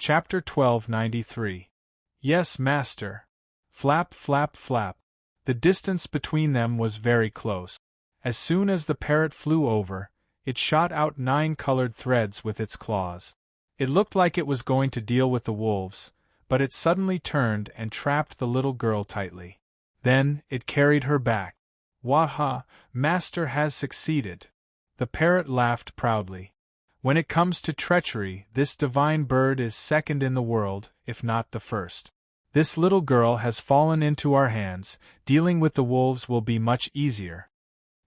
Chapter 1293. Yes, master. Flap, flap, flap. The distance between them was very close. As soon as the parrot flew over, it shot out 9 colored threads with its claws. It looked like it was going to deal with the wolves, but it suddenly turned and trapped the little girl tightly. Then, it carried her back. Waha, master has succeeded. The parrot laughed proudly. When it comes to treachery, this divine bird is second in the world, if not the first. This little girl has fallen into our hands, dealing with the wolves will be much easier.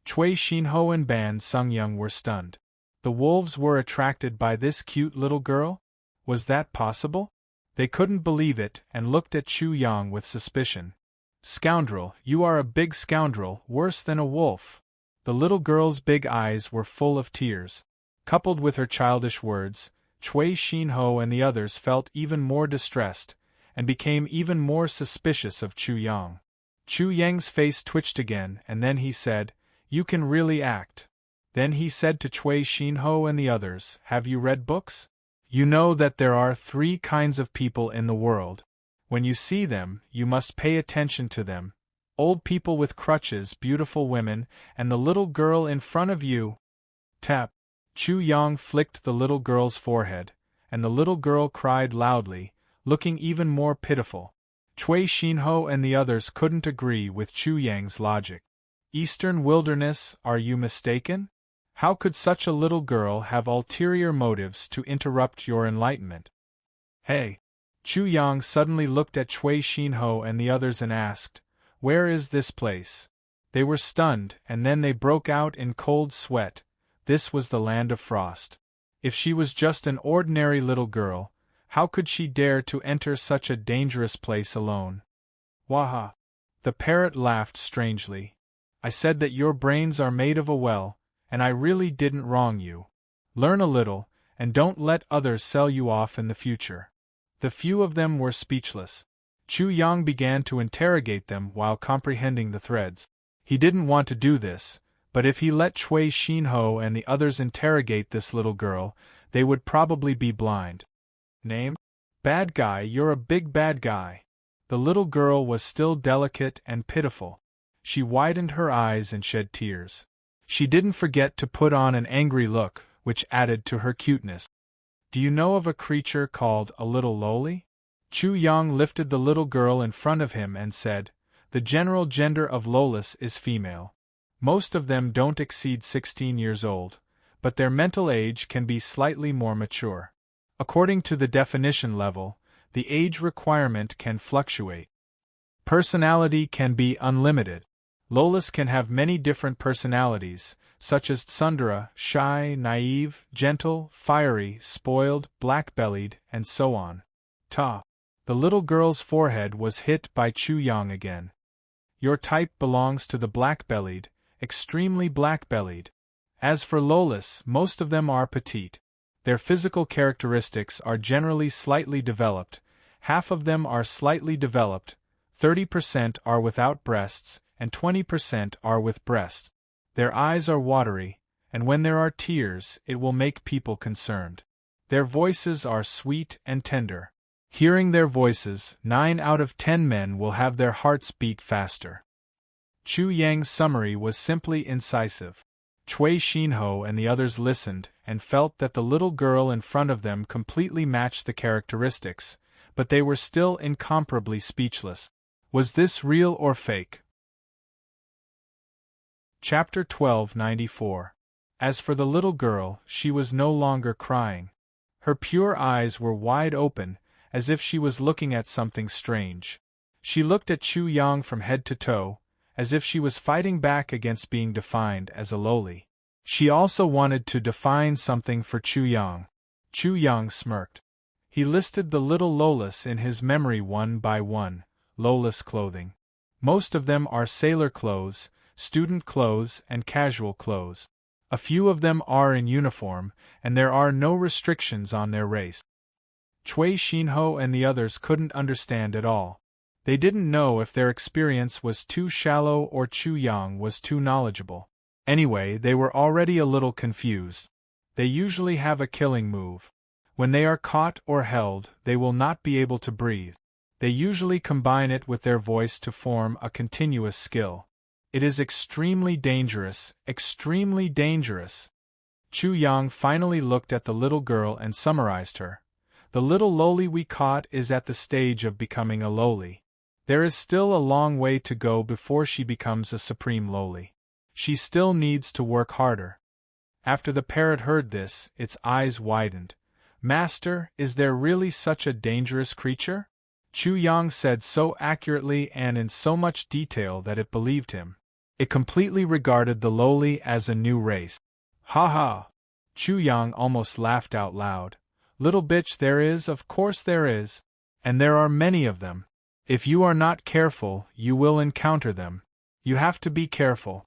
Cui Shinho and Ban Sungyung were stunned. The wolves were attracted by this cute little girl? Was that possible? They couldn't believe it and looked at Chu Yang with suspicion. Scoundrel, you are a big scoundrel, worse than a wolf. The little girl's big eyes were full of tears. Coupled with her childish words, Cui Shinho and the others felt even more distressed, and became even more suspicious of Chu Yang. Chu Yang's face twitched again, and then he said, "You can really act." Then he said to Cui Shinho and the others, "Have you read books? You know that there are 3 kinds of people in the world. When you see them, you must pay attention to them. Old people with crutches, beautiful women, and the little girl in front of you." Tap. Chu Yang flicked the little girl's forehead, and the little girl cried loudly, looking even more pitiful. Cui Shinho and the others couldn't agree with Chu Yang's logic. Eastern wilderness, are you mistaken? How could such a little girl have ulterior motives to interrupt your enlightenment? Hey! Chu Yang suddenly looked at Cui Shinho and the others and asked, "Where is this place?" They were stunned, and then they broke out in cold sweat. This was the land of frost. If she was just an ordinary little girl, how could she dare to enter such a dangerous place alone? Waha! The parrot laughed strangely. "I said that your brains are made of a well, and I really didn't wrong you. Learn a little, and don't let others sell you off in the future." The few of them were speechless. Chu Yang began to interrogate them while comprehending the threads. He didn't want to do this, but if he let Cui Shinho and the others interrogate this little girl, they would probably be blind. Name? Bad guy, you're a big bad guy. The little girl was still delicate and pitiful. She widened her eyes and shed tears. She didn't forget to put on an angry look, which added to her cuteness. Do you know of a creature called a little loli? Chu Yang lifted the little girl in front of him and said, "The general gender of lolis is female. Most of them don't exceed 16 years old, but their mental age can be slightly more mature. According to the definition level, the age requirement can fluctuate. Personality can be unlimited. Lolis can have many different personalities, such as tsundere, shy, naive, gentle, fiery, spoiled, black-bellied, and so on." Ta. The little girl's forehead was hit by Chu Yang again. "Your type belongs to the black-bellied, extremely black-bellied. As for lolis, most of them are petite. Their physical characteristics are generally slightly developed, half of them are slightly developed, 30% are without breasts, and 20% are with breasts. Their eyes are watery, and when there are tears, it will make people concerned. Their voices are sweet and tender. Hearing their voices, 9 out of 10 men will have their hearts beat faster." Chu Yang's summary was simply incisive. Cui Shinho and the others listened and felt that the little girl in front of them completely matched the characteristics, but they were still incomparably speechless. Was this real or fake? Chapter 1294. As for the little girl, she was no longer crying. Her pure eyes were wide open, as if she was looking at something strange. She looked at Chu Yang from head to toe, as if she was fighting back against being defined as a loli. She also wanted to define something for Chu Yang. Chu Yang smirked. He listed the little lolis in his memory one by one. Lolis clothing. Most of them are sailor clothes, student clothes, and casual clothes. A few of them are in uniform, and there are no restrictions on their race. Cui Shinho and the others couldn't understand at all. They didn't know if their experience was too shallow or Chu Yang was too knowledgeable. Anyway, they were already a little confused. They usually have a killing move. When they are caught or held, they will not be able to breathe. They usually combine it with their voice to form a continuous skill. It is extremely dangerous, extremely dangerous. Chu Yang finally looked at the little girl and summarized her. The little loli we caught is at the stage of becoming a loli. There is still a long way to go before she becomes a supreme loli. She still needs to work harder. After the parrot heard this, its eyes widened. Master, is there really such a dangerous creature? Chu Yang said so accurately and in so much detail that it believed him. It completely regarded the loli as a new race. Ha ha! Chu Yang almost laughed out loud. Little bitch, there is, of course there is. And there are many of them. If you are not careful, you will encounter them. You have to be careful.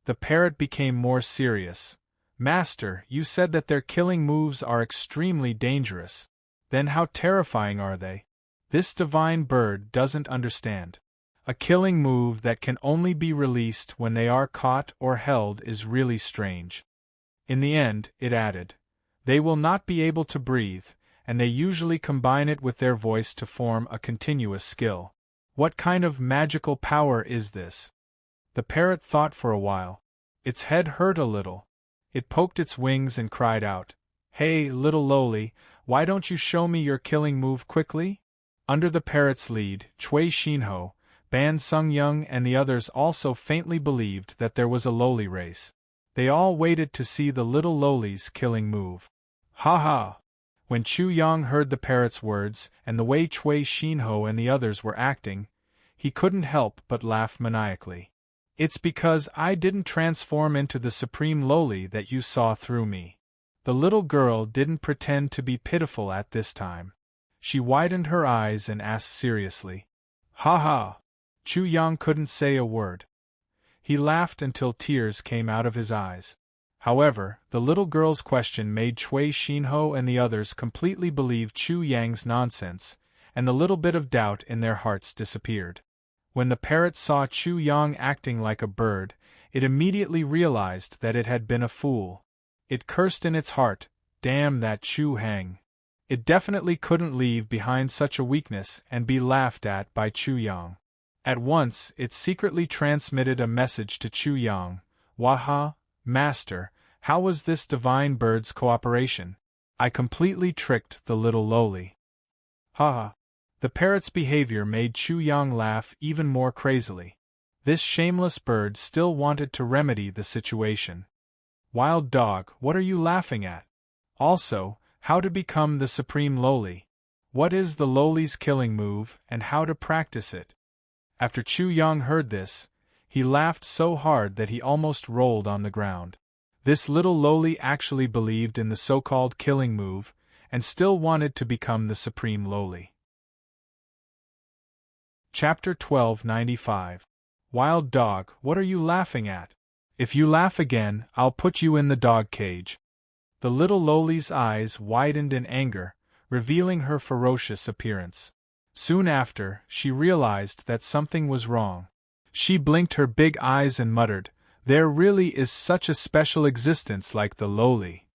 The parrot became more serious. Master, you said that their killing moves are extremely dangerous. Then how terrifying are they? This divine bird doesn't understand. A killing move that can only be released when they are caught or held is really strange. In the end, it added, they will not be able to breathe, and they usually combine it with their voice to form a continuous skill. What kind of magical power is this? The parrot thought for a while. Its head hurt a little. It poked its wings and cried out, Hey, little loli, why don't you show me your killing move quickly? Under the parrot's lead, Cui Shinho, Ban Sung Young and the others also faintly believed that there was a loli race. They all waited to see the little loli's killing move. Ha ha! When Chu Yang heard the parrot's words and the way Cui Shinho and the others were acting, he couldn't help but laugh maniacally. It's because I didn't transform into the supreme loli that you saw through me. The little girl didn't pretend to be pitiful at this time. She widened her eyes and asked seriously. Ha ha! Chu Yang couldn't say a word. He laughed until tears came out of his eyes. However, the little girl's question made Cui Shinho and the others completely believe Chu Yang's nonsense, and the little bit of doubt in their hearts disappeared. When the parrot saw Chu Yang acting like a bird, it immediately realized that it had been a fool. It cursed in its heart, damn that Chu Hang. It definitely couldn't leave behind such a weakness and be laughed at by Chu Yang. At once, it secretly transmitted a message to Chu Yang. Waha, Master, how was this divine bird's cooperation? I completely tricked the little loli. Ha ha. The parrot's behavior made Chu Yang laugh even more crazily. This shameless bird still wanted to remedy the situation. Wild dog, what are you laughing at? Also, how to become the supreme loli? What is the loli's killing move, and how to practice it? After Chu Yang heard this, he laughed so hard that he almost rolled on the ground. This little loli actually believed in the so-called killing move, and still wanted to become the supreme loli. Chapter 1295. Wild dog, what are you laughing at? If you laugh again, I'll put you in the dog cage. The little loli's eyes widened in anger, revealing her ferocious appearance. Soon after, she realized that something was wrong. She blinked her big eyes and muttered, There really is such a special existence like the loli.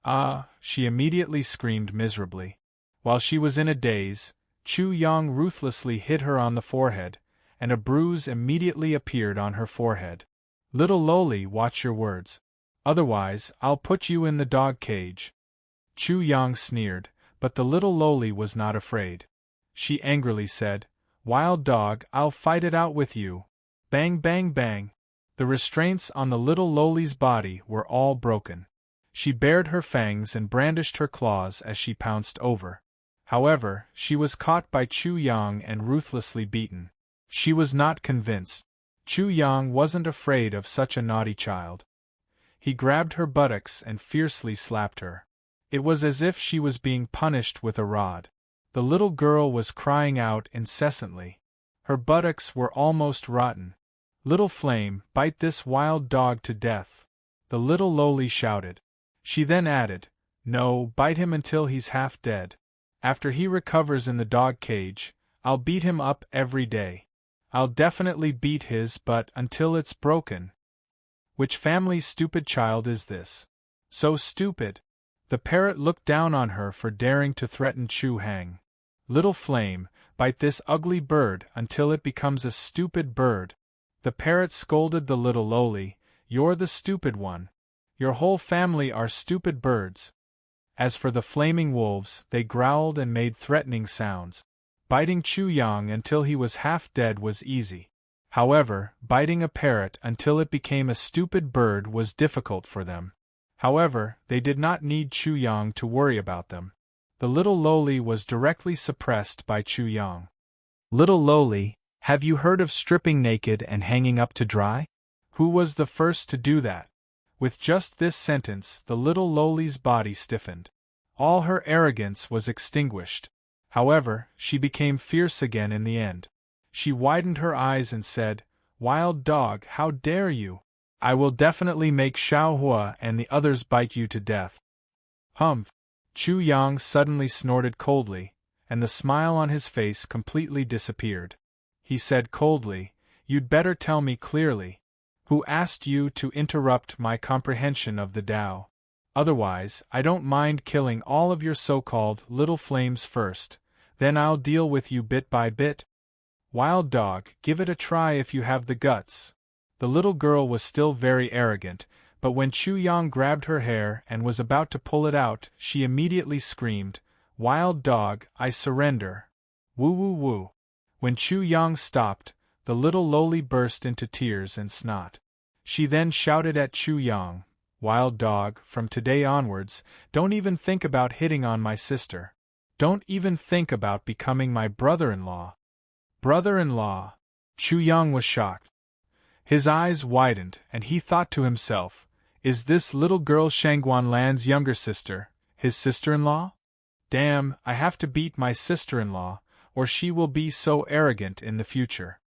Ah, she immediately screamed miserably. While she was in a daze, Chu Yang ruthlessly hit her on the forehead, and a bruise immediately appeared on her forehead. Little loli, watch your words. Otherwise, I'll put you in the dog cage. Chu Yang sneered, but the little loli was not afraid. She angrily said, Wild dog, I'll fight it out with you. Bang bang bang. The restraints on the little loli's body were all broken. She bared her fangs and brandished her claws as she pounced over. However, she was caught by Chu Yang and ruthlessly beaten. She was not convinced. Chu Yang wasn't afraid of such a naughty child. He grabbed her buttocks and fiercely slapped her. It was as if she was being punished with a rod. The little girl was crying out incessantly. Her buttocks were almost rotten. Little Flame, bite this wild dog to death. The little loli shouted. She then added, No, bite him until he's half dead. After he recovers in the dog cage, I'll beat him up every day. I'll definitely beat his butt until it's broken. Which family's stupid child is this? So stupid. The parrot looked down on her for daring to threaten Chu Hang. Little flame, bite this ugly bird until it becomes a stupid bird. The parrot scolded the little lowly, you're the stupid one. Your whole family are stupid birds. As for the flaming wolves, they growled and made threatening sounds. Biting Chu Yang until he was half dead was easy. However, biting a parrot until it became a stupid bird was difficult for them. However, they did not need Chu Yang to worry about them. The little lowly was directly suppressed by Chu Yang. Little lowly, have you heard of stripping naked and hanging up to dry? Who was the first to do that? With just this sentence, the little lowly's body stiffened. All her arrogance was extinguished. However, she became fierce again in the end. She widened her eyes and said, "Wild dog, how dare you? I will definitely make Xiaohua and the others bite you to death." Humph! Chu Yang suddenly snorted coldly, and the smile on his face completely disappeared. He said coldly, "You'd better tell me clearly. Who asked you to interrupt my comprehension of the Tao? Otherwise, I don't mind killing all of your so-called little flames first, then I'll deal with you bit by bit. Wild dog, give it a try if you have the guts." The little girl was still very arrogant, but when Chu Yang grabbed her hair and was about to pull it out, she immediately screamed, "Wild dog, I surrender. Woo woo woo." When Chu Yang stopped, the little lowly burst into tears and snot. She then shouted at Chu Yang, "Wild dog, from today onwards, don't even think about hitting on my sister. Don't even think about becoming my brother-in-law." Brother-in-law? Chu Yang was shocked. His eyes widened, and he thought to himself, is this little girl Shangguan Lan's younger sister, his sister-in-law? Damn, I have to beat my sister-in-law, or she will be so arrogant in the future.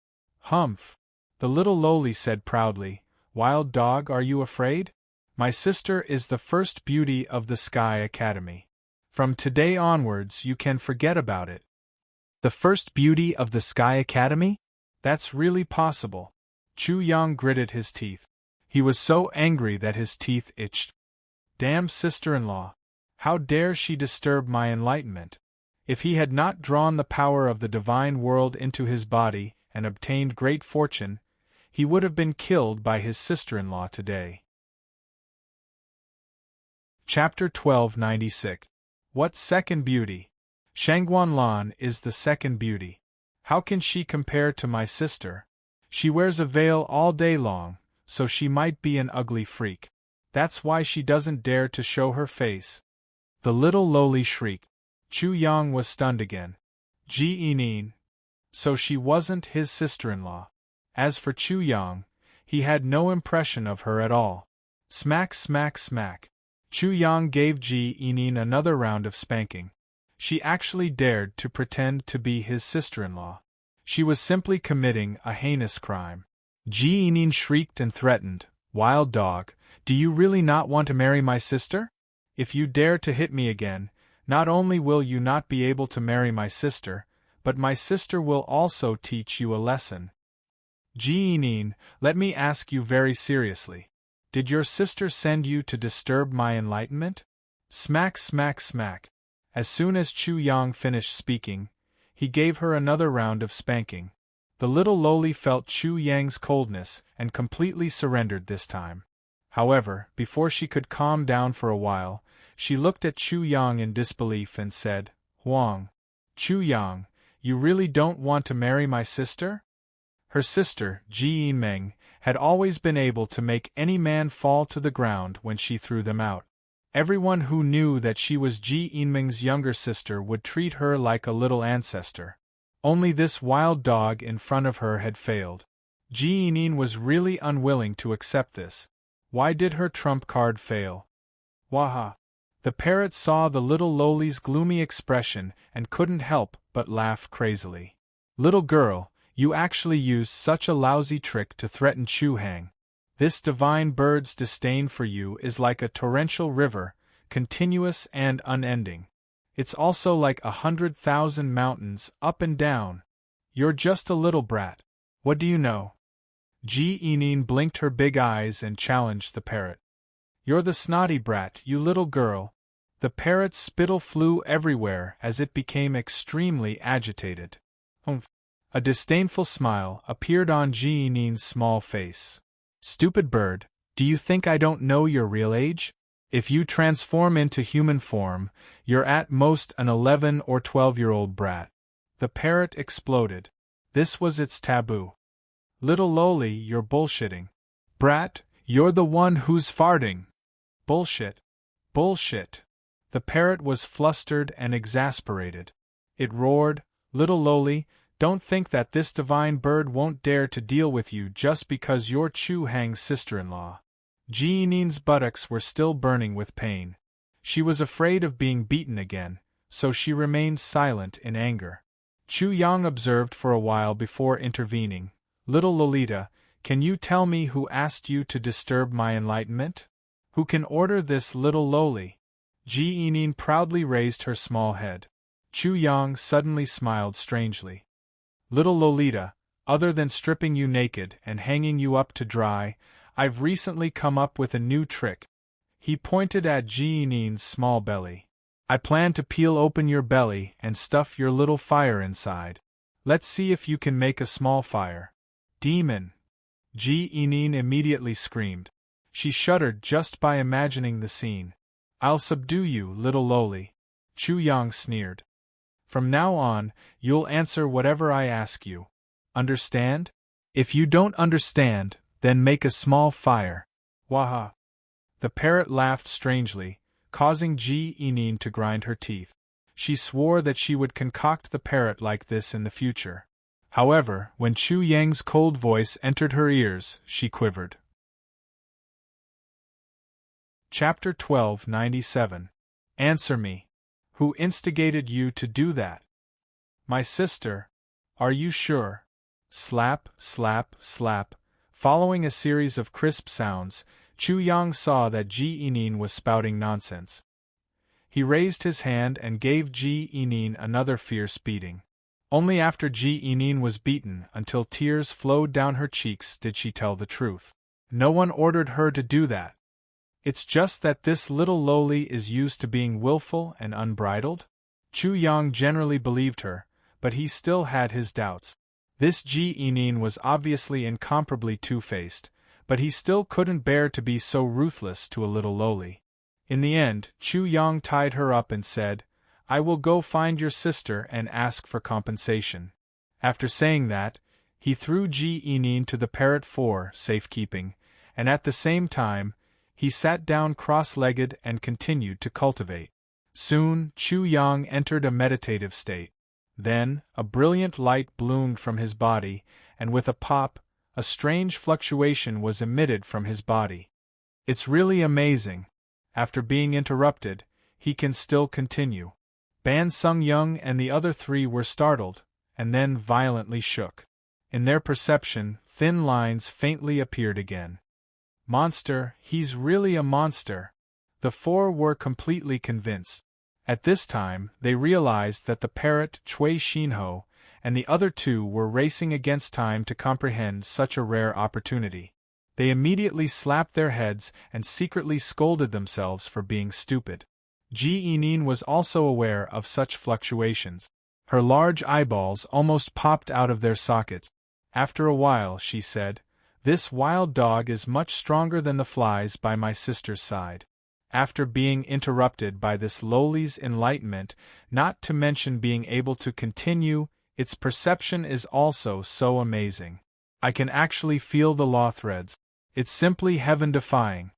Humph! The little lowly said proudly, "Wild dog, are you afraid? My sister is the first beauty of the Sky Academy. From today onwards you can forget about it." The first beauty of the Sky Academy? That's really possible. Chu Yang gritted his teeth. He was so angry that his teeth itched. Damn sister-in-law! How dare she disturb my enlightenment? If he had not drawn the power of the divine world into his body and obtained great fortune, he would have been killed by his sister-in-law today. Chapter 1296. What second beauty? Shangguan Lan is the second beauty. How can she compare to my sister? She wears a veil all day long, so she might be an ugly freak. That's why she doesn't dare to show her face. The little lowly shrieked. Chu Yang was stunned again. Ji Inin. So she wasn't his sister-in-law. As for Chu Yang, he had no impression of her at all. Smack smack smack. Chu Yang gave Ji Inin another round of spanking. She actually dared to pretend to be his sister-in-law. She was simply committing a heinous crime. Ji Inin shrieked and threatened, "Wild dog, do you really not want to marry my sister? If you dare to hit me again, not only will you not be able to marry my sister, but my sister will also teach you a lesson." Ji Inin, let me ask you very seriously. Did your sister send you to disturb my enlightenment? Smack smack smack. As soon as Chu Yang finished speaking, he gave her another round of spanking. The little lowly felt Chu Yang's coldness and completely surrendered this time. However, before she could calm down for a while, she looked at Chu Yang in disbelief and said, "Huang, Chu Yang, you really don't want to marry my sister?" Her sister, Ji Yinmeng, had always been able to make any man fall to the ground when she threw them out. Everyone who knew that she was Ji Yinmeng's younger sister would treat her like a little ancestor. Only this wild dog in front of her had failed. Ji Yinin was really unwilling to accept this. Why did her trump card fail? Waha! The parrot saw the little lowly's gloomy expression and couldn't help but laugh crazily. "Little girl, you actually used such a lousy trick to threaten Chu Hang. This divine bird's disdain for you is like a torrential river, continuous and unending. It's also like 100,000 mountains up and down. You're just a little brat. What do you know?" Ji Yinin blinked her big eyes and challenged the parrot. "You're the snotty brat, you little girl. The parrot's spittle flew everywhere as it became extremely agitated. Humph! A disdainful smile appeared on Jeanine's small face. Stupid bird, do you think I don't know your real age? If you transform into human form, you're at most an 11 or 12-year-old brat. The parrot exploded. This was its taboo. Little lowly, you're bullshitting. Brat, you're the one who's farting. Bullshit. Bullshit. The parrot was flustered and exasperated. It roared, Little lowly, don't think that this divine bird won't dare to deal with you just because you're Chu Hang's sister-in-law. Jeanine's buttocks were still burning with pain. She was afraid of being beaten again, so she remained silent in anger. Chu Yang observed for a while before intervening. Little Lolita, can you tell me who asked you to disturb my enlightenment? Who can order this, little lowly? Jeanine proudly raised her small head. Chu Yang suddenly smiled strangely. Little Lolita, other than stripping you naked and hanging you up to dry, I've recently come up with a new trick. He pointed at Jeanine's small belly. I plan to peel open your belly and stuff your little fire inside. Let's see if you can make a small fire. Demon! Jeanine immediately screamed. She shuddered just by imagining the scene. I'll subdue you, little lowly. Chu Yang sneered. From now on, you'll answer whatever I ask you. Understand? If you don't understand, then make a small fire. Waha! The parrot laughed strangely, causing Jeanine to grind her teeth. She swore that she would concoct the parrot like this in the future. However, when Chu Yang's cold voice entered her ears, she quivered. Chapter 1297. Answer me. Who instigated you to do that? My sister. Are you sure? Slap, slap, slap. Following a series of crisp sounds, Chu Yang saw that Jeanine was spouting nonsense. He raised his hand and gave Jeanine another fierce beating. Only after Jeanine was beaten until tears flowed down her cheeks did she tell the truth. No one ordered her to do that. It's just that this little lowly is used to being willful and unbridled? Chu Yang generally believed her, but he still had his doubts. This Jeanine was obviously incomparably two-faced, but he still couldn't bear to be so ruthless to a little lowly. In the end, Chu Yang tied her up and said, I will go find your sister and ask for compensation. After saying that, he threw Jeanine to the parrot for safekeeping, and at the same time, he sat down cross-legged and continued to cultivate. Soon, Chu Yang entered a meditative state. Then, a brilliant light bloomed from his body, and with a pop, a strange fluctuation was emitted from his body. It's really amazing. After being interrupted, he can still continue. Ban Sung Young and the other three were startled, and then violently shook. In their perception, thin lines faintly appeared again. Monster, he's really a monster. The four were completely convinced. At this time, they realized that the parrot, Cui Shinho, and the other two were racing against time to comprehend such a rare opportunity. They immediately slapped their heads and secretly scolded themselves for being stupid. Jeanine was also aware of such fluctuations. Her large eyeballs almost popped out of their sockets. After a while, she said, This wild dog is much stronger than the flies by my sister's side. After being interrupted by this lowly's enlightenment, not to mention being able to continue, its perception is also so amazing. I can actually feel the law threads. It's simply heaven-defying.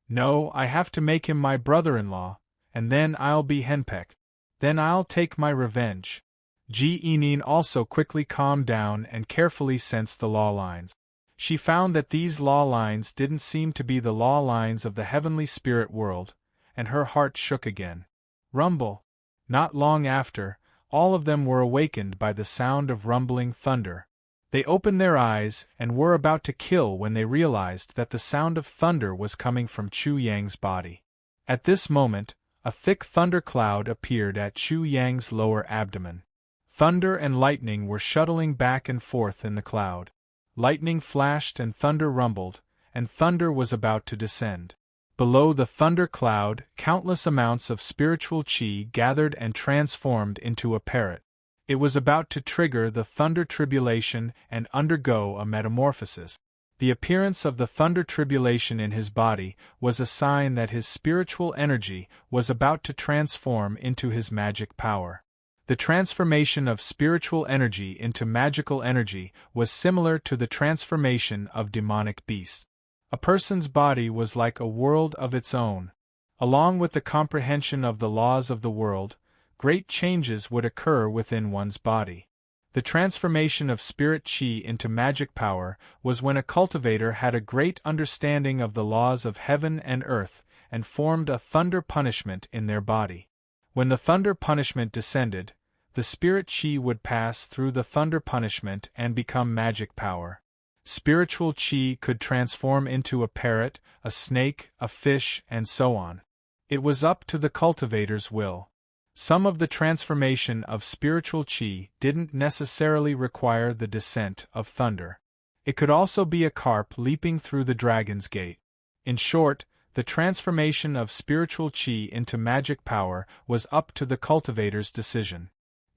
No, I have to make him my brother-in-law, and then I'll be henpecked. Then I'll take my revenge. Jeanine also quickly calmed down and carefully sensed the law lines. She found that these law lines didn't seem to be the law lines of the heavenly spirit world, and her heart shook again. Rumble! Not long after, all of them were awakened by the sound of rumbling thunder. They opened their eyes and were about to kill when they realized that the sound of thunder was coming from Chu Yang's body. At this moment, a thick thunder cloud appeared at Chu Yang's lower abdomen. Thunder and lightning were shuttling back and forth in the cloud. Lightning flashed and thunder rumbled, and thunder was about to descend. Below the thunder cloud, countless amounts of spiritual chi gathered and transformed into a parrot. It was about to trigger the thunder tribulation and undergo a metamorphosis. The appearance of the thunder tribulation in his body was a sign that his spiritual energy was about to transform into his magic power. The transformation of spiritual energy into magical energy was similar to the transformation of demonic beasts. A person's body was like a world of its own. Along with the comprehension of the laws of the world, great changes would occur within one's body. The transformation of spirit chi into magic power was when a cultivator had a great understanding of the laws of heaven and earth and formed a thunder punishment in their body. When the thunder punishment descended, the spirit chi would pass through the thunder punishment and become magic power. Spiritual chi could transform into a parrot, a snake, a fish, and so on. It was up to the cultivator's will. Some of the transformation of spiritual chi didn't necessarily require the descent of thunder. It could also be a carp leaping through the dragon's gate. In short, the transformation of spiritual chi into magic power was up to the cultivator's decision.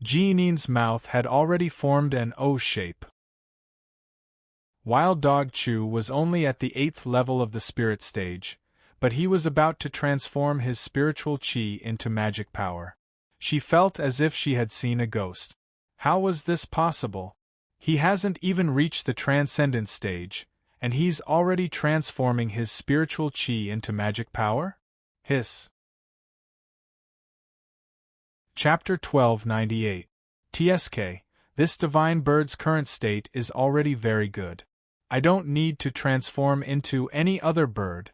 Jinin's mouth had already formed an O shape. Wild Dog Chu was only at the 8th level of the spirit stage, but he was about to transform his spiritual chi into magic power. She felt as if she had seen a ghost. How was this possible? He hasn't even reached the transcendent stage, and he's already transforming his spiritual chi into magic power? Hiss. Chapter 1298. TSK, this divine bird's current state is already very good. I don't need to transform into any other bird.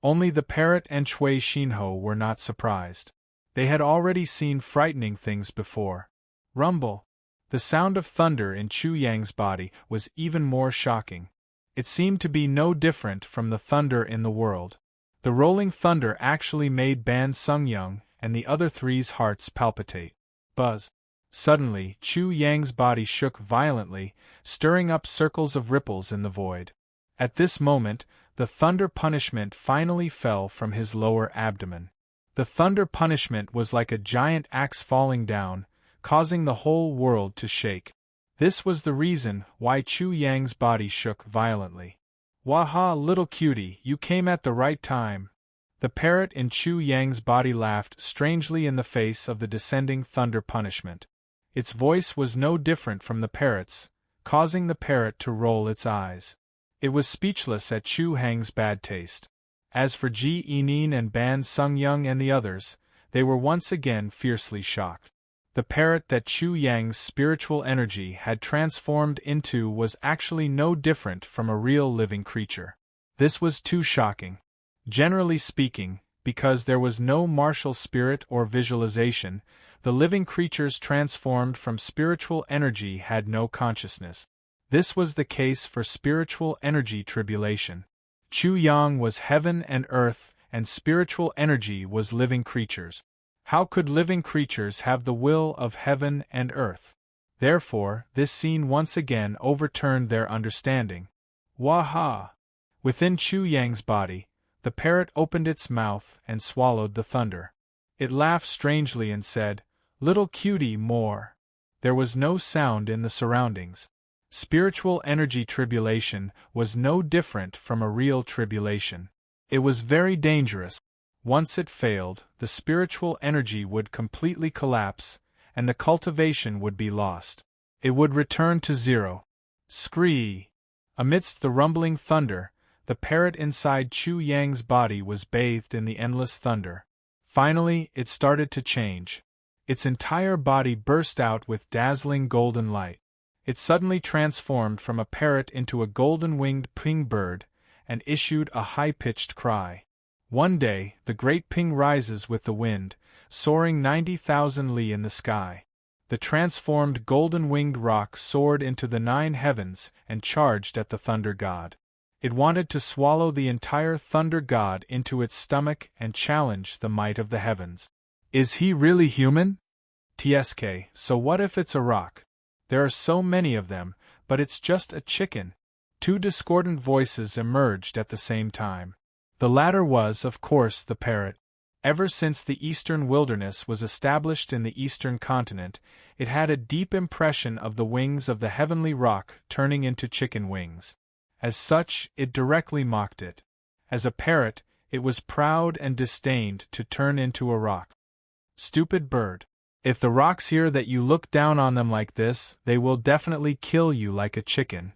Only the parrot and Chui Xinho were not surprised. They had already seen frightening things before. Rumble. The sound of thunder in Chu Yang's body was even more shocking. It seemed to be no different from the thunder in the world. The rolling thunder actually made Ban Sungyung and the other three's hearts palpitate. Buzz. Suddenly, Chu Yang's body shook violently, stirring up circles of ripples in the void. At this moment, the thunder punishment finally fell from his lower abdomen. The thunder punishment was like a giant axe falling down, causing the whole world to shake. This was the reason why Chu Yang's body shook violently. Waha, little cutie, you came at the right time. The parrot in Chu Yang's body laughed strangely in the face of the descending thunder punishment. Its voice was no different from the parrot's, causing the parrot to roll its eyes. It was speechless at Chu Hang's bad taste. As for Ji Yinin and Ban Sungyung and the others, they were once again fiercely shocked. The parrot that Chu Yang's spiritual energy had transformed into was actually no different from a real living creature. This was too shocking. Generally speaking, because there was no martial spirit or visualization, the living creatures transformed from spiritual energy had no consciousness. This was the case for spiritual energy tribulation. Chu Yang was heaven and earth, and spiritual energy was living creatures. How could living creatures have the will of heaven and earth? Therefore, this scene once again overturned their understanding. Waha! Within Chu Yang's body, the parrot opened its mouth and swallowed the thunder. It laughed strangely and said, "Little cutie, more." There was no sound in the surroundings. Spiritual energy tribulation was no different from a real tribulation. It was very dangerous. Once it failed, the spiritual energy would completely collapse, and the cultivation would be lost. It would return to zero. Scree! Amidst the rumbling thunder, the parrot inside Chu Yang's body was bathed in the endless thunder. Finally, it started to change. Its entire body burst out with dazzling golden light. It suddenly transformed from a parrot into a golden-winged ping bird, and issued a high-pitched cry. One day, the great ping rises with the wind, soaring 90,000 li in the sky. The transformed golden-winged roc soared into the 9 heavens and charged at the thunder god. It wanted to swallow the entire thunder god into its stomach and challenge the might of the heavens. Is he really human? TSK, so what if it's a roc? There are so many of them, but it's just a chicken. Two discordant voices emerged at the same time. The latter was, of course, the parrot. Ever since the eastern wilderness was established in the eastern continent, it had a deep impression of the wings of the heavenly rock turning into chicken wings. As such, it directly mocked it. As a parrot, it was proud and disdained to turn into a rock. Stupid bird. If the rocks hear that you look down on them like this, they will definitely kill you like a chicken.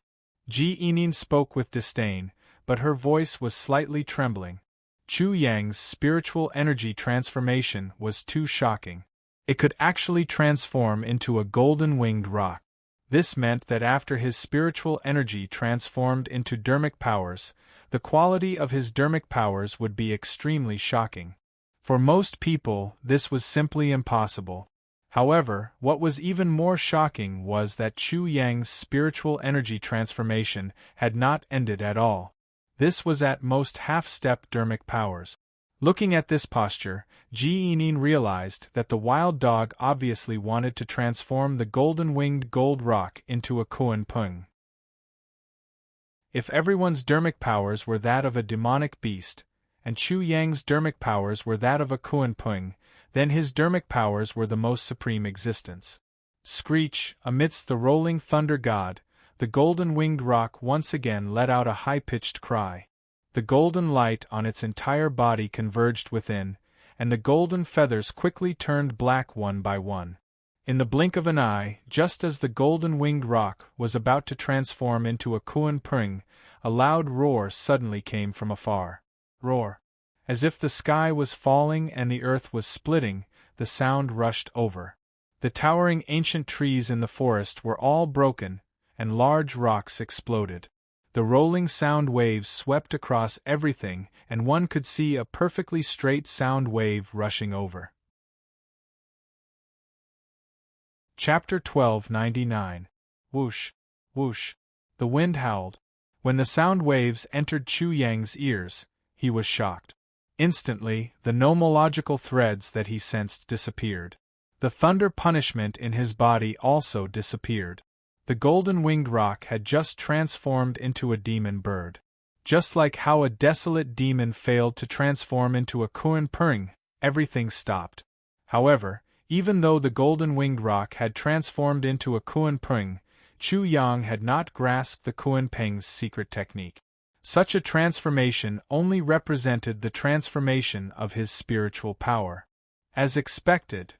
Ji Yining spoke with disdain, but her voice was slightly trembling. Chu Yang's spiritual energy transformation was too shocking. It could actually transform into a golden-winged rock. This meant that after his spiritual energy transformed into dermic powers, the quality of his dermic powers would be extremely shocking. For most people, this was simply impossible. However, what was even more shocking was that Chu Yang's spiritual energy transformation had not ended at all. This was at most half-step dermic powers. Looking at this posture, Ji Yining realized that the wild dog obviously wanted to transform the golden-winged gold rock into a Kuan Pung. If everyone's dermic powers were that of a demonic beast, and Chu Yang's dermic powers were that of a Kuan Pung, then his dermic powers were the most supreme existence. Screech, amidst the rolling thunder god, the golden-winged rock once again let out a high-pitched cry. The golden light on its entire body converged within, and the golden feathers quickly turned black one by one. In the blink of an eye, just as the golden-winged rock was about to transform into a Kuan Pung, a loud roar suddenly came from afar. Roar. As if the sky was falling and the earth was splitting, the sound rushed over. The towering ancient trees in the forest were all broken, and large rocks exploded. The rolling sound waves swept across everything, and one could see a perfectly straight sound wave rushing over. Chapter 1299. Whoosh, whoosh. The wind howled. When the sound waves entered Chu Yang's ears, he was shocked. Instantly, the nomological threads that he sensed disappeared. The thunder punishment in his body also disappeared. The golden-winged rock had just transformed into a demon bird. Just like how a desolate demon failed to transform into a Kuan Pung, everything stopped. However, even though the golden-winged rock had transformed into a Kuan Pung, Chu Yang had not grasped the Kuan Pung's secret technique. Such a transformation only represented the transformation of his spiritual power. As expected,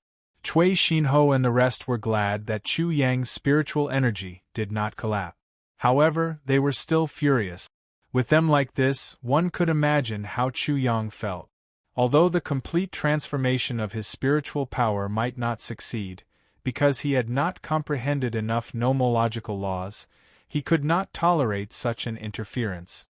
Cui Xinho and the rest were glad that Chu Yang's spiritual energy did not collapse. However, they were still furious. With them like this, one could imagine how Chu Yang felt. Although the complete transformation of his spiritual power might not succeed, because he had not comprehended enough nomological laws, he could not tolerate such an interference.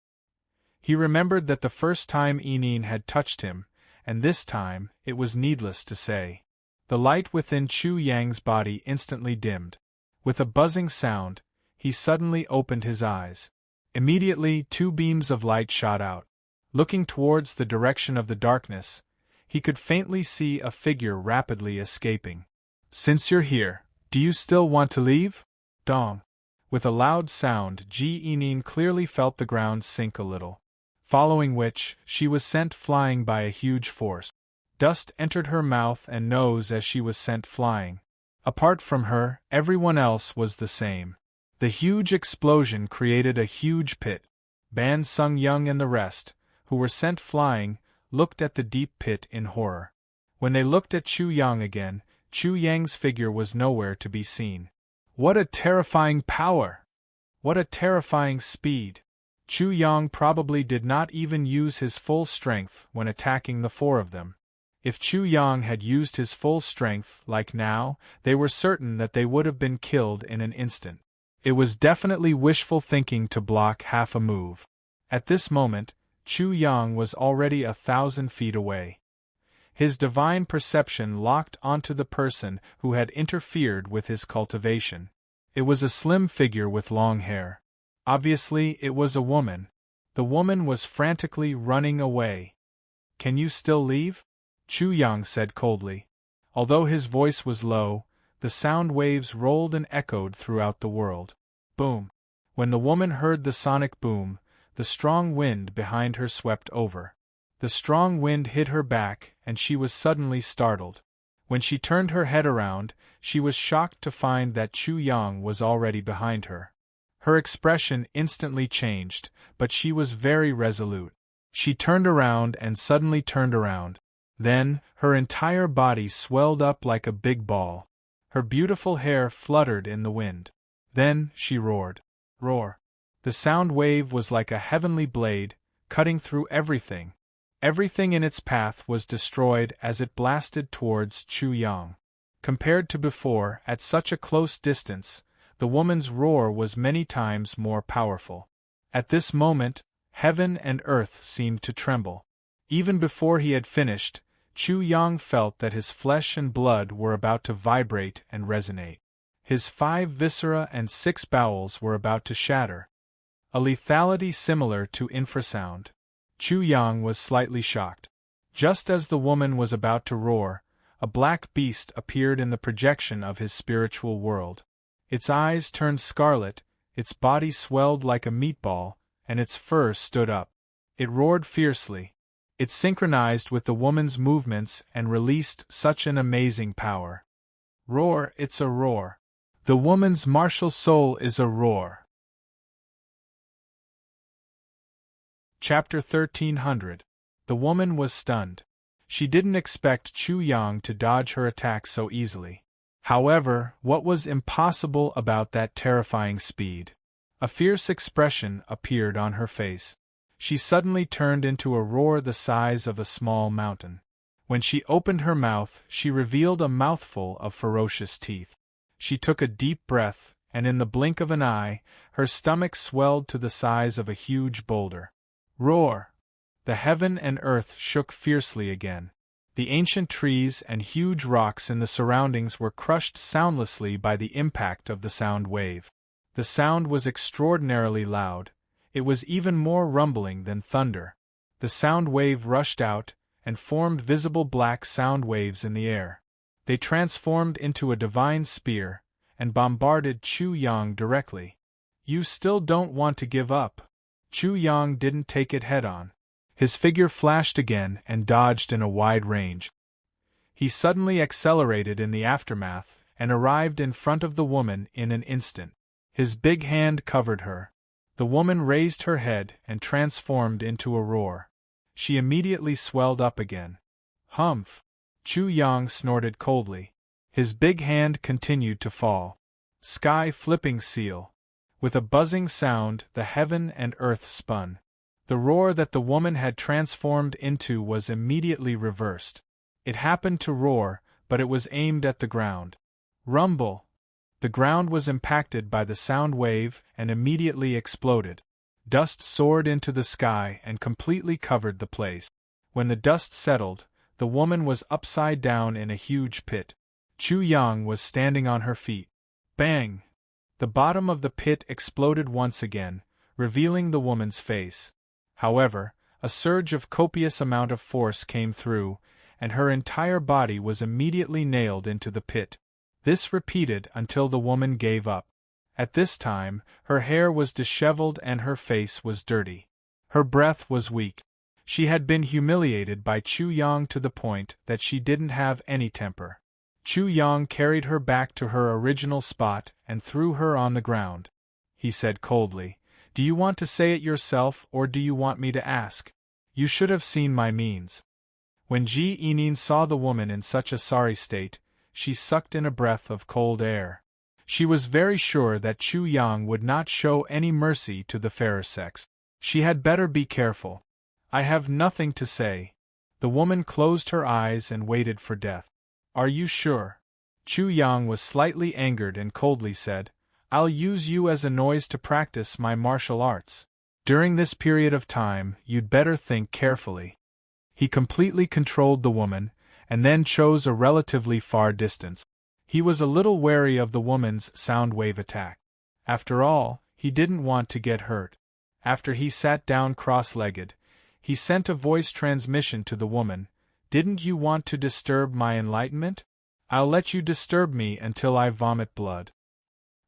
He remembered that the first time Yining had touched him, and this time, it was needless to say. The light within Chu Yang's body instantly dimmed. With a buzzing sound, he suddenly opened his eyes. Immediately, two beams of light shot out. Looking towards the direction of the darkness, he could faintly see a figure rapidly escaping. "Since you're here, do you still want to leave?" Dong. With a loud sound, Ji Yining clearly felt the ground sink a little. Following which, she was sent flying by a huge force. Dust entered her mouth and nose as she was sent flying. Apart from her, everyone else was the same. The huge explosion created a huge pit. Ban Sung Young and the rest, who were sent flying, looked at the deep pit in horror. When they looked at Chu Yang again, Chu Yang's figure was nowhere to be seen. What a terrifying power! What a terrifying speed! Chu Yang probably did not even use his full strength when attacking the four of them. If Chu Yang had used his full strength, like now, they were certain that they would have been killed in an instant. It was definitely wishful thinking to block half a move. At this moment, Chu Yang was already 1,000 feet away. His divine perception locked onto the person who had interfered with his cultivation. It was a slim figure with long hair. Obviously, it was a woman. The woman was frantically running away. "Can you still leave?" Chu Yang said coldly. Although his voice was low, the sound waves rolled and echoed throughout the world. Boom! When the woman heard the sonic boom, the strong wind behind her swept over. The strong wind hit her back, and she was suddenly startled. When she turned her head around, she was shocked to find that Chu Yang was already behind her. Her expression instantly changed, but she was very resolute. She turned around and suddenly turned around. Then, her entire body swelled up like a big ball. Her beautiful hair fluttered in the wind. Then, she roared. Roar. The sound wave was like a heavenly blade, cutting through everything. Everything in its path was destroyed as it blasted towards Chu Yang. Compared to before, at such a close distance, the woman's roar was many times more powerful. At this moment, heaven and earth seemed to tremble. Even before he had finished, Chu Yang felt that his flesh and blood were about to vibrate and resonate. His 5 viscera and 6 bowels were about to shatter. A lethality similar to infrasound. Chu Yang was slightly shocked. Just as the woman was about to roar, a black beast appeared in the projection of his spiritual world. Its eyes turned scarlet, its body swelled like a meatball, and its fur stood up. It roared fiercely. It synchronized with the woman's movements and released such an amazing power. Roar, it's a roar. The woman's martial soul is a roar. Chapter 1300. The woman was stunned. She didn't expect Chu Yang to dodge her attack so easily. However, what was impossible about that terrifying speed? A fierce expression appeared on her face. She suddenly turned into a roar the size of a small mountain. When she opened her mouth, she revealed a mouthful of ferocious teeth. She took a deep breath, and in the blink of an eye, her stomach swelled to the size of a huge boulder. Roar! The heaven and earth shook fiercely again. The ancient trees and huge rocks in the surroundings were crushed soundlessly by the impact of the sound wave. The sound was extraordinarily loud. It was even more rumbling than thunder. The sound wave rushed out, and formed visible black sound waves in the air. They transformed into a divine spear, and bombarded Chu Yang directly. You still don't want to give up. Chu Yang didn't take it head-on. His figure flashed again and dodged in a wide range. He suddenly accelerated in the aftermath, and arrived in front of the woman in an instant. His big hand covered her. The woman raised her head and transformed into a roar. She immediately swelled up again. Humph! Chu Yang snorted coldly. His big hand continued to fall. Sky flipping seal. With a buzzing sound, the heaven and earth spun. The roar that the woman had transformed into was immediately reversed. It happened to roar, but it was aimed at the ground. Rumble! The ground was impacted by the sound wave and immediately exploded. Dust soared into the sky and completely covered the place. When the dust settled, the woman was upside down in a huge pit. Chu Yang was standing on her feet. Bang! The bottom of the pit exploded once again, revealing the woman's face. However, a surge of copious amount of force came through, and her entire body was immediately nailed into the pit. This repeated until the woman gave up. At this time, her hair was disheveled and her face was dirty. Her breath was weak. She had been humiliated by Chu Yang to the point that she didn't have any temper. Chu Yang carried her back to her original spot and threw her on the ground. He said coldly, "Do you want to say it yourself or do you want me to ask? You should have seen my means." When Ji Enin saw the woman in such a sorry state, she sucked in a breath of cold air. She was very sure that Chu Yang would not show any mercy to the fairer sex. She had better be careful. "I have nothing to say." The woman closed her eyes and waited for death. "Are you sure?" Chu Yang was slightly angered and coldly said, "I'll use you as a noise to practice my martial arts. During this period of time, you'd better think carefully." He completely controlled the woman, and then chose a relatively far distance. He was a little wary of the woman's sound wave attack. After all, he didn't want to get hurt. After he sat down cross-legged, he sent a voice transmission to the woman. "Didn't you want to disturb my enlightenment? I'll let you disturb me until I vomit blood.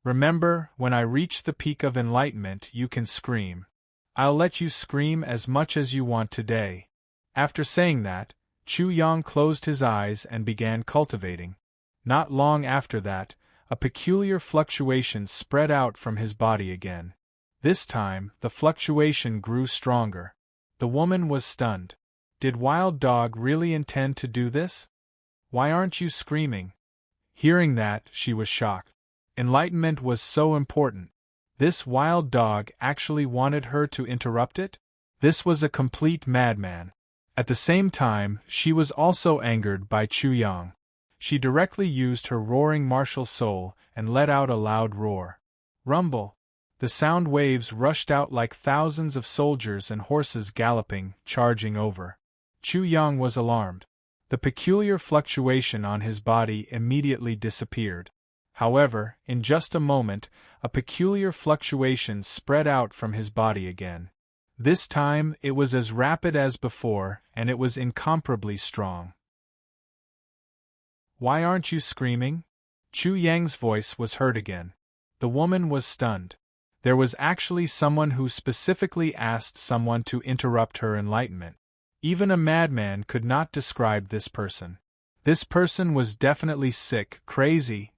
Remember, when I reach the peak of enlightenment you can scream. I'll let you scream as much as you want today. After saying that, Chu Yang closed his eyes and began cultivating. Not long after that, a peculiar fluctuation spread out from his body again. This time, the fluctuation grew stronger. The woman was stunned. Did Wild Dog really intend to do this? Why aren't you screaming? Hearing that, she was shocked. Enlightenment was so important. This Wild Dog actually wanted her to interrupt it? This was a complete madman. At the same time, she was also angered by Chu Yang. She directly used her roaring martial soul and let out a loud roar. Rumble! The sound waves rushed out like thousands of soldiers and horses galloping, charging over. Chu Yang was alarmed. The peculiar fluctuation on his body immediately disappeared. However, in just a moment, a peculiar fluctuation spread out from his body again. This time, it was as rapid as before, and it was incomparably strong. Why aren't you screaming? Chu Yang's voice was heard again. The woman was stunned. There was actually someone who specifically asked someone to interrupt her enlightenment. Even a madman could not describe this person. This person was definitely sick, crazy.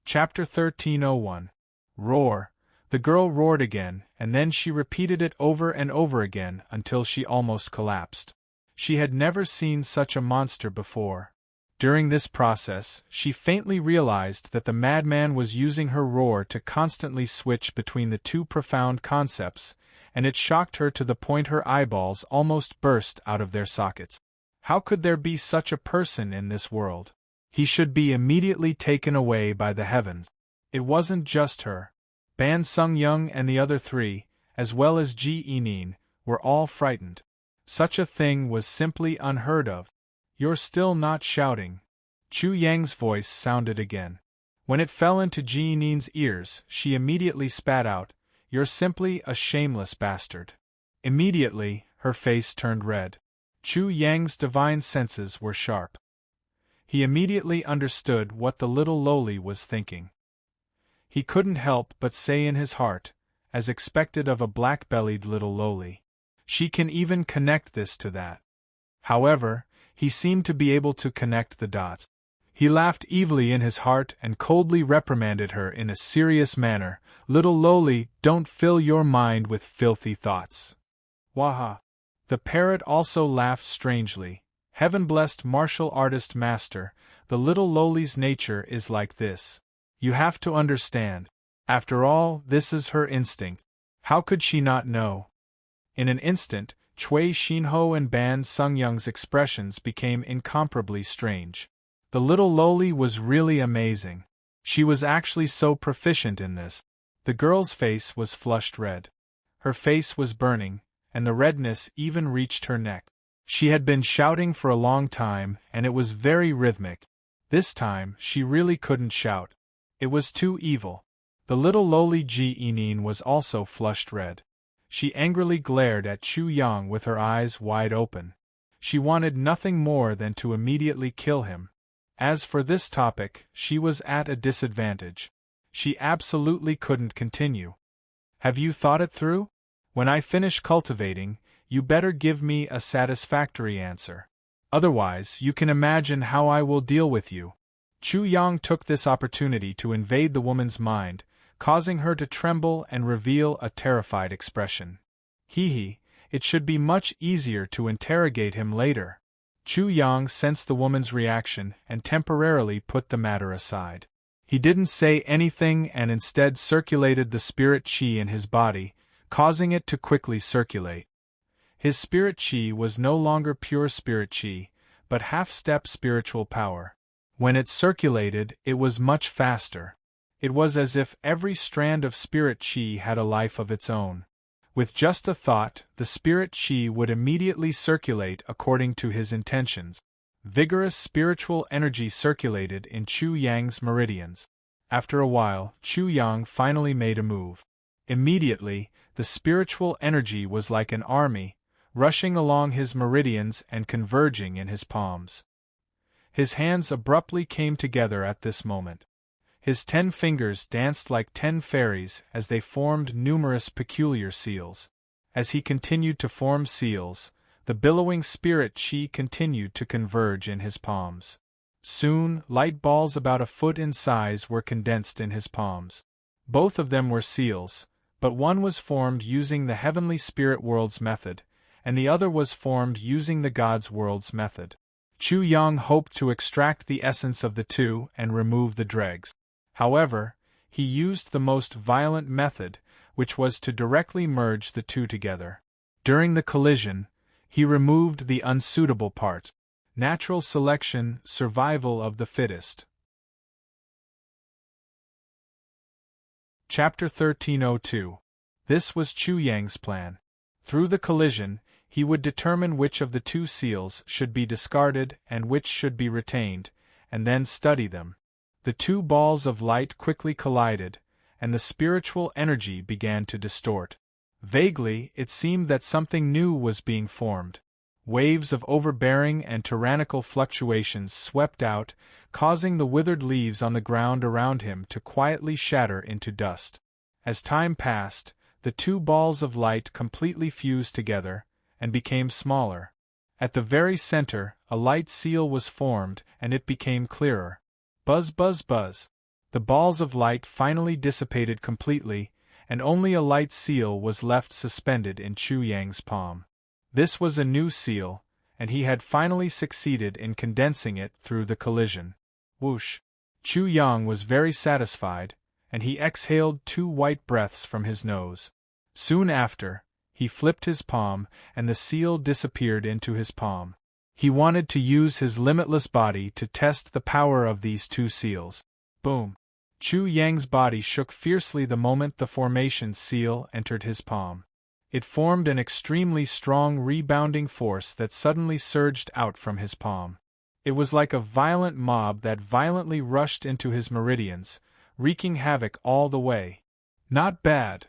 Chapter 1301. Roar. The girl roared again, and then she repeated it over and over again until she almost collapsed. She had never seen such a monster before. During this process, she faintly realized that the madman was using her roar to constantly switch between the two profound concepts, and it shocked her to the point her eyeballs almost burst out of their sockets. How could there be such a person in this world? He should be immediately taken away by the heavens. It wasn't just her. Ban Sung Young and the other three, as well as Ji Enin, were all frightened. Such a thing was simply unheard of. You're still not shouting. Chu Yang's voice sounded again. When it fell into Ji Enin's ears, she immediately spat out, "You're simply a shameless bastard." Immediately, her face turned red. Chu Yang's divine senses were sharp. He immediately understood what the little lowly was thinking. He couldn't help but say in his heart, as expected of a black-bellied little lowly. She can even connect this to that. However, he seemed to be able to connect the dots. He laughed evilly in his heart and coldly reprimanded her in a serious manner. "Little lowly, don't fill your mind with filthy thoughts." Waha! The parrot also laughed strangely. Heaven-blessed martial artist master, the little lowly's nature is like this. You have to understand. After all, this is her instinct. How could she not know? In an instant, Cui Xinho and Ban Sung-young's expressions became incomparably strange. The little lowly was really amazing. She was actually so proficient in this. The girl's face was flushed red. Her face was burning, and the redness even reached her neck. She had been shouting for a long time, and it was very rhythmic. This time, she really couldn't shout. It was too evil. The little lowly Ji Enin was also flushed red. She angrily glared at Chu Yang with her eyes wide open. She wanted nothing more than to immediately kill him. As for this topic, she was at a disadvantage. She absolutely couldn't continue. Have you thought it through? When I finish cultivating, you better give me a satisfactory answer. Otherwise, you can imagine how I will deal with you. Chu Yang took this opportunity to invade the woman's mind, causing her to tremble and reveal a terrified expression. Hee, it should be much easier to interrogate him later. Chu Yang sensed the woman's reaction and temporarily put the matter aside. He didn't say anything and instead circulated the spirit qi in his body, causing it to quickly circulate. His spirit qi was no longer pure spirit qi, but half-step spiritual power. When it circulated, it was much faster. It was as if every strand of spirit qi had a life of its own. With just a thought, the spirit qi would immediately circulate according to his intentions. Vigorous spiritual energy circulated in Chu Yang's meridians. After a while, Chu Yang finally made a move. Immediately, the spiritual energy was like an army, rushing along his meridians and converging in his palms. His hands abruptly came together at this moment. His 10 fingers danced like 10 fairies as they formed numerous peculiar seals. As he continued to form seals, the billowing spirit chi continued to converge in his palms. Soon, light balls about a foot in size were condensed in his palms. Both of them were seals, but one was formed using the heavenly spirit world's method, and the other was formed using the God's world's method. Chu Yang hoped to extract the essence of the two and remove the dregs. However, he used the most violent method, which was to directly merge the two together. During the collision, he removed the unsuitable parts. Natural selection, survival of the fittest. Chapter 1302. This was Chu Yang's plan. Through the collision, he would determine which of the two seals should be discarded and which should be retained, and then study them. The two balls of light quickly collided, and the spiritual energy began to distort. Vaguely, it seemed that something new was being formed. Waves of overbearing and tyrannical fluctuations swept out, causing the withered leaves on the ground around him to quietly shatter into dust. As time passed, the two balls of light completely fused together, and became smaller. At the very center, a light seal was formed, and it became clearer. Buzz, buzz, buzz. The balls of light finally dissipated completely, and only a light seal was left suspended in Chu Yang's palm. This was a new seal, and he had finally succeeded in condensing it through the collision. Whoosh! Chu Yang was very satisfied, and he exhaled 2 white breaths from his nose. Soon after, he flipped his palm, and the seal disappeared into his palm. He wanted to use his limitless body to test the power of these two seals. Boom! Chu Yang's body shook fiercely the moment the formation seal entered his palm. It formed an extremely strong rebounding force that suddenly surged out from his palm. It was like a violent mob that violently rushed into his meridians, wreaking havoc all the way. Not bad.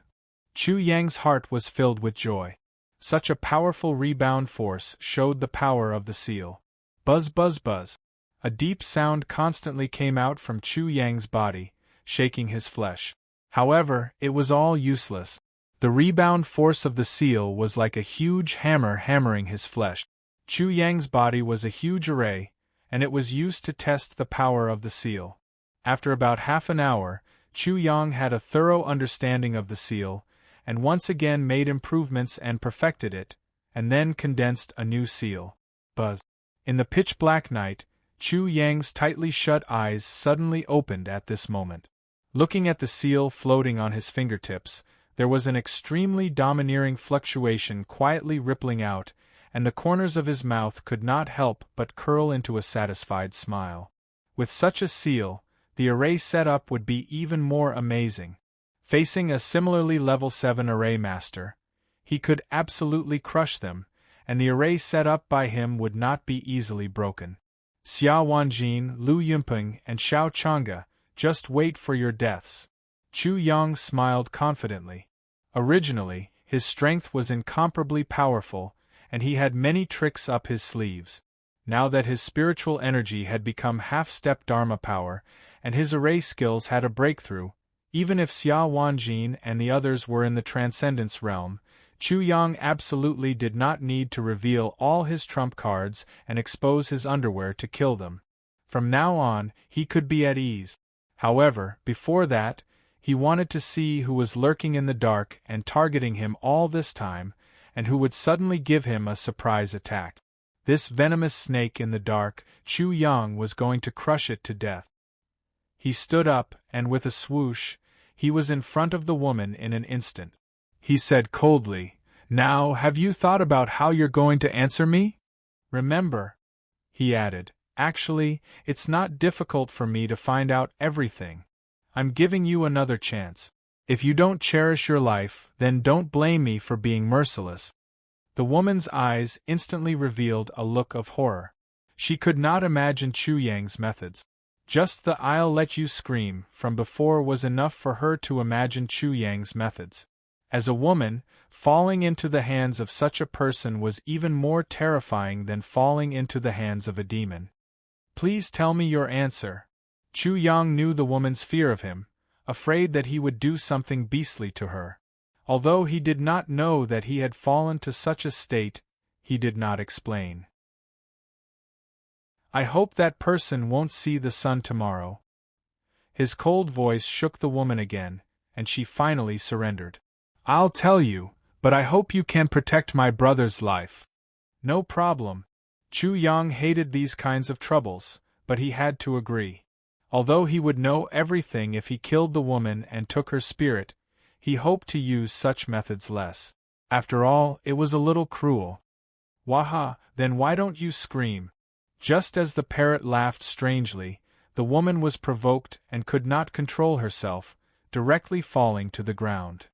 Chu Yang's heart was filled with joy. Such a powerful rebound force showed the power of the seal. Buzz, buzz, buzz. A deep sound constantly came out from Chu Yang's body, shaking his flesh. However, it was all useless. The rebound force of the seal was like a huge hammer hammering his flesh. Chu Yang's body was a huge array, and it was used to test the power of the seal. After about half an hour, Chu Yang had a thorough understanding of the seal, and once again made improvements and perfected it, and then condensed a new seal. Buzz. In the pitch-black night, Chu Yang's tightly shut eyes suddenly opened at this moment. Looking at the seal floating on his fingertips, there was an extremely domineering fluctuation quietly rippling out, and the corners of his mouth could not help but curl into a satisfied smile. With such a seal, the array setup would be even more amazing. Facing a similarly level 7 array master, he could absolutely crush them, and the array set up by him would not be easily broken. Xia Wanjin, Lu Yunpeng, and Xiao Chang'e, just wait for your deaths. Chu Yang smiled confidently. Originally, his strength was incomparably powerful, and he had many tricks up his sleeves. Now that his spiritual energy had become half-step Dharma power, and his array skills had a breakthrough, even if Xia Wanjin and the others were in the transcendence realm, Chu Yang absolutely did not need to reveal all his trump cards and expose his underwear to kill them. From now on, he could be at ease. However, before that, he wanted to see who was lurking in the dark and targeting him all this time, and who would suddenly give him a surprise attack. This venomous snake in the dark, Chu Yang was going to crush it to death. He stood up, and with a swoosh, he was in front of the woman in an instant. He said coldly, "Now, have you thought about how you're going to answer me? Remember," he added, "actually, it's not difficult for me to find out everything. I'm giving you another chance. If you don't cherish your life, then don't blame me for being merciless." The woman's eyes instantly revealed a look of horror. She could not imagine Chu Yang's methods. Just the "I'll let you scream" from before was enough for her to imagine Chu Yang's methods. As a woman, falling into the hands of such a person was even more terrifying than falling into the hands of a demon. "Please tell me your answer." Chu Yang knew the woman's fear of him, afraid that he would do something beastly to her. Although he did not know that he had fallen to such a state, he did not explain. I hope that person won't see the sun tomorrow. His cold voice shook the woman again, and she finally surrendered. I'll tell you, but I hope you can protect my brother's life. No problem. Chu Yang hated these kinds of troubles, but he had to agree. Although he would know everything if he killed the woman and took her spirit, he hoped to use such methods less. After all, it was a little cruel. Waha, then why don't you scream? Just as the parrot laughed strangely, the woman was provoked and could not control herself, directly falling to the ground.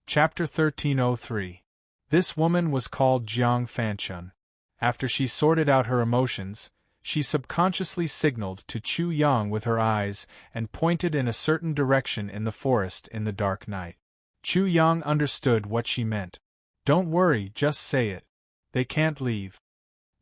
Chapter 1303. This woman was called Jiang Fanchun. After she sorted out her emotions, she subconsciously signaled to Chu Yang with her eyes and pointed in a certain direction in the forest in the dark night. Chu Yang understood what she meant. Don't worry, just say it. They can't leave.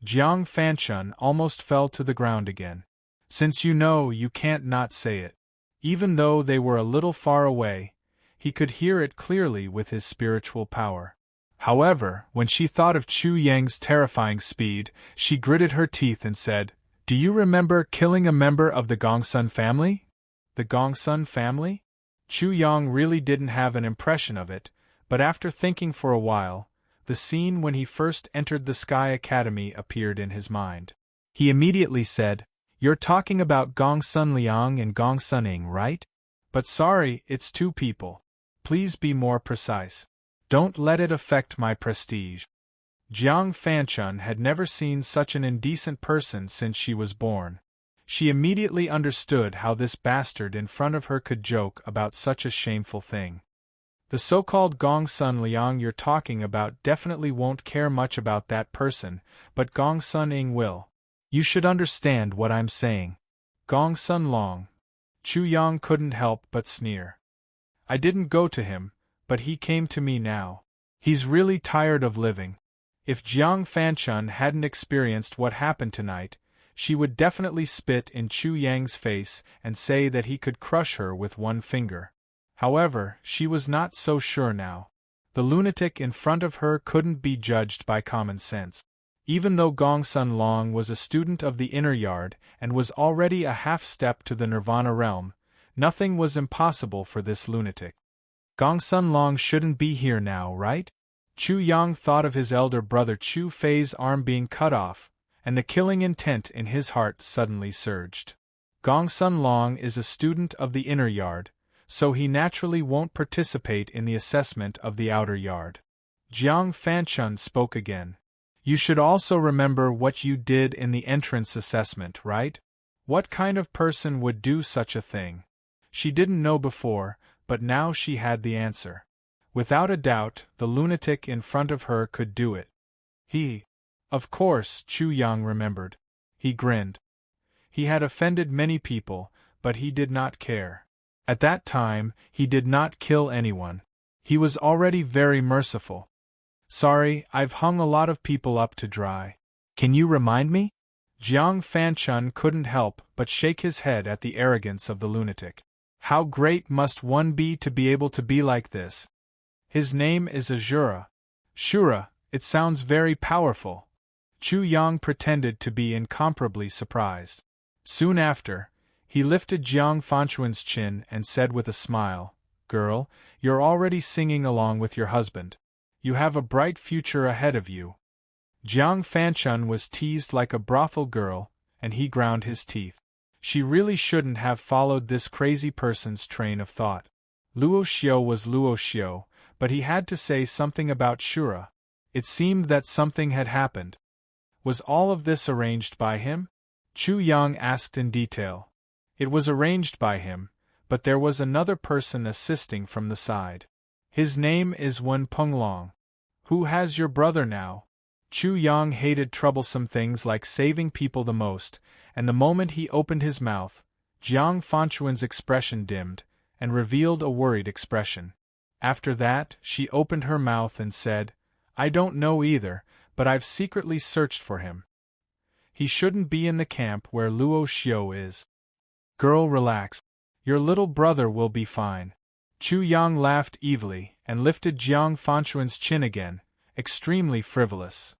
Jiang Fanchun almost fell to the ground again. Since you know, you can't not say it. Even though they were a little far away, he could hear it clearly with his spiritual power. However, when she thought of Chu Yang's terrifying speed, she gritted her teeth and said, Do you remember killing a member of the Gongsun family? The Gongsun family? Chu Yang really didn't have an impression of it, but after thinking for a while, the scene when he first entered the Sky Academy appeared in his mind. He immediately said, You're talking about Gongsun Liang and Gongsun Ing, right? But sorry, it's two people. Please be more precise. Don't let it affect my prestige. Jiang Fanchun had never seen such an indecent person since she was born. She immediately understood how this bastard in front of her could joke about such a shameful thing. The so-called Gongsun Liang you're talking about definitely won't care much about that person, but Gongsun Ing will. You should understand what I'm saying. Gongsun Long. Chu Yang couldn't help but sneer. I didn't go to him, but he came to me now. He's really tired of living. If Jiang Fanchun hadn't experienced what happened tonight, she would definitely spit in Chu Yang's face and say that he could crush her with one finger. However, she was not so sure now. The lunatic in front of her couldn't be judged by common sense. Even though Gongsun Long was a student of the inner yard and was already a half-step to the Nirvana realm, nothing was impossible for this lunatic. Gongsun Long shouldn't be here now, right? Chu Yang thought of his elder brother Chu Fei's arm being cut off, and the killing intent in his heart suddenly surged. Gongsun Long is a student of the inner yard, so he naturally won't participate in the assessment of the outer yard. Jiang Fanchun spoke again. You should also remember what you did in the entrance assessment, right? What kind of person would do such a thing? She didn't know before, but now she had the answer. Without a doubt, the lunatic in front of her could do it. Of course, Chu Yang remembered. He grinned. He had offended many people, but he did not care. At that time, he did not kill anyone. He was already very merciful. Sorry, I've hung a lot of people up to dry. Can you remind me? Jiang Fanchun couldn't help but shake his head at the arrogance of the lunatic. How great must one be to be able to be like this? His name is Azura. Shura, it sounds very powerful. Chu Yang pretended to be incomparably surprised. Soon after, he lifted Jiang Fanchun's chin and said with a smile, Girl, you're already singing along with your husband. You have a bright future ahead of you. Jiang Fanchun was teased like a brothel girl, and he ground his teeth. She really shouldn't have followed this crazy person's train of thought. Luo Xiu was Luo Xiu, but he had to say something about Shura. It seemed that something had happened. Was all of this arranged by him? Chu Yang asked in detail. It was arranged by him, but there was another person assisting from the side. His name is Wen Penglong. Who has your brother now? Chu Yang hated troublesome things like saving people the most, and the moment he opened his mouth, Jiang Fanchun's expression dimmed, and revealed a worried expression. After that, she opened her mouth and said, I don't know either, but I've secretly searched for him. He shouldn't be in the camp where Luo Xiu is. Girl, relax. Your little brother will be fine. Chu Yang laughed evilly and lifted Jiang Fanchuan's chin again, extremely frivolous.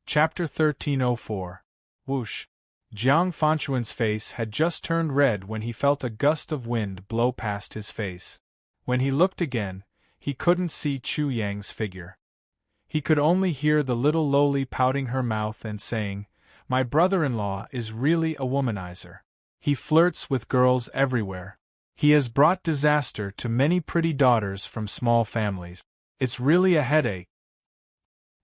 Chapter 1304. Whoosh. Jiang Fanchuan's face had just turned red when he felt a gust of wind blow past his face. When he looked again, he couldn't see Chu Yang's figure. He could only hear the little lowly pouting her mouth and saying, "My brother-in-law is really a womanizer. He flirts with girls everywhere. He has brought disaster to many pretty daughters from small families. It's really a headache."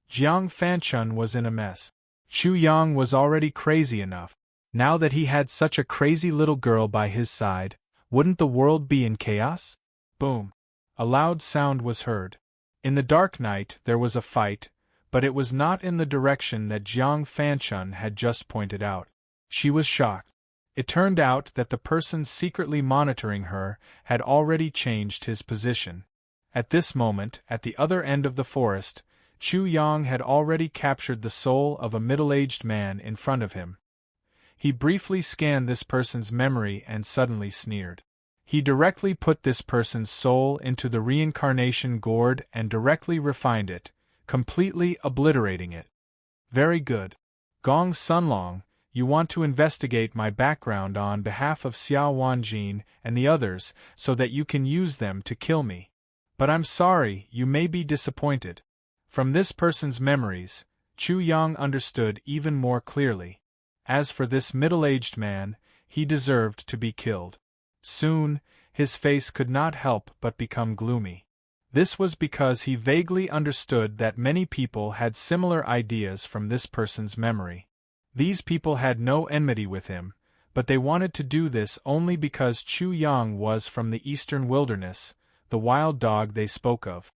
Jiang Fanchun was in a mess. Chu Yang was already crazy enough. Now that he had such a crazy little girl by his side, wouldn't the world be in chaos? Boom! A loud sound was heard. In the dark night there was a fight, but it was not in the direction that Jiang Fanchun had just pointed out. She was shocked. It turned out that the person secretly monitoring her had already changed his position. At this moment, at the other end of the forest, Chu Yang had already captured the soul of a middle-aged man in front of him. He briefly scanned this person's memory and suddenly sneered. He directly put this person's soul into the reincarnation gourd and directly refined it, completely obliterating it. Very good. Gong Sunlong, you want to investigate my background on behalf of Xiao Wanjin and the others so that you can use them to kill me. But I'm sorry, you may be disappointed. From this person's memories, Chu Yang understood even more clearly. As for this middle-aged man, he deserved to be killed. Soon, his face could not help but become gloomy. This was because he vaguely understood that many people had similar ideas from this person's memory. These people had no enmity with him, but they wanted to do this only because Chu Yang was from the eastern wilderness, the wild dog they spoke of.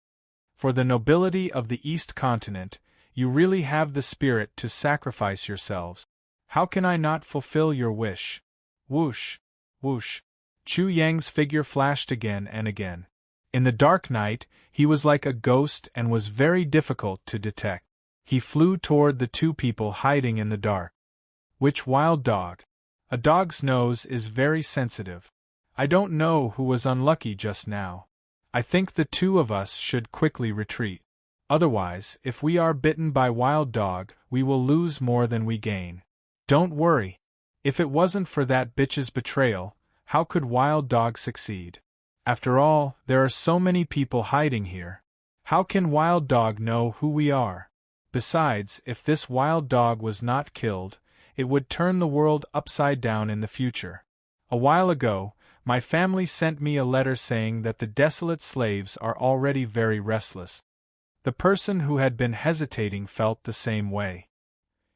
For the nobility of the East Continent, you really have the spirit to sacrifice yourselves. How can I not fulfill your wish? Whoosh! Whoosh! Chu Yang's figure flashed again and again. In the dark night, he was like a ghost and was very difficult to detect. He flew toward the two people hiding in the dark. Which wild dog? A dog's nose is very sensitive. I don't know who was unlucky just now. I think the two of us should quickly retreat. Otherwise, if we are bitten by wild dog, we will lose more than we gain. Don't worry. If it wasn't for that bitch's betrayal, how could wild dog succeed? After all, there are so many people hiding here. How can wild dog know who we are? Besides, if this wild dog was not killed, it would turn the world upside down in the future. A while ago, my family sent me a letter saying that the desolate slaves are already very restless. The person who had been hesitating felt the same way.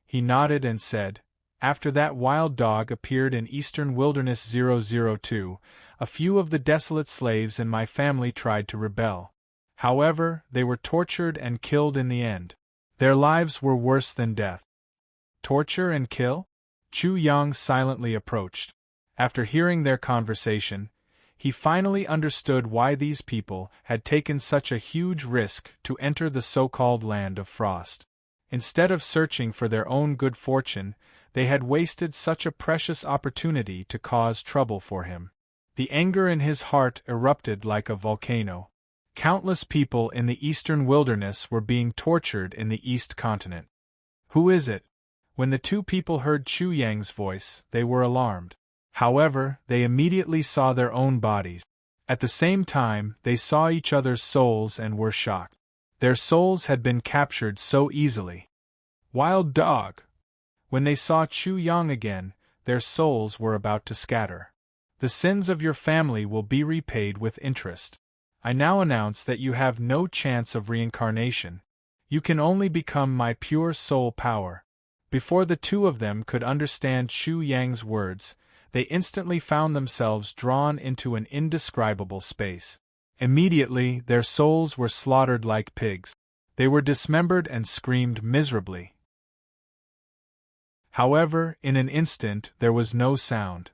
He nodded and said, "After that wild dog appeared in Eastern Wilderness 002, a few of the desolate slaves in my family tried to rebel. However, they were tortured and killed in the end. Their lives were worse than death." Torture and kill? Chu Yang silently approached. After hearing their conversation, he finally understood why these people had taken such a huge risk to enter the so-called Land of Frost. Instead of searching for their own good fortune, they had wasted such a precious opportunity to cause trouble for him. The anger in his heart erupted like a volcano. Countless people in the eastern wilderness were being tortured in the East Continent. Who is it? When the two people heard Chu Yang's voice, they were alarmed. However, they immediately saw their own bodies. At the same time, they saw each other's souls and were shocked. Their souls had been captured so easily. Wild dog! When they saw Chu Yang again, their souls were about to scatter. The sins of your family will be repaid with interest. I now announce that you have no chance of reincarnation. You can only become my pure soul power. Before the two of them could understand Chu Yang's words, they instantly found themselves drawn into an indescribable space. Immediately, their souls were slaughtered like pigs. They were dismembered and screamed miserably. However, in an instant, there was no sound.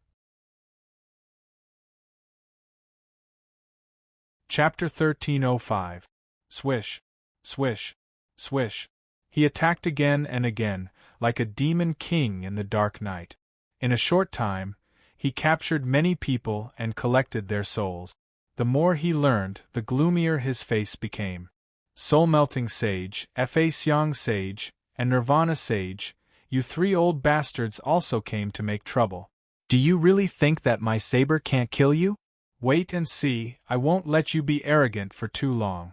Chapter 1305. Swish, swish, swish. He attacked again and again, like a demon king in the dark night. In a short time, he captured many people and collected their souls. The more he learned, the gloomier his face became. Soul-melting sage, Fa Xiang sage, and Nirvana sage, you three old bastards also came to make trouble. Do you really think that my saber can't kill you? Wait and see, I won't let you be arrogant for too long.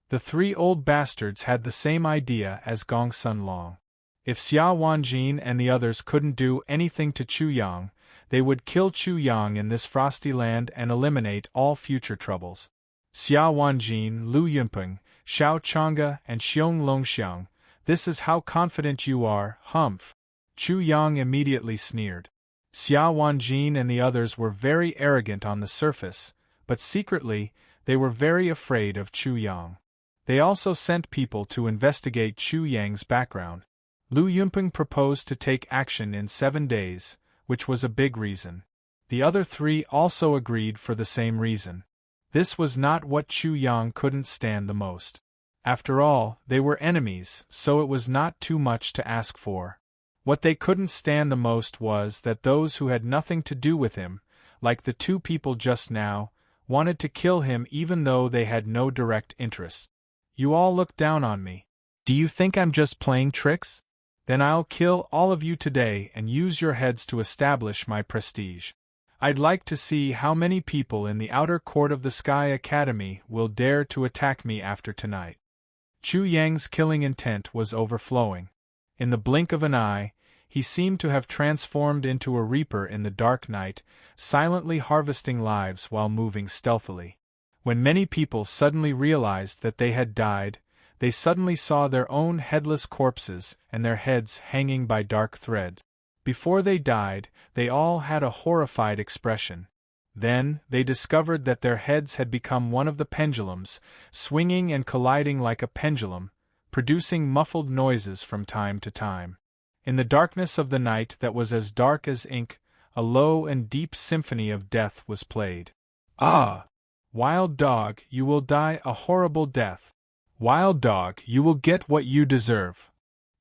The three old bastards had the same idea as Gong Sun Long. If Xia Wanjin and the others couldn't do anything to Chu Yang, they would kill Chu Yang in this frosty land and eliminate all future troubles. Xia Wanjin, Lu Yunpeng, Xiao Chang'e and Xiong Longxiang, this is how confident you are, humph. Chu Yang immediately sneered. Xia Wanjin and the others were very arrogant on the surface, but secretly, they were very afraid of Chu Yang. They also sent people to investigate Chu Yang's background. Lu Yunpeng proposed to take action in 7 days, which was a big reason. The other three also agreed for the same reason. This was not what Chu Yang couldn't stand the most. After all, they were enemies, so it was not too much to ask for. What they couldn't stand the most was that those who had nothing to do with him, like the two people just now, wanted to kill him even though they had no direct interest. You all look down on me. Do you think I'm just playing tricks? Then I'll kill all of you today and use your heads to establish my prestige. I'd like to see how many people in the outer court of the Sky Academy will dare to attack me after tonight. Chu Yang's killing intent was overflowing. In the blink of an eye, he seemed to have transformed into a reaper in the dark night, silently harvesting lives while moving stealthily. When many people suddenly realized that they had died, they suddenly saw their own headless corpses and their heads hanging by dark thread. Before they died, they all had a horrified expression. Then, they discovered that their heads had become one of the pendulums, swinging and colliding like a pendulum, producing muffled noises from time to time. In the darkness of the night that was as dark as ink, a low and deep symphony of death was played. Ah! Wild dog, you will die a horrible death. Wild dog, you will get what you deserve.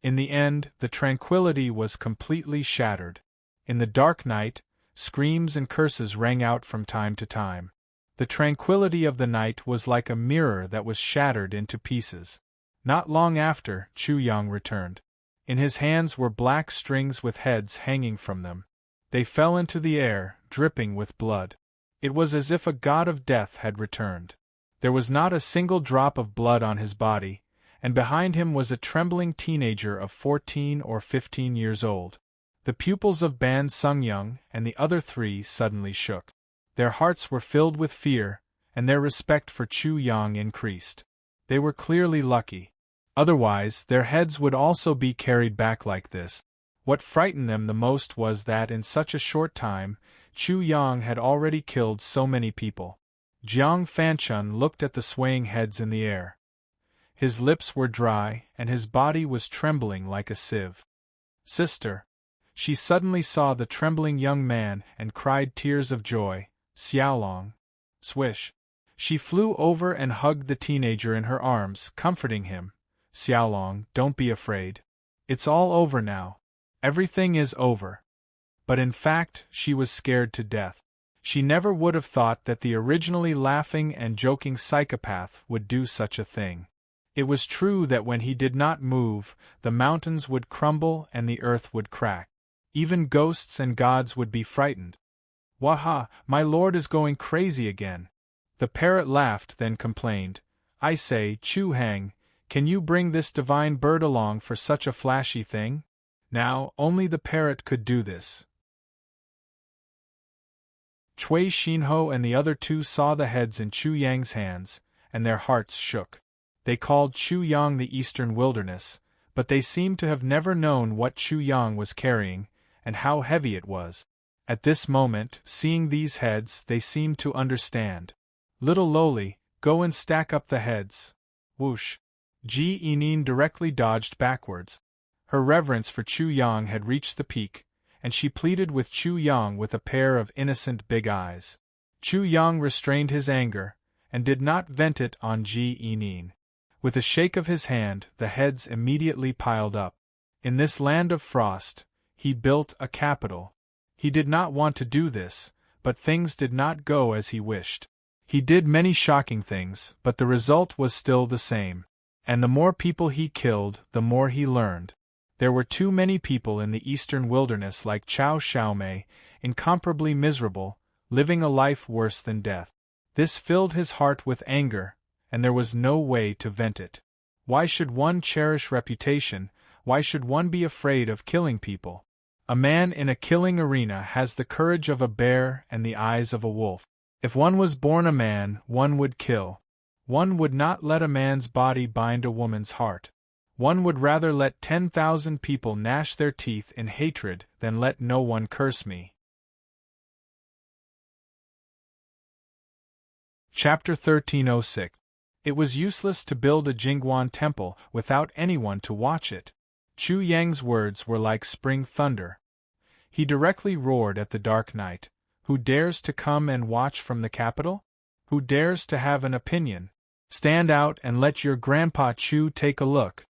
In the end, the tranquility was completely shattered. In the dark night, screams and curses rang out from time to time. The tranquility of the night was like a mirror that was shattered into pieces. Not long after, Chu Yang returned. In his hands were black strings with heads hanging from them. They fell into the air, dripping with blood. It was as if a god of death had returned. There was not a single drop of blood on his body, and behind him was a trembling teenager of 14 or 15 years old. The pupils of Ban Sungyung and the other three suddenly shook. Their hearts were filled with fear, and their respect for Chu Yang increased. They were clearly lucky. Otherwise, their heads would also be carried back like this. What frightened them the most was that in such a short time, Chu Yang had already killed so many people. Jiang Fanchun looked at the swaying heads in the air. His lips were dry, and his body was trembling like a sieve. Sister! She suddenly saw the trembling young man and cried tears of joy, Xiaolong. Swish! She flew over and hugged the teenager in her arms, comforting him. Xiaolong, don't be afraid. It's all over now. Everything is over. But in fact, she was scared to death. She never would have thought that the originally laughing and joking psychopath would do such a thing. It was true that when he did not move, the mountains would crumble and the earth would crack. Even ghosts and gods would be frightened. Waha, my lord is going crazy again. The parrot laughed, then complained. I say, Chu Hang, can you bring this divine bird along for such a flashy thing? Now, only the parrot could do this. Cui Xinho and the other two saw the heads in Chu Yang's hands, and their hearts shook. They called Chu Yang the Eastern Wilderness, but they seemed to have never known what Chu Yang was carrying, and how heavy it was. At this moment, seeing these heads, they seemed to understand. Little lowly, go and stack up the heads. Whoosh! Ji Yinin directly dodged backwards. Her reverence for Chu Yang had reached the peak, and she pleaded with Chu Yang with a pair of innocent big eyes. Chu Yang restrained his anger, and did not vent it on Ji Yinin. With a shake of his hand, the heads immediately piled up. In this land of frost, he built a capital. He did not want to do this, but things did not go as he wished. He did many shocking things, but the result was still the same. And the more people he killed, the more he learned. There were too many people in the eastern wilderness like Chow Xiaomei, incomparably miserable, living a life worse than death. This filled his heart with anger, and there was no way to vent it. Why should one cherish reputation? Why should one be afraid of killing people? A man in a killing arena has the courage of a bear and the eyes of a wolf. If one was born a man, one would kill. One would not let a man's body bind a woman's heart. One would rather let 10,000 people gnash their teeth in hatred than let no one curse me. Chapter 1306. It was useless to build a Jingguan temple without anyone to watch it. Chu Yang's words were like spring thunder. He directly roared at the dark night. Who dares to come and watch from the capital? Who dares to have an opinion? Stand out and let your grandpa Chu take a look.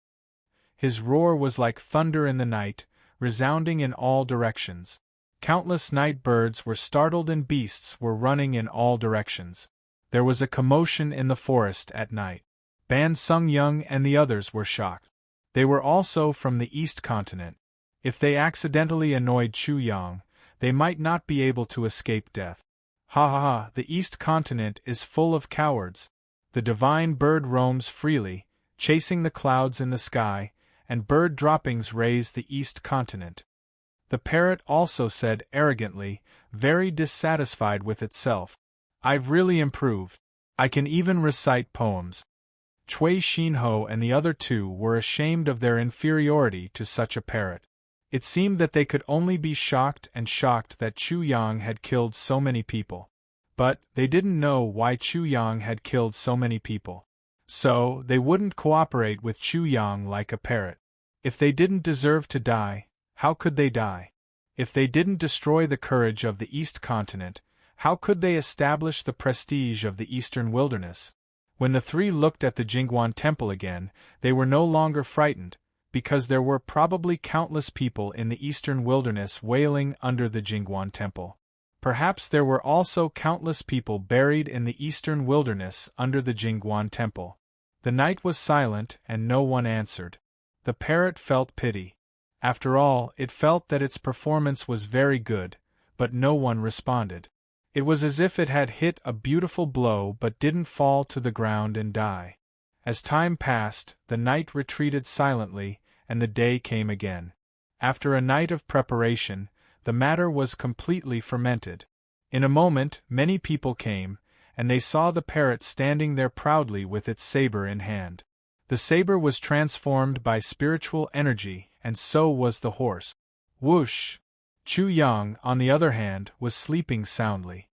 His roar was like thunder in the night, resounding in all directions. Countless night birds were startled and beasts were running in all directions. There was a commotion in the forest at night. Ban Sung Young and the others were shocked. They were also from the East Continent. If they accidentally annoyed Chu Yang, they might not be able to escape death. Ha ha ha, the East Continent is full of cowards. The divine bird roams freely, chasing the clouds in the sky, and bird droppings raise the East Continent. The parrot also said arrogantly, very dissatisfied with itself. I've really improved. I can even recite poems. Cui Xinho and the other two were ashamed of their inferiority to such a parrot. It seemed that they could only be shocked that Chu Yang had killed so many people. But they didn't know why Chu Yang had killed so many people. So, they wouldn't cooperate with Chu Yang like a parrot. If they didn't deserve to die, how could they die? If they didn't destroy the courage of the East Continent, how could they establish the prestige of the Eastern Wilderness? When the three looked at the Jingguan Temple again, they were no longer frightened, because there were probably countless people in the Eastern Wilderness wailing under the Jingguan Temple. Perhaps there were also countless people buried in the Eastern Wilderness under the Jingguan Temple. The night was silent and no one answered. The parrot felt pity. After all, it felt that its performance was very good, but no one responded. It was as if it had hit a beautiful blow but didn't fall to the ground and die. As time passed, the night retreated silently, and the day came again. After a night of preparation, the matter was completely fermented. In a moment, many people came, and they saw the parrot standing there proudly with its saber in hand. The saber was transformed by spiritual energy, and so was the horse. Whoosh! Chu Yang, on the other hand, was sleeping soundly.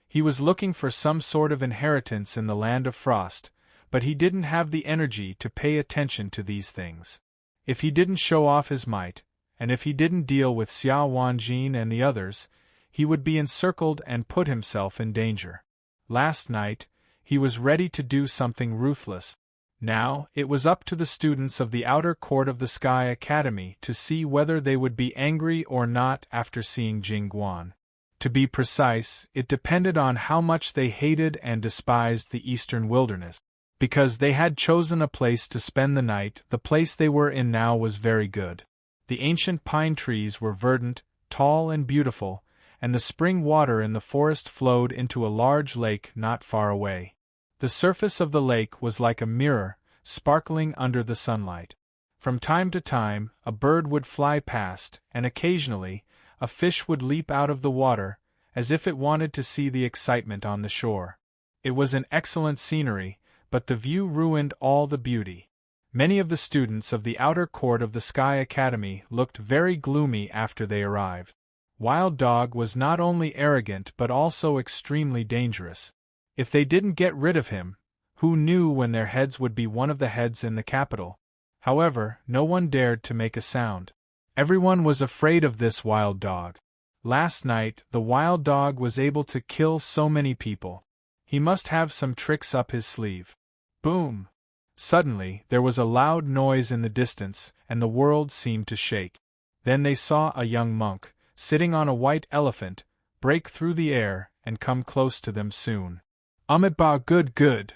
He was looking for some sort of inheritance in the land of frost, but he didn't have the energy to pay attention to these things. If he didn't show off his might, and if he didn't deal with Xia Wanjin and the others, he would be encircled and put himself in danger. Last night, he was ready to do something ruthless. Now, it was up to the students of the outer court of the Sky Academy to see whether they would be angry or not after seeing Jingguan. To be precise, it depended on how much they hated and despised the Eastern Wilderness. Because they had chosen a place to spend the night, the place they were in now was very good. The ancient pine trees were verdant, tall and beautiful, and the spring water in the forest flowed into a large lake not far away. The surface of the lake was like a mirror, sparkling under the sunlight. From time to time, a bird would fly past, and occasionally, a fish would leap out of the water, as if it wanted to see the excitement on the shore. It was an excellent scenery, but the view ruined all the beauty. Many of the students of the outer court of the Sky Academy looked very gloomy after they arrived. Wild Dog was not only arrogant but also extremely dangerous. If they didn't get rid of him, who knew when their heads would be one of the heads in the capital? However, no one dared to make a sound. Everyone was afraid of this Wild Dog. Last night, the Wild Dog was able to kill so many people. He must have some tricks up his sleeve. Boom! Suddenly, there was a loud noise in the distance, and the world seemed to shake. Then they saw a young monk, sitting on a white elephant, break through the air and come close to them soon. Ba good good.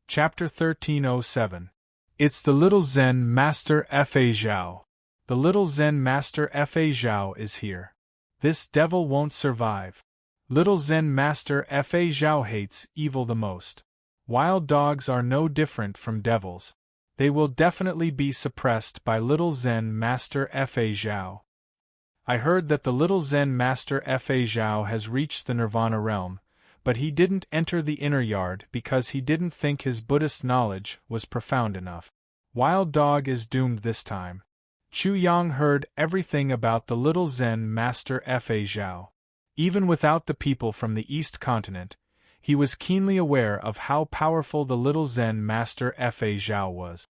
Chapter 1307. It's the little Zen Master Fa Zhao. The little Zen Master Fa Zhao is here. This devil won't survive. Little Zen Master Fa Zhao hates evil the most. Wild dogs are no different from devils. They will definitely be suppressed by little Zen Master Fa Zhao. I heard that the little Zen Master Fa Zhao has reached the Nirvana realm, but he didn't enter the inner yard because he didn't think his Buddhist knowledge was profound enough. Wild Dog is doomed this time. Chu Yang heard everything about the little Zen Master Fa Zhao. Even without the people from the East Continent, he was keenly aware of how powerful the little Zen Master Fa Zhao was.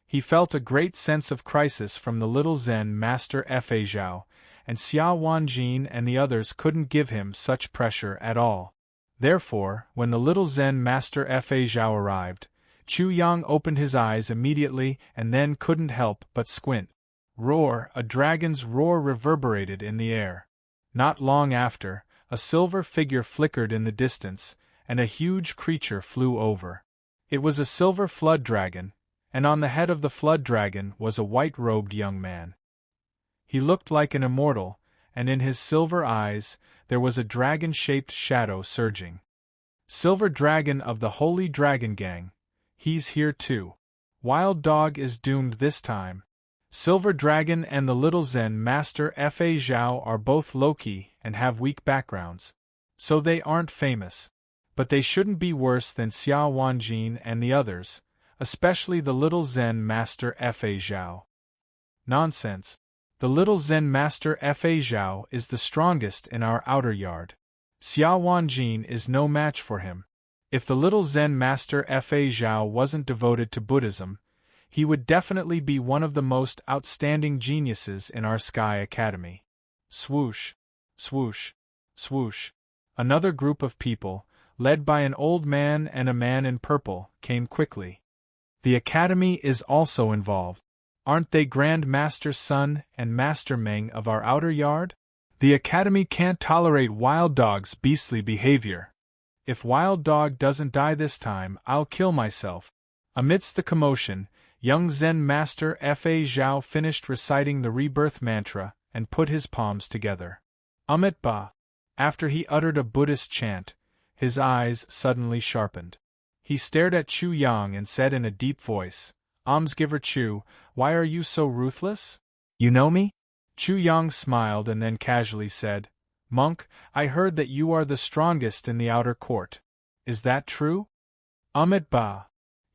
He felt a great sense of crisis from the little Zen Master Fa Zhao, and Xia Wanjin and the others couldn't give him such pressure at all. Therefore, when the little Zen Master Fa Zhao arrived, Chu Yang opened his eyes immediately and then couldn't help but squint. Roar! A dragon's roar reverberated in the air. Not long after, a silver figure flickered in the distance, and a huge creature flew over. It was a silver flood dragon, and on the head of the flood dragon was a white-robed young man. He looked like an immortal, and in his silver eyes there was a dragon-shaped shadow surging. Silver Dragon of the Holy Dragon Gang. He's here too. Wild Dog is doomed this time. Silver Dragon and the little Zen Master Fa Zhao are both low-key and have weak backgrounds. So they aren't famous. But they shouldn't be worse than Xia Wanjin and the others, especially the little Zen Master Fa Zhao. Nonsense. The little Zen Master Fa Zhao is the strongest in our outer yard. Xia Wanjin is no match for him. If the little Zen Master Fa Zhao wasn't devoted to Buddhism, he would definitely be one of the most outstanding geniuses in our Sky Academy. Swoosh, swoosh, swoosh. Another group of people, led by an old man and a man in purple, came quickly. The Academy is also involved. Aren't they Grand Master Sun and Master Meng of our outer yard? The Academy can't tolerate Wild Dog's beastly behavior. If Wild Dog doesn't die this time, I'll kill myself. Amidst the commotion, young Zen Master Fa Zhao finished reciting the rebirth mantra and put his palms together. Ba. After he uttered a Buddhist chant, his eyes suddenly sharpened. He stared at Chu Yang and said in a deep voice, Almsgiver Chu, why are you so ruthless? You know me? Chu Yang smiled and then casually said, Monk, I heard that you are the strongest in the outer court. Is that true? Ba.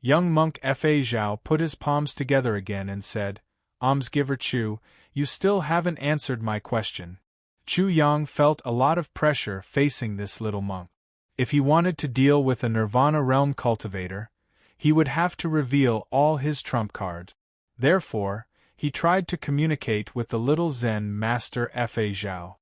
Young monk Fa Zhao put his palms together again and said, Almsgiver Chu, you still haven't answered my question. Chu Yang felt a lot of pressure facing this little monk. If he wanted to deal with a Nirvana realm cultivator, he would have to reveal all his trump cards. Therefore, he tried to communicate with the little Zen Master Fa Zhao.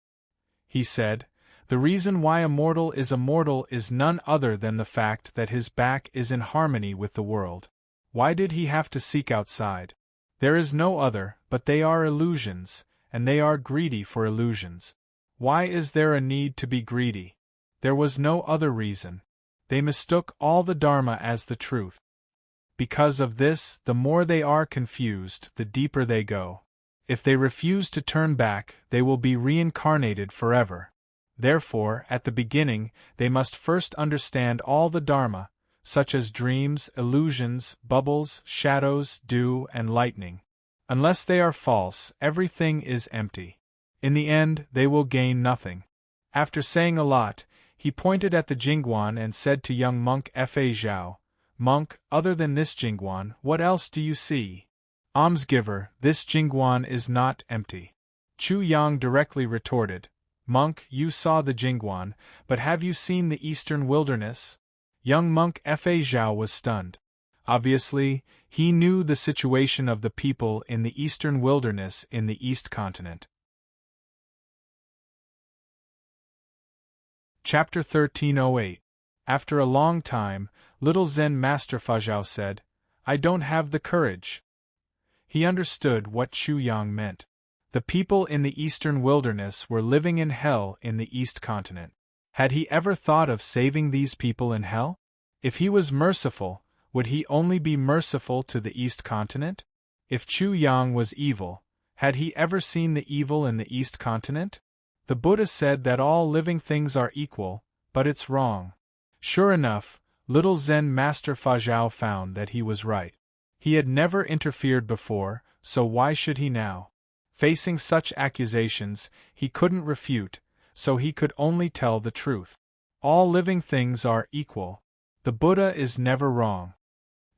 He said, the reason why a mortal is none other than the fact that his back is in harmony with the world. Why did he have to seek outside? There is no other, but they are illusions, and they are greedy for illusions. Why is there a need to be greedy? There was no other reason. They mistook all the Dharma as the truth. Because of this, the more they are confused, the deeper they go. If they refuse to turn back, they will be reincarnated forever. Therefore, at the beginning, they must first understand all the Dharma, such as dreams, illusions, bubbles, shadows, dew, and lightning. Unless they are false, everything is empty. In the end, they will gain nothing. After saying a lot, he pointed at the Jingguan and said to young monk Fa Zhao, Monk, other than this Jingguan, what else do you see? Almsgiver, this Jingguan is not empty. Chu Yang directly retorted, Monk, you saw the Jingguan, but have you seen the eastern wilderness? Young monk Fa Zhao was stunned. Obviously, he knew the situation of the people in the eastern wilderness in the East Continent. Chapter 1308. After a long time, little Zen Master Fa Zhao said, I don't have the courage. He understood what Chu Yang meant. The people in the eastern wilderness were living in hell in the East continent. Had he ever thought of saving these people in hell? If he was merciful, would he only be merciful to the East continent? If Chu Yang was evil, had he ever seen the evil in the East continent? The Buddha said that all living things are equal, but it's wrong. Sure enough, little Zen Master Fazhao found that he was right. He had never interfered before, so why should he now? Facing such accusations, he couldn't refute, so he could only tell the truth. All living things are equal. The Buddha is never wrong.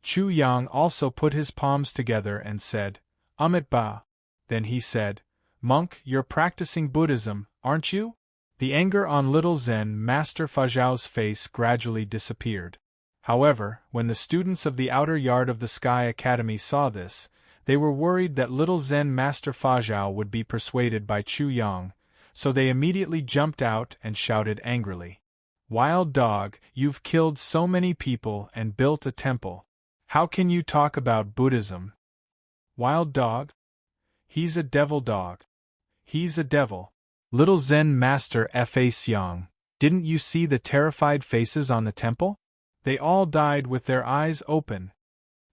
Chu Yang also put his palms together and said, Amit Ba. Then he said, Monk, you're practicing Buddhism, aren't you? The anger on little Zen Master Fazhao's face gradually disappeared. However, when the students of the outer yard of the Sky Academy saw this, they were worried that little Zen Master Fazhao would be persuaded by Chu Yang, so they immediately jumped out and shouted angrily. Wild dog, you've killed so many people and built a temple. How can you talk about Buddhism? Wild dog? He's a devil dog. He's a devil. Little Zen Master Fa Xiang, didn't you see the terrified faces on the temple? They all died with their eyes open.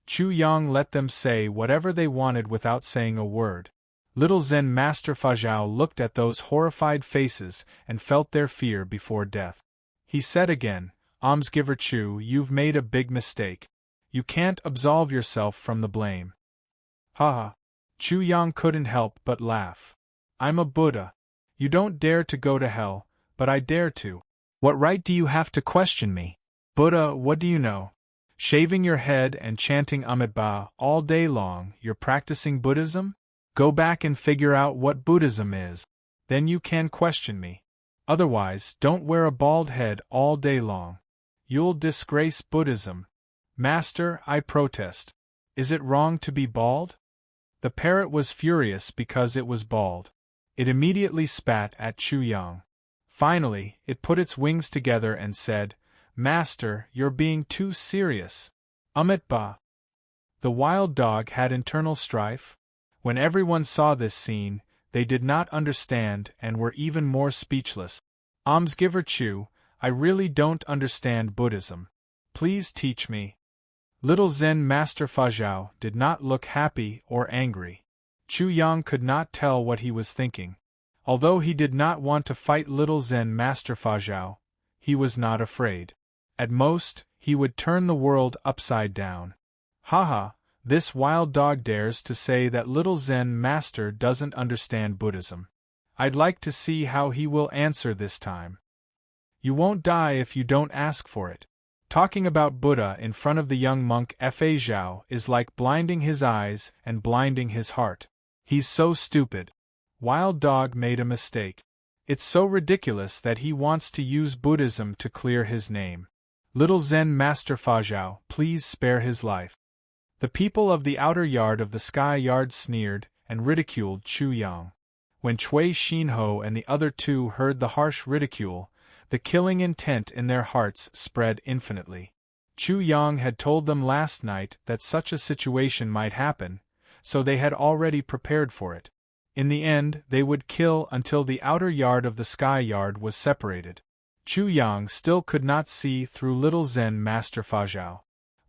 Chu Yang let them say whatever they wanted without saying a word. Little Zen Master Fazhao looked at those horrified faces and felt their fear before death. He said again, Almsgiver Chu, you've made a big mistake. You can't absolve yourself from the blame. Ha ha. Chu Yang couldn't help but laugh. I'm a Buddha. You don't dare to go to hell, but I dare to. What right do you have to question me? Buddha, what do you know? Shaving your head and chanting Amit Ba all day long, you're practicing Buddhism? Go back and figure out what Buddhism is. Then you can question me. Otherwise, don't wear a bald head all day long. You'll disgrace Buddhism. Master, I protest. Is it wrong to be bald? The parrot was furious because it was bald. It immediately spat at Chu Yang. Finally, it put its wings together and said, Master, you're being too serious. Amit Ba. The wild dog had internal strife. When everyone saw this scene, they did not understand and were even more speechless. Almsgiver Chu, I really don't understand Buddhism. Please teach me. Little Zen Master Fazhao did not look happy or angry. Chu Yang could not tell what he was thinking. Although he did not want to fight little Zen Master Fazhao, he was not afraid. At most, he would turn the world upside down. Haha, this wild dog dares to say that little Zen Master doesn't understand Buddhism. I'd like to see how he will answer this time. You won't die if you don't ask for it. Talking about Buddha in front of the young monk Fa Zhao is like blinding his eyes and blinding his heart. He's so stupid. Wild dog made a mistake. It's so ridiculous that he wants to use Buddhism to clear his name. Little Zen Master Fazhao, please spare his life. The people of the outer yard of the Sky Yard sneered and ridiculed Chu Yang. When Cui Xinho and the other two heard the harsh ridicule, the killing intent in their hearts spread infinitely. Chu Yang had told them last night that such a situation might happen, so they had already prepared for it. In the end, they would kill until the outer yard of the Sky Yard was separated. Chu Yang still could not see through little Zen Master Fazhao.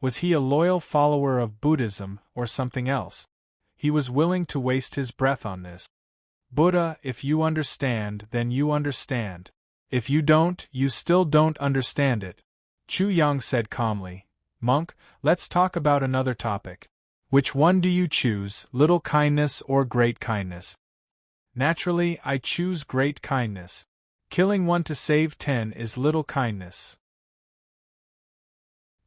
Was he a loyal follower of Buddhism or something else? He was willing to waste his breath on this. Buddha, if you understand, then you understand. If you don't, you still don't understand it. Chu Yang said calmly, Monk, let's talk about another topic. Which one do you choose, little kindness or great kindness? Naturally, I choose great kindness. Killing one to save 10 is little kindness.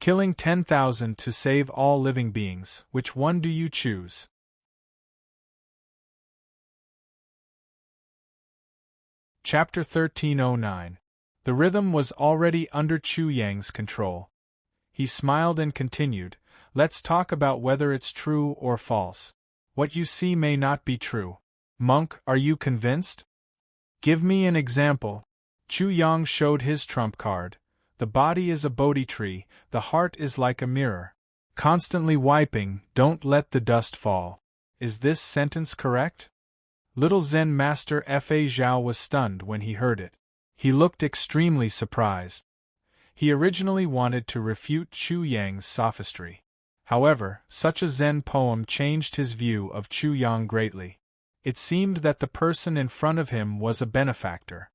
Killing 10,000 to save all living beings, which one do you choose? Chapter 1309. The rhythm was already under Chu Yang's control. He smiled and continued, Let's talk about whether it's true or false. What you see may not be true. Monk, are you convinced? Give me an example. Chu Yang showed his trump card. The body is a Bodhi tree, the heart is like a mirror. Constantly wiping, don't let the dust fall. is this sentence correct? Little Zen Master Fa Zhao was stunned when he heard it. He looked extremely surprised. He originally wanted to refute Chu Yang's sophistry. However, such a Zen poem changed his view of Chu Yang greatly. It seemed that the person in front of him was a benefactor.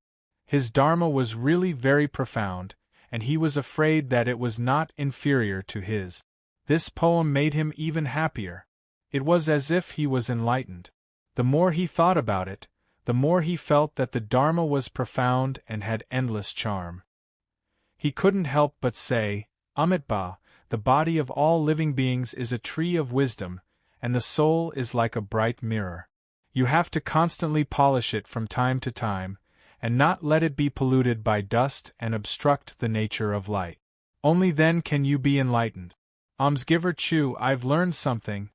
His dharma was really very profound, and he was afraid that it was not inferior to his. This poem made him even happier. It was as if he was enlightened. The more he thought about it, the more he felt that the dharma was profound and had endless charm. He couldn't help but say, Amitabha, the body of all living beings is a tree of wisdom, and the soul is like a bright mirror. You have to constantly polish it from time to time, and not let it be polluted by dust and obstruct the nature of light. Only then can you be enlightened. Almsgiver Chu, I've learned something.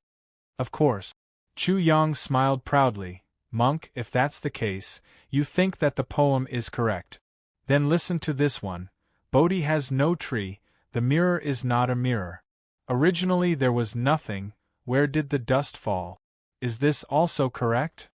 Of course. Chu Yang smiled proudly. Monk, if that's the case, you think that the poem is correct. Then listen to this one. Bodhi has no tree, the mirror is not a mirror. Originally there was nothing, where did the dust fall? Is this also correct?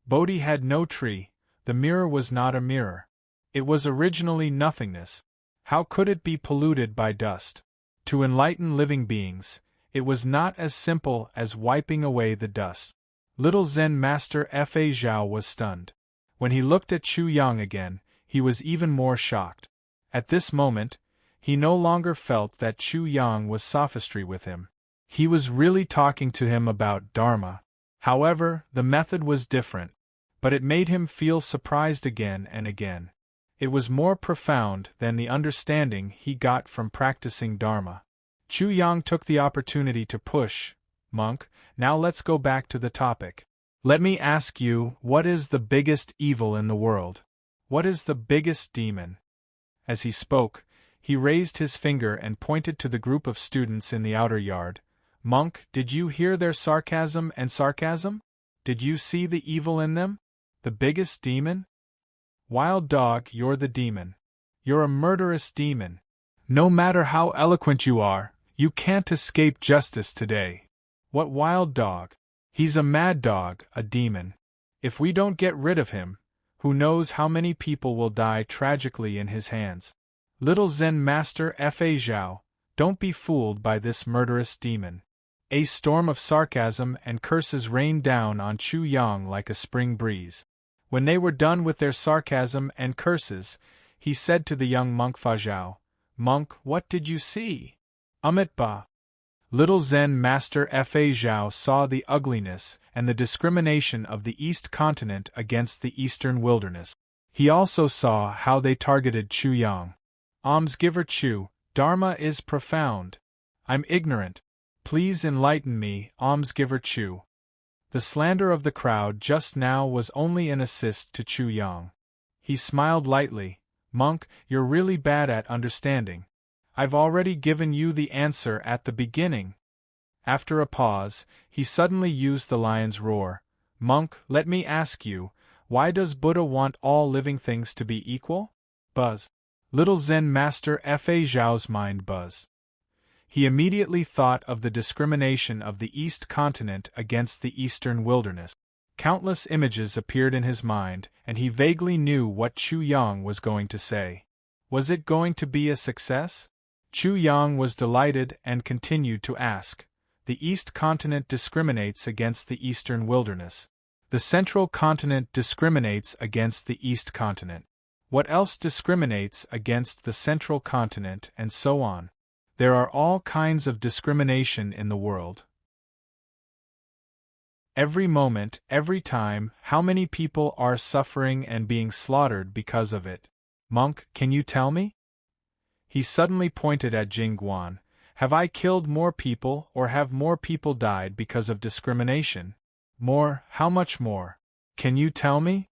Bodhi had no tree, the mirror was not a mirror. It was originally nothingness. How could it be polluted by dust? To enlighten living beings, it was not as simple as wiping away the dust. Little Zen Master Fa Zhao was stunned. When he looked at Chu Yang again, he was even more shocked. At this moment, he no longer felt that Chu Yang was sophistry with him. He was really talking to him about Dharma. However, the method was different, but it made him feel surprised again and again. It was more profound than the understanding he got from practicing Dharma. Chu Yang took the opportunity to push, Monk, now let's go back to the topic. Let me ask you, what is the biggest evil in the world? What is the biggest demon? As he spoke, he raised his finger and pointed to the group of students in the outer yard. Monk, did you hear their sarcasm and sarcasm? Did you see the evil in them? The biggest demon? Wild dog, you're the demon. You're a murderous demon. No matter how eloquent you are, you can't escape justice today. What wild dog? He's a mad dog, a demon. If we don't get rid of him, who knows how many people will die tragically in his hands. Little Zen Master Fa Zhao, don't be fooled by this murderous demon. A storm of sarcasm and curses rained down on Chu Yang like a spring breeze. When they were done with their sarcasm and curses, he said to the young monk Fa Zhao, Monk, what did you see? Amitabha. Little Zen Master Fa Zhao saw the ugliness and the discrimination of the East Continent against the Eastern Wilderness. He also saw how they targeted Chu Yang. Almsgiver Chu, Dharma is profound. I'm ignorant. Please enlighten me, Almsgiver Chu. The slander of the crowd just now was only an assist to Chu Yang. He smiled lightly. Monk, you're really bad at understanding. I've already given you the answer at the beginning. After a pause, he suddenly used the lion's roar. Monk, let me ask you, why does Buddha want all living things to be equal? Buzz. Little Zen Master Fa Zhao's mind buzzed. He immediately thought of the discrimination of the East Continent against the Eastern Wilderness. Countless images appeared in his mind, and he vaguely knew what Chu Yang was going to say. Was it going to be a success? Chu Yang was delighted and continued to ask. The East Continent discriminates against the Eastern Wilderness. The Central Continent discriminates against the East Continent. What else discriminates against the Central Continent, and so on? There are all kinds of discrimination in the world. Every moment, every time, how many people are suffering and being slaughtered because of it? Monk, can you tell me? He suddenly pointed at Jing Guan. Have I killed more people or have more people died because of discrimination? More, how much more? Can you tell me?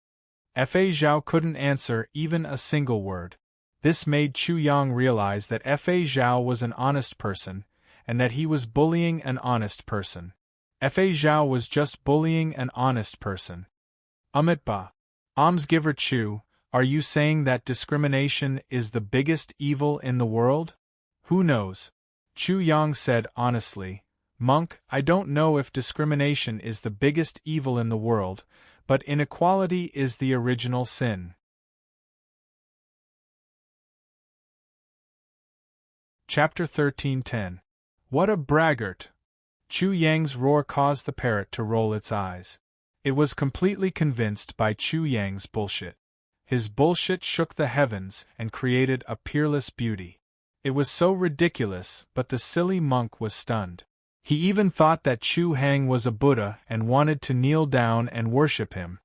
Fa Zhao couldn't answer even a single word. This made Chu Yang realize that Fa Zhao was an honest person, and that he was bullying an honest person. Fa Zhao was just bullying an honest person. Amitabha. Almsgiver Chu, are you saying that discrimination is the biggest evil in the world? Who knows? Chu Yang said honestly. Monk, I don't know if discrimination is the biggest evil in the world, but inequality is the original sin. Chapter 13:10. What a braggart! Chu Yang's roar caused the parrot to roll its eyes. It was completely convinced by Chu Yang's bullshit. His bullshit shook the heavens and created a peerless beauty. It was so ridiculous, but the silly monk was stunned. He even thought that Chu Hang was a Buddha and wanted to kneel down and worship him.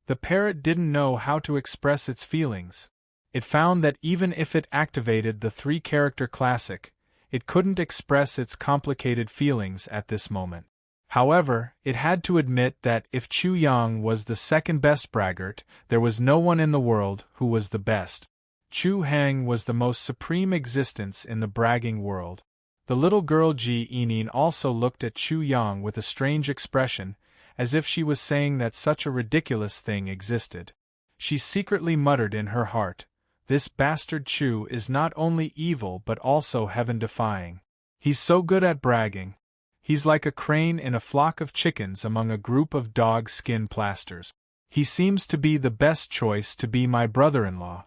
The parrot didn't know how to express its feelings. It found that even if it activated the three-character classic, it couldn't express its complicated feelings at this moment. However, it had to admit that if Chu Yang was the second-best braggart, there was no one in the world who was the best. Chu Hang was the most supreme existence in the bragging world. The little girl Ji Enin also looked at Chu Yang with a strange expression, as if she was saying that such a ridiculous thing existed. She secretly muttered in her heart, "This bastard Chu is not only evil but also heaven-defying. He's so good at bragging. He's like a crane in a flock of chickens among a group of dog skin plasters. He seems to be the best choice to be my brother-in-law."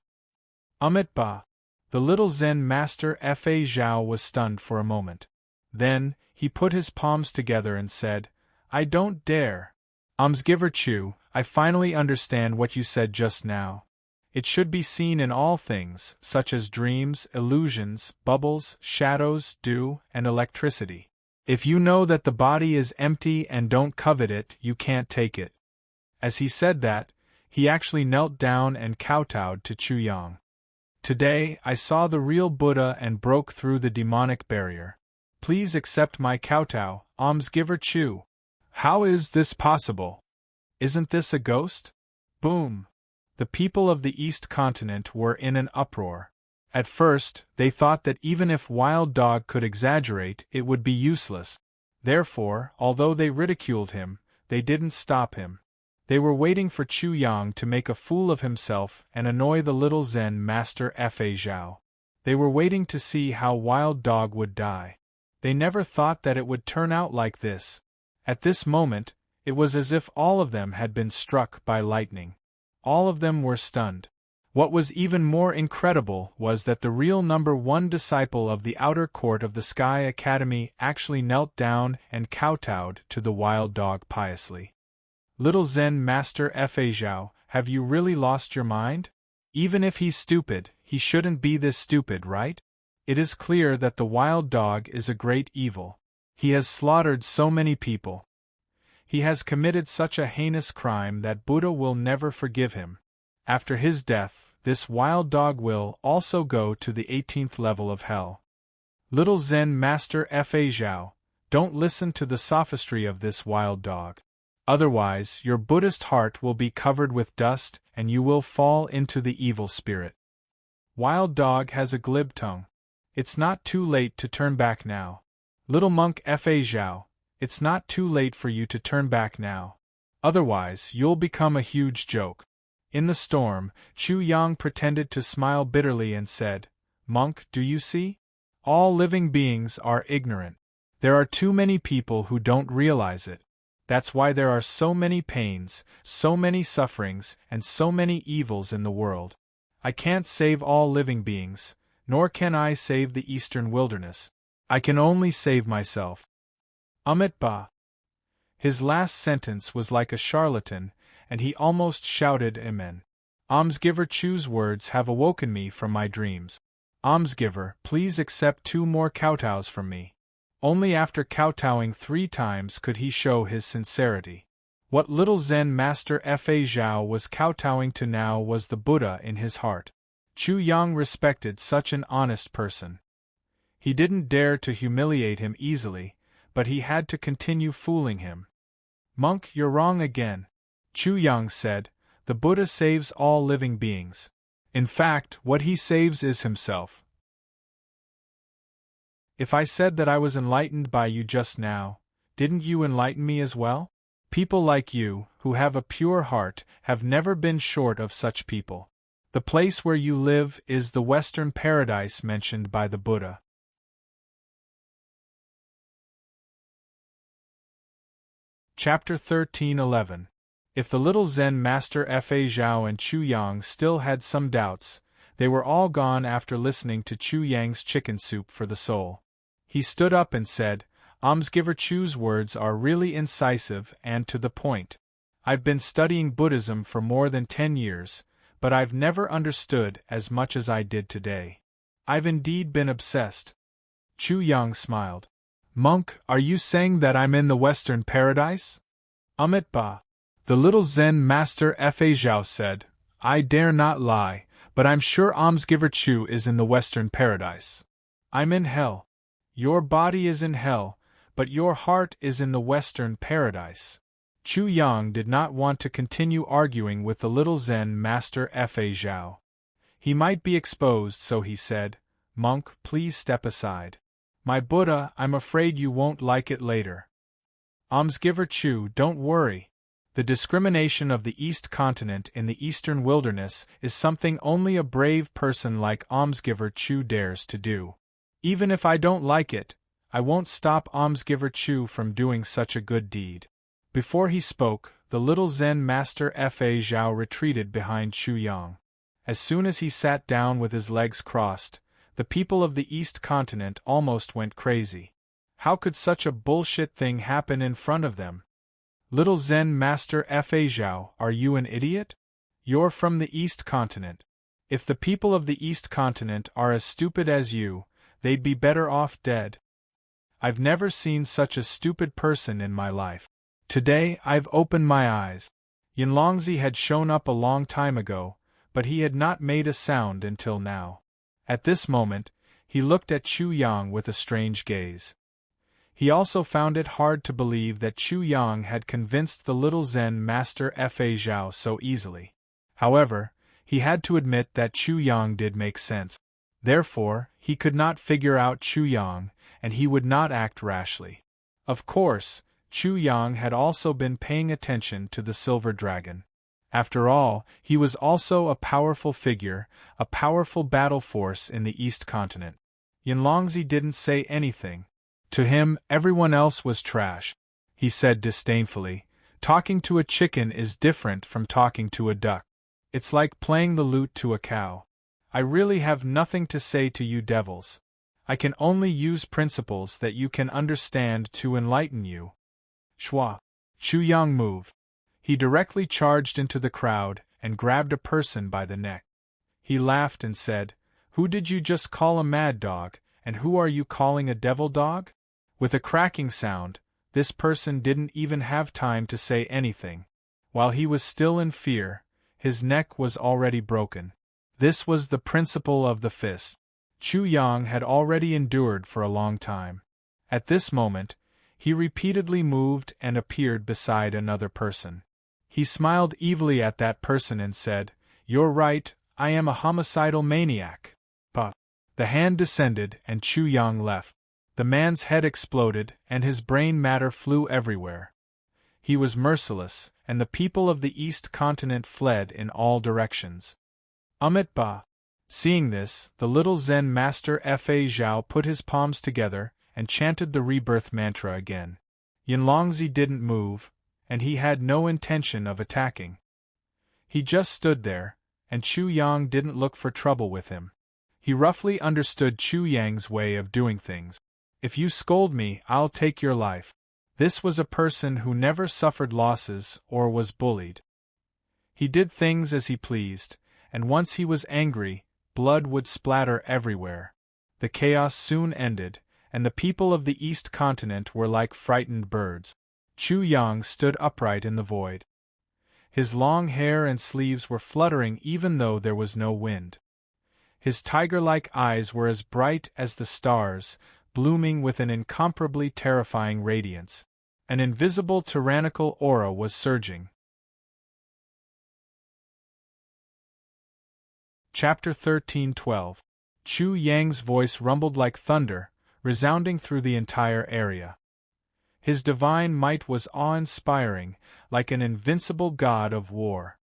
Ba. The little Zen master Fa Zhao was stunned for a moment. Then, he put his palms together and said, "I don't dare. Almsgiver Chu, I finally understand what you said just now. It should be seen in all things, such as dreams, illusions, bubbles, shadows, dew, and electricity. If you know that the body is empty and don't covet it, you can't take it." As he said that, he actually knelt down and kowtowed to Chu Yang. "Today, I saw the real Buddha and broke through the demonic barrier. Please accept my kowtow, almsgiver Chu." "How is this possible? Isn't this a ghost?" Boom! The people of the East Continent were in an uproar. At first, they thought that even if Wild Dog could exaggerate, it would be useless. Therefore, although they ridiculed him, they didn't stop him. They were waiting for Chu Yang to make a fool of himself and annoy the little Zen master Fa Zhao. They were waiting to see how Wild Dog would die. They never thought that it would turn out like this. At this moment, it was as if all of them had been struck by lightning. All of them were stunned. What was even more incredible was that the real #1 disciple of the outer court of the Sky Academy actually knelt down and kowtowed to the Wild Dog piously. "Little Zen Master Fa Zhao, have you really lost your mind? Even if he's stupid, he shouldn't be this stupid, right? It is clear that the Wild Dog is a great evil. He has slaughtered so many people. He has committed such a heinous crime that Buddha will never forgive him. After his death, this Wild Dog will also go to the 18th level of hell. Little Zen Master Fa Zhao, don't listen to the sophistry of this Wild Dog. Otherwise, your Buddhist heart will be covered with dust and you will fall into the evil spirit. Wild Dog has a glib tongue. It's not too late to turn back now. Little monk Fa Zhao, it's not too late for you to turn back now. Otherwise, you'll become a huge joke." In the storm, Chu Yang pretended to smile bitterly and said, "Monk, do you see? All living beings are ignorant. There are too many people who don't realize it. That's why there are so many pains, so many sufferings, and so many evils in the world. I can't save all living beings, nor can I save the eastern wilderness. I can only save myself." Ba. His last sentence was like a charlatan, and he almost shouted amen. "Almsgiver Chu's words have awoken me from my dreams. Almsgiver, please accept 2 more kowtows from me." Only after kowtowing 3 times could he show his sincerity. What little Zen master Fa Zhao was kowtowing to now was the Buddha in his heart. Chu Yang respected such an honest person. He didn't dare to humiliate him easily, but he had to continue fooling him. "Monk, you're wrong again," Chu Yang said. "The Buddha saves all living beings. In fact, what he saves is himself. If I said that I was enlightened by you just now, didn't you enlighten me as well? People like you, who have a pure heart, have never been short of such people. The place where you live is the Western paradise mentioned by the Buddha. Chapter 13:11. If the little Zen master Fa Zhao and Chu Yang still had some doubts, they were all gone after listening to Chu Yang's chicken soup for the soul. He stood up and said, Almsgiver Chu's words are really incisive and to the point. I've been studying Buddhism for more than 10 years, but I've never understood as much as I did today. I've indeed been obsessed. Chu Yang smiled. Monk, are you saying that I'm in the Western paradise? Ba. The little Zen master Fa Zhao said, I dare not lie, but I'm sure Almsgiver Chu is in the Western paradise. I'm in hell. Your body is in hell, but your heart is in the Western paradise. Chu Yang did not want to continue arguing with the little Zen master Fa Zhao. He might be exposed, so he said, Monk, please step aside. My Buddha, I'm afraid you won't like it later. Almsgiver Chu, don't worry. The discrimination of the East Continent in the Eastern Wilderness is something only a brave person like Almsgiver Chu dares to do. Even if I don't like it, I won't stop Almsgiver Chu from doing such a good deed. Before he spoke, the little Zen master Fa Zhao retreated behind Chu Yang. As soon as he sat down with his legs crossed, the people of the East Continent almost went crazy. How could such a bullshit thing happen in front of them? Little Zen master Fa Zhao, are you an idiot? You're from the East Continent. If the people of the East Continent are as stupid as you, they'd be better off dead. I've never seen such a stupid person in my life. Today I've opened my eyes. Yinlongzi had shown up a long time ago, but he had not made a sound until now. At this moment, he looked at Chu Yang with a strange gaze. He also found it hard to believe that Chu Yang had convinced the little Zen master Fa Zhao so easily. However, he had to admit that Chu Yang did make sense. Therefore, he could not figure out Chu Yang, and he would not act rashly. Of course, Chu Yang had also been paying attention to the silver dragon. After all, he was also a powerful figure, a powerful battle force in the East Continent. Yinlongzi didn't say anything. To him, everyone else was trash. He said disdainfully, talking to a chicken is different from talking to a duck. It's like playing the lute to a cow. I really have nothing to say to you devils. I can only use principles that you can understand to enlighten you. Shua. Chu Yang moved. He directly charged into the crowd and grabbed a person by the neck. He laughed and said, Who did you just call a mad dog, and who are you calling a devil dog? With a cracking sound, this person didn't even have time to say anything. While he was still in fear, his neck was already broken. This was the principle of the fist. Chu Yang had already endured for a long time. At this moment, he repeatedly moved and appeared beside another person. He smiled evilly at that person and said, You're right, I am a homicidal maniac. But the hand descended and Chu Yang left. The man's head exploded and his brain matter flew everywhere. He was merciless, and the people of the East Continent fled in all directions. Ba. Seeing this, the little Zen master Fa Zhao put his palms together and chanted the rebirth mantra again. Yinlongzi didn't move, and he had no intention of attacking. He just stood there, and Chu Yang didn't look for trouble with him. He roughly understood Chu Yang's way of doing things. If you scold me, I'll take your life. This was a person who never suffered losses or was bullied. He did things as he pleased, and once he was angry, blood would splatter everywhere. The chaos soon ended, and the people of the East Continent were like frightened birds. Chu Yang stood upright in the void. His long hair and sleeves were fluttering even though there was no wind. His tiger-like eyes were as bright as the stars, blooming with an incomparably terrifying radiance. An invisible tyrannical aura was surging. Chapter 13:12. Chu Yang's voice rumbled like thunder, resounding through the entire area. His divine might was awe-inspiring, like an invincible god of war.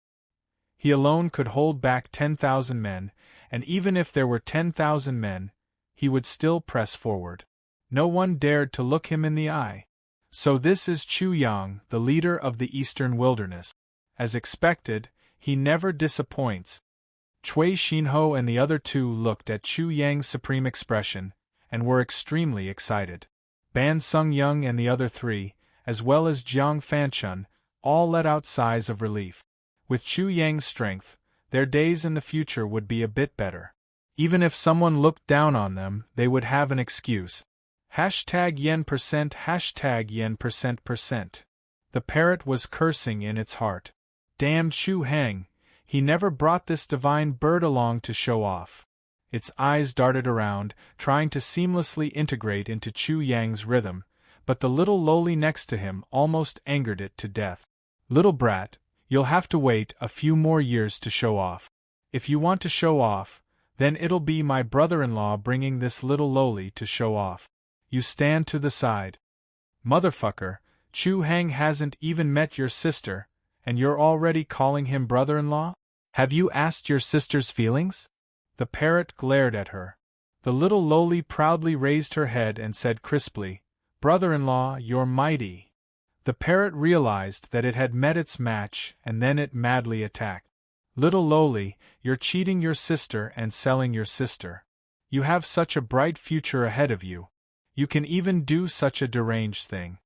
He alone could hold back 10,000 men, and even if there were 10,000 men, he would still press forward. No one dared to look him in the eye. So this is Chu Yang, the leader of the Eastern Wilderness. As expected, he never disappoints. Cui Xinho and the other two looked at Chu Yang's supreme expression, and were extremely excited. Ban Sung Young and the other three, as well as Jiang Fanchun, all let out sighs of relief. With Chu Yang's strength, their days in the future would be a bit better. Even if someone looked down on them, they would have an excuse. #yen%, #yen%%. The parrot was cursing in its heart. Damn Chu Hang, he never brought this divine bird along to show off. Its eyes darted around, trying to seamlessly integrate into Chu Yang's rhythm, but the little lowly next to him almost angered it to death. Little brat, you'll have to wait a few more years to show off. If you want to show off, then it'll be my brother-in-law bringing this little lowly to show off. You stand to the side. Motherfucker, Chu Hang hasn't even met your sister, and you're already calling him brother-in-law? Have you asked your sister's feelings? The parrot glared at her. The little lowly proudly raised her head and said crisply, "Brother-in-law, you're mighty." The parrot realized that it had met its match, and then it madly attacked. Little lowly, you're cheating your sister and selling your sister. You have such a bright future ahead of you. You can even do such a deranged thing.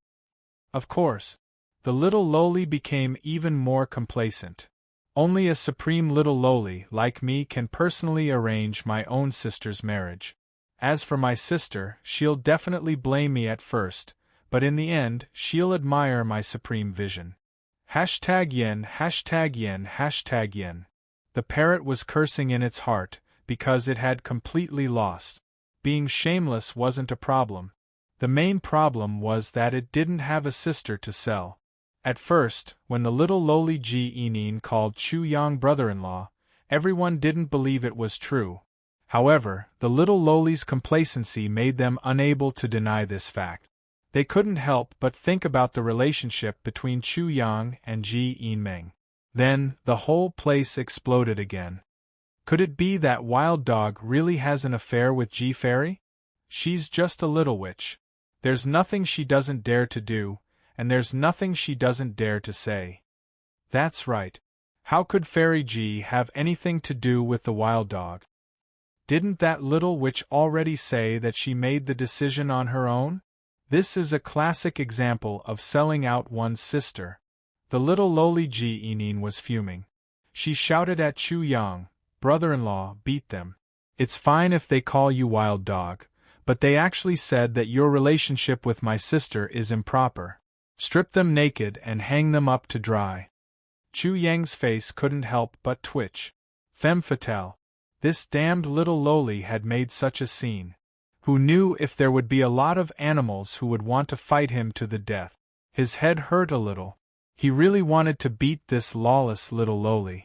Of course, the little lowly became even more complacent. Only a supreme little lowly like me can personally arrange my own sister's marriage. As for my sister, she'll definitely blame me at first, but in the end, she'll admire my supreme vision. #yen, #yen. The parrot was cursing in its heart, because it had completely lost. Being shameless wasn't a problem. The main problem was that it didn't have a sister to sell. At first, when the little lowly Ji Enin called Chu Yang brother-in-law, everyone didn't believe it was true. However, the little lowly's complacency made them unable to deny this fact. They couldn't help but think about the relationship between Chu Yang and Ji Yinmeng. Then, the whole place exploded again. Could it be that Wild Dog really has an affair with Ji Fairy? She's just a little witch. There's nothing she doesn't dare to do, and there's nothing she doesn't dare to say. That's right. How could Fairy Ji have anything to do with the Wild Dog? Didn't that little witch already say that she made the decision on her own? This is a classic example of selling out one's sister. The little lowly Ji Enin was fuming. She shouted at Chu Yang, "Brother-in-law, beat them. It's fine if they call you Wild Dog, but they actually said that your relationship with my sister is improper. Strip them naked and hang them up to dry." Chu Yang's face couldn't help but twitch. Femme fatale. This damned little lowly had made such a scene. Who knew if there would be a lot of animals who would want to fight him to the death? His head hurt a little. He really wanted to beat this lawless little lowly.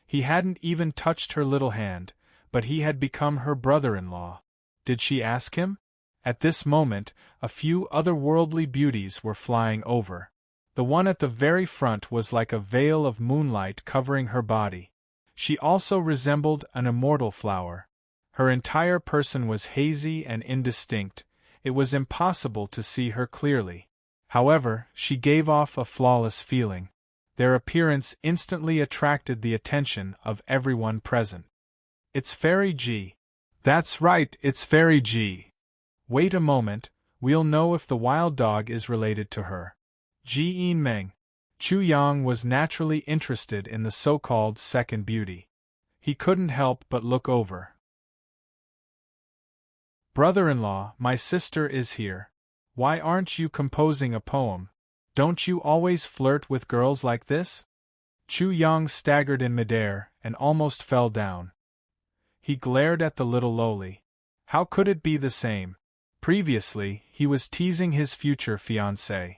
He hadn't even touched her little hand, but he had become her brother-in-law. Did she ask him? At this moment, a few otherworldly beauties were flying over. The one at the very front was like a veil of moonlight covering her body. She also resembled an immortal flower. Her entire person was hazy and indistinct. It was impossible to see her clearly. However, she gave off a flawless feeling. Their appearance instantly attracted the attention of everyone present. "It's Fairy Ji." "That's right, it's Fairy Ji." "Wait a moment, we'll know if the Wild Dog is related to her." Ji Yinmeng. Chu Yang was naturally interested in the so-called second beauty. He couldn't help but look over. "Brother-in-law, my sister is here. Why aren't you composing a poem? Don't you always flirt with girls like this?" Chu Yang staggered in midair and almost fell down. He glared at the little lowly. How could it be the same? Previously, he was teasing his future fiancée.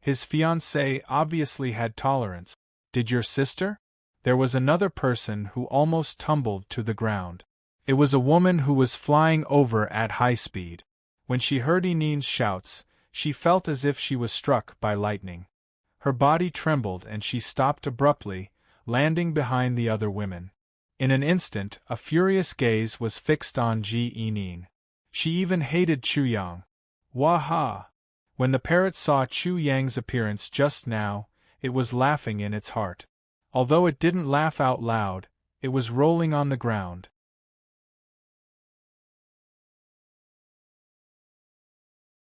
His fiancée obviously had tolerance. Did your sister? There was another person who almost tumbled to the ground. It was a woman who was flying over at high speed. When she heard Enin's shouts, she felt as if she was struck by lightning. Her body trembled and she stopped abruptly, landing behind the other women. In an instant, a furious gaze was fixed on Ji Enin. She even hated Chu Yang. Waha! When the parrot saw Chu Yang's appearance just now, it was laughing in its heart. Although it didn't laugh out loud, it was rolling on the ground.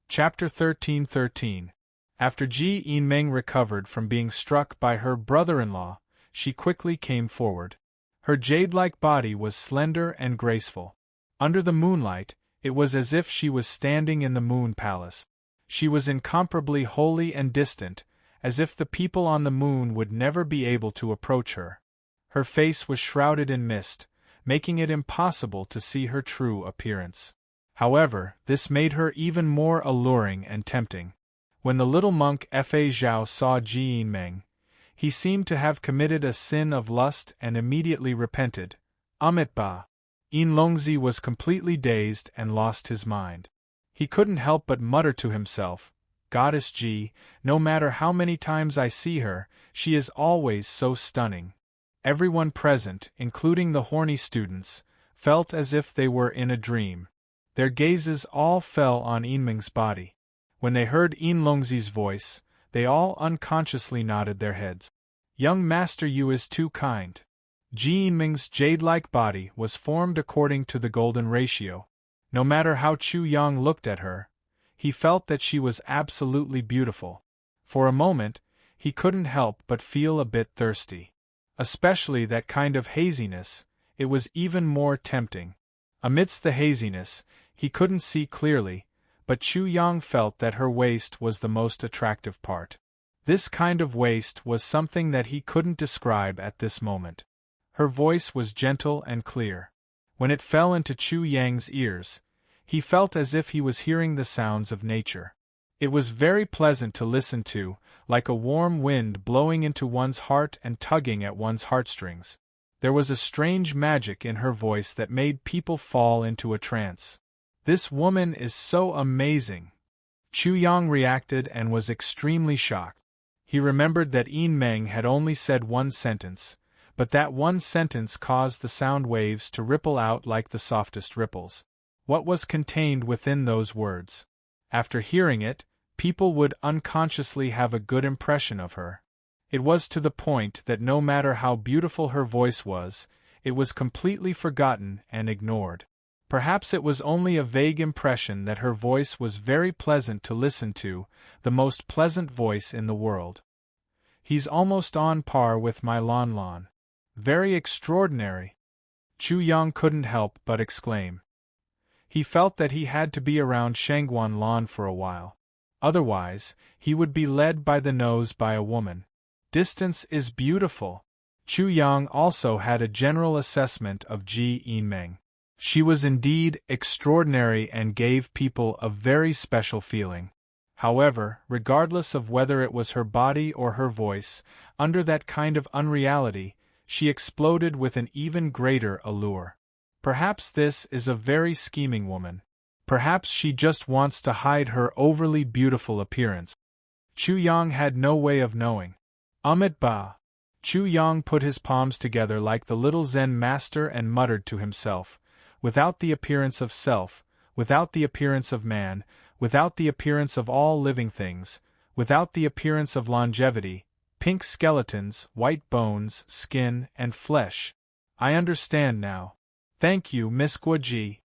Chapter 13:13. After Ji Yinmeng recovered from being struck by her brother-in-law, she quickly came forward. Her jade-like body was slender and graceful. Under the moonlight, it was as if she was standing in the moon palace. She was incomparably holy and distant, as if the people on the moon would never be able to approach her. Her face was shrouded in mist, making it impossible to see her true appearance. However, this made her even more alluring and tempting. When the little monk Fa Zhao saw Ji Yinmeng, he seemed to have committed a sin of lust and immediately repented. Ba. Yin Longzi was completely dazed and lost his mind. He couldn't help but mutter to himself, "Goddess Ji, no matter how many times I see her, she is always so stunning." Everyone present, including the horny students, felt as if they were in a dream. Their gazes all fell on Yinmeng's body. When they heard Yin Longzi's voice, they all unconsciously nodded their heads. "Young master, you is too kind." Ji Yinmeng's jade-like body was formed according to the golden ratio. No matter how Chu Yang looked at her, he felt that she was absolutely beautiful. For a moment, he couldn't help but feel a bit thirsty. Especially that kind of haziness, it was even more tempting. Amidst the haziness, he couldn't see clearly, but Chu Yang felt that her waist was the most attractive part. This kind of waist was something that he couldn't describe at this moment. Her voice was gentle and clear. When it fell into Chu Yang's ears, he felt as if he was hearing the sounds of nature. It was very pleasant to listen to, like a warm wind blowing into one's heart and tugging at one's heartstrings. There was a strange magic in her voice that made people fall into a trance. "This woman is so amazing." Chu Yang reacted and was extremely shocked. He remembered that Yinmeng had only said one sentence, but that one sentence caused the sound waves to ripple out like the softest ripples. What was contained within those words? After hearing it, people would unconsciously have a good impression of her. It was to the point that no matter how beautiful her voice was, it was completely forgotten and ignored. Perhaps it was only a vague impression that her voice was very pleasant to listen to, the most pleasant voice in the world. "He's almost on par with my Lon Lon. Very extraordinary." Chu Yang couldn't help but exclaim. He felt that he had to be around Shangguan Lan for a while. Otherwise, he would be led by the nose by a woman. Distance is beautiful. Chu Yang also had a general assessment of Ji Yinmeng. She was indeed extraordinary and gave people a very special feeling. However, regardless of whether it was her body or her voice, under that kind of unreality, she exploded with an even greater allure. Perhaps this is a very scheming woman. Perhaps she just wants to hide her overly beautiful appearance. Chu Yang had no way of knowing. Ba. Chu Yang put his palms together like the little Zen master and muttered to himself, "Without the appearance of self, without the appearance of man, without the appearance of all living things, without the appearance of longevity, pink skeletons, white bones, skin, and flesh. I understand now. Thank you, Miss Guoji."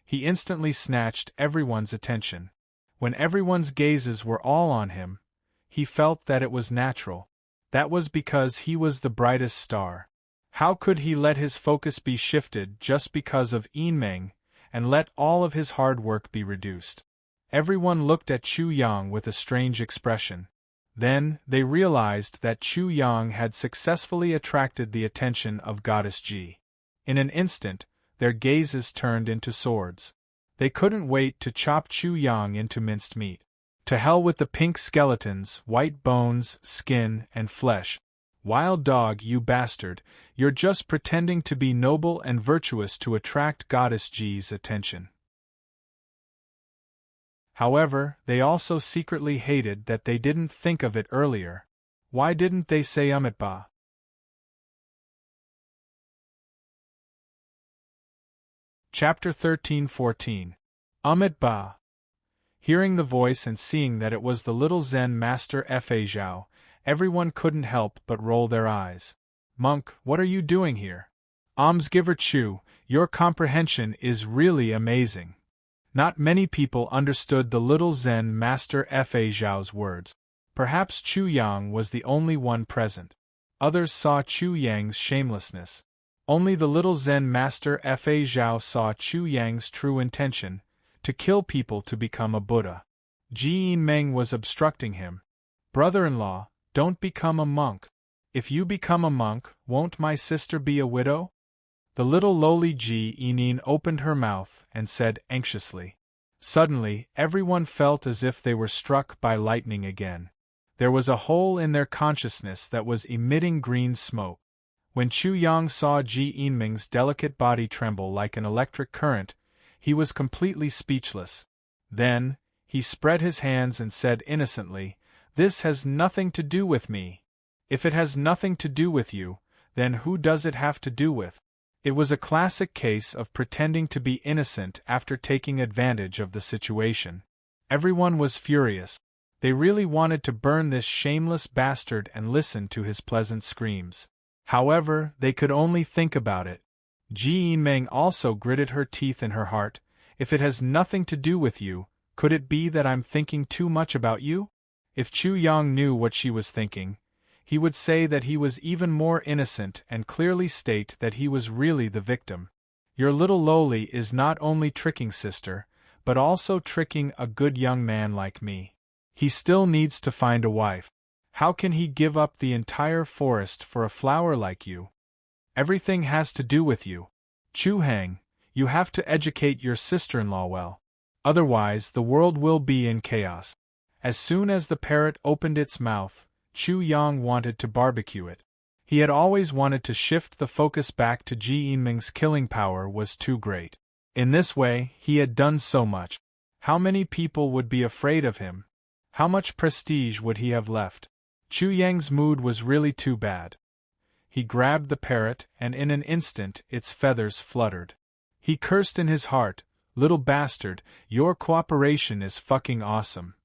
He instantly snatched everyone's attention. When everyone's gazes were all on him, he felt that it was natural. That was because he was the brightest star. How could he let his focus be shifted just because of Yinmeng, and let all of his hard work be reduced? Everyone looked at Chu Yang with a strange expression. Then, they realized that Chu Yang had successfully attracted the attention of Goddess Ji. In an instant, their gazes turned into swords. They couldn't wait to chop Chu Yang into minced meat. To hell with the pink skeletons, white bones, skin, and flesh. Wild dog, you bastard, you're just pretending to be noble and virtuous to attract Goddess Ji's attention. However, they also secretly hated that they didn't think of it earlier. Why didn't they say Ba? Chapter 13:14. Ba. Hearing the voice and seeing that it was the little Zen master Fa Zhao, everyone couldn't help but roll their eyes. Monk, what are you doing here? Almsgiver Chu, your comprehension is really amazing. Not many people understood the little Zen master Fa Zhao's words. Perhaps Chu Yang was the only one present. Others saw Chu Yang's shamelessness. Only the little Zen master Fa Zhao saw Chu Yang's true intention, to kill people to become a Buddha. Ji Yinmeng was obstructing him. Brother-in-law, don't become a monk. If you become a monk, won't my sister be a widow? The little lowly Ji Yinin opened her mouth and said anxiously. Suddenly, everyone felt as if they were struck by lightning again. There was a hole in their consciousness that was emitting green smoke. When Chu Yang saw Ji Yinmeng's delicate body tremble like an electric current, he was completely speechless. Then, he spread his hands and said innocently, "This has nothing to do with me. If it has nothing to do with you, then who does it have to do with?" It was a classic case of pretending to be innocent after taking advantage of the situation. Everyone was furious. They really wanted to burn this shameless bastard and listen to his pleasant screams. However, they could only think about it. Ji Yinmeng also gritted her teeth in her heart. If it has nothing to do with you, could it be that I'm thinking too much about you? If Chu Yang knew what she was thinking, he would say that he was even more innocent and clearly state that he was really the victim. Your little lowly is not only tricking sister, but also tricking a good young man like me. He still needs to find a wife. How can he give up the entire forest for a flower like you? Everything has to do with you. Chu Hang, you have to educate your sister-in-law well. Otherwise, the world will be in chaos. As soon as the parrot opened its mouth, Chu Yang wanted to barbecue it. He had always wanted to shift the focus back to Ji Yinmeng's killing power was too great. In this way, he had done so much. How many people would be afraid of him? How much prestige would he have left? Chu Yang's mood was really too bad. He grabbed the parrot, and in an instant its feathers fluttered. He cursed in his heart, "Little bastard, your cooperation is fucking awesome."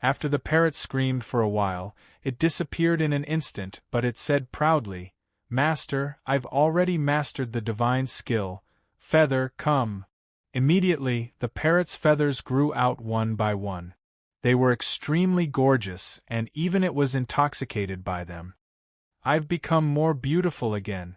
After the parrot screamed for a while, it disappeared in an instant, but it said proudly, "Master, I've already mastered the divine skill. Feather, come." Immediately, the parrot's feathers grew out one by one. They were extremely gorgeous, and even it was intoxicated by them. "I've become more beautiful again.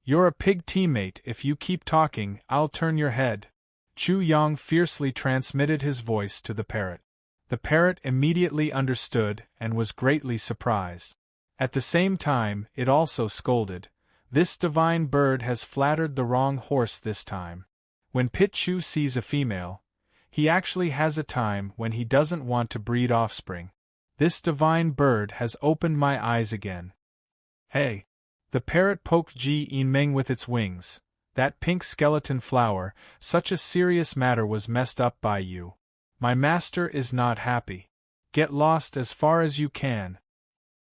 You're a pig teammate. If you keep talking, I'll turn your head." Chu Yang fiercely transmitted his voice to the parrot. The parrot immediately understood and was greatly surprised. At the same time, it also scolded, "This divine bird has flattered the wrong horse this time." When Pit Chu sees a female, he actually has a time when he doesn't want to breed offspring. This divine bird has opened my eyes again. "Hey!" The parrot poked Ji Yinmeng with its wings. "That pink skeleton flower, such a serious matter was messed up by you. My master is not happy. Get lost as far as you can."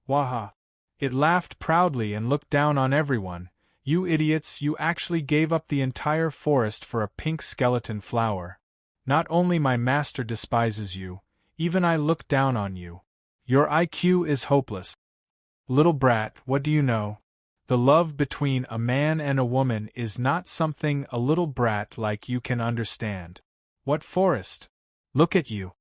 Waha! It laughed proudly and looked down on everyone. "You idiots, you actually gave up the entire forest for a pink skeleton flower. Not only my master despises you, even I look down on you. Your IQ is hopeless. Little brat, what do you know? The love between a man and a woman is not something a little brat like you can understand. What forest? Look at you."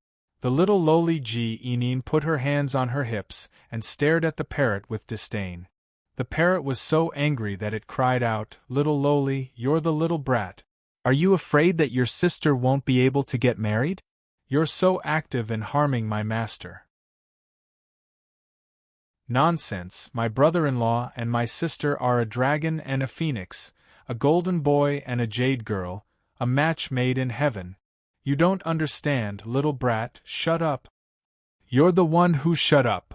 The little lowly Ji Yinin put her hands on her hips and stared at the parrot with disdain. The parrot was so angry that it cried out, "Little lowly, you're the little brat. Are you afraid that your sister won't be able to get married? You're so active in harming my master." "Nonsense, my brother-in-law and my sister are a dragon and a phoenix, a golden boy and a jade girl, a match made in heaven. You don't understand, little brat, shut up." "You're the one who shut up."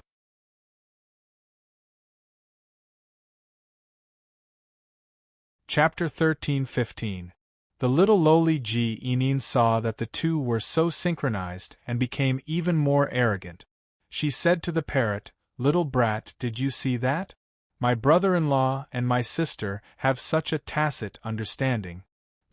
Chapter 13-15. The little lowly Ji Yinin saw that the two were so synchronized and became even more arrogant. She said to the parrot, "Little brat, did you see that? My brother-in-law and my sister have such a tacit understanding.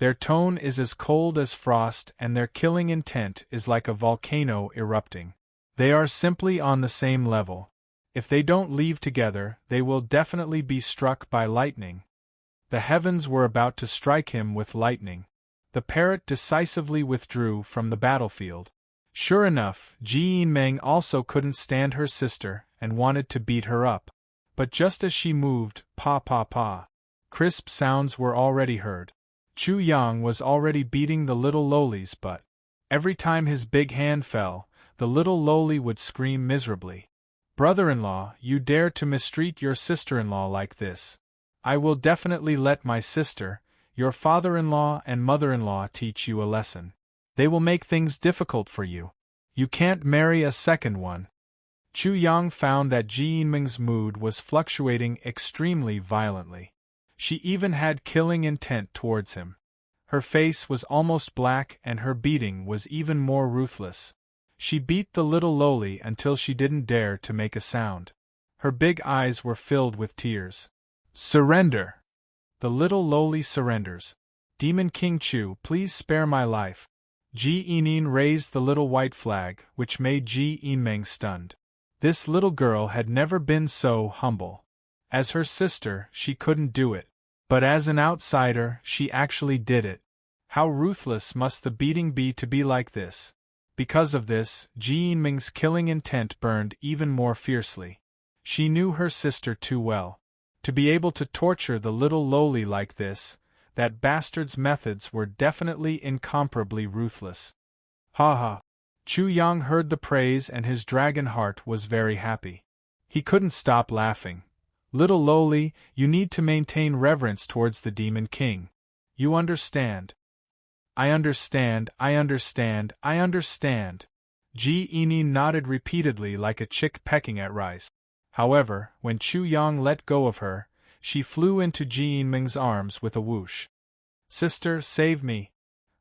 Their tone is as cold as frost and their killing intent is like a volcano erupting. They are simply on the same level. If they don't leave together, they will definitely be struck by lightning. The heavens were about to strike him with lightning. The parrot decisively withdrew from the battlefield. Sure enough, Ji Meng also couldn't stand her sister and wanted to beat her up. But just as she moved, pa pa pa, crisp sounds were already heard. Chu Yang was already beating the little lolies, but every time his big hand fell, the little loli would scream miserably. Brother-in-law, you dare to mistreat your sister-in-law like this. I will definitely let my sister, your father-in-law and mother-in-law teach you a lesson. They will make things difficult for you. You can't marry a second one. Chu Yang found that Ji Yinming's mood was fluctuating extremely violently. She even had killing intent towards him. Her face was almost black and her beating was even more ruthless. She beat the little loli until she didn't dare to make a sound. Her big eyes were filled with tears. Surrender! The little loli surrenders. Demon King Chu, please spare my life. Ji Yinin raised the little white flag, which made Ji Yinmeng stunned. This little girl had never been so humble. As her sister, she couldn't do it. But as an outsider, she actually did it. How ruthless must the beating be to be like this? Because of this, Ji Yinming's killing intent burned even more fiercely. She knew her sister too well. To be able to torture the little loli like this, that bastard's methods were definitely incomparably ruthless. Ha ha! Chu Yang heard the praise and his dragon heart was very happy. He couldn't stop laughing. Little loli, you need to maintain reverence towards the Demon King. You understand? I understand, I understand, I understand. Ji Yinin nodded repeatedly like a chick pecking at rice. However, when Chu Yang let go of her, she flew into Ji Yinming's arms with a whoosh. Sister, save me!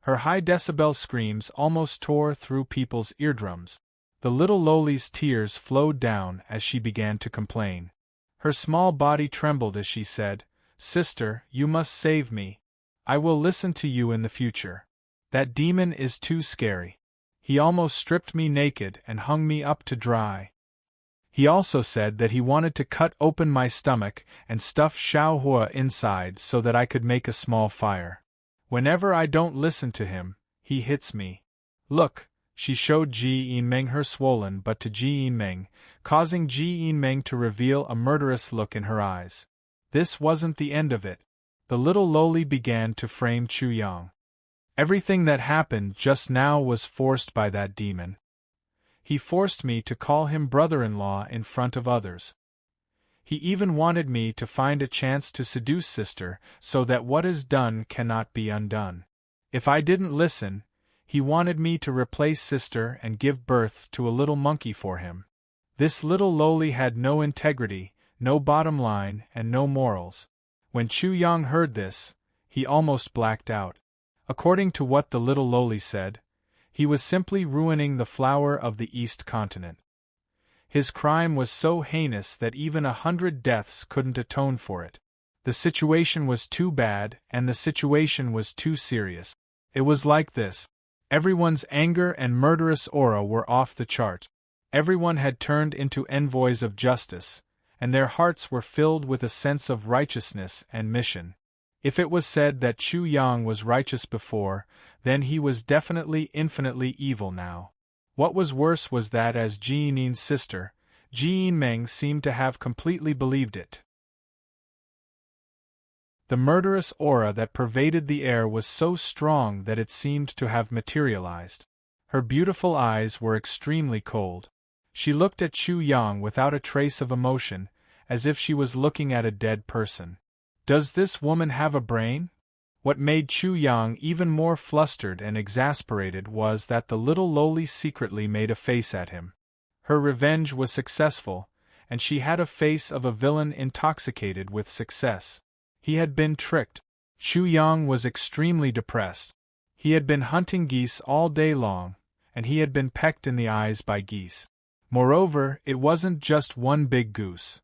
Her high-decibel screams almost tore through people's eardrums. The little loli's tears flowed down as she began to complain. Her small body trembled as she said, Sister, you must save me. I will listen to you in the future. That demon is too scary. He almost stripped me naked and hung me up to dry. He also said that he wanted to cut open my stomach and stuff Xiaohua inside so that I could make a small fire. Whenever I don't listen to him, he hits me. Look, she showed Ji Yinmeng her swollen butt to Ji Yinmeng, causing Ji Yinmeng to reveal a murderous look in her eyes. This wasn't the end of it. The little loli began to frame Chu Yang. Everything that happened just now was forced by that demon. He forced me to call him brother-in-law in front of others. He even wanted me to find a chance to seduce sister so that what is done cannot be undone. If I didn't listen, he wanted me to replace sister and give birth to a little monkey for him. This little loli had no integrity, no bottom line, and no morals. When Chu Yang heard this, he almost blacked out. According to what the little loli said, he was simply ruining the flower of the East continent. His crime was so heinous that even 100 deaths couldn't atone for it. The situation was too bad, and the situation was too serious. It was like this. Everyone's anger and murderous aura were off the chart. Everyone had turned into envoys of justice, and their hearts were filled with a sense of righteousness and mission. If it was said that Chu Yang was righteous before, then he was definitely infinitely evil now. What was worse was that as Ji Yinin's sister, Ji Yinmeng seemed to have completely believed it. The murderous aura that pervaded the air was so strong that it seemed to have materialized. Her beautiful eyes were extremely cold. She looked at Chu Yang without a trace of emotion, as if she was looking at a dead person. Does this woman have a brain? What made Chu Yang even more flustered and exasperated was that the little loli secretly made a face at him. Her revenge was successful, and she had a face of a villain intoxicated with success. He had been tricked. Chu Yang was extremely depressed. He had been hunting geese all day long, and he had been pecked in the eyes by geese. Moreover, it wasn't just one big goose.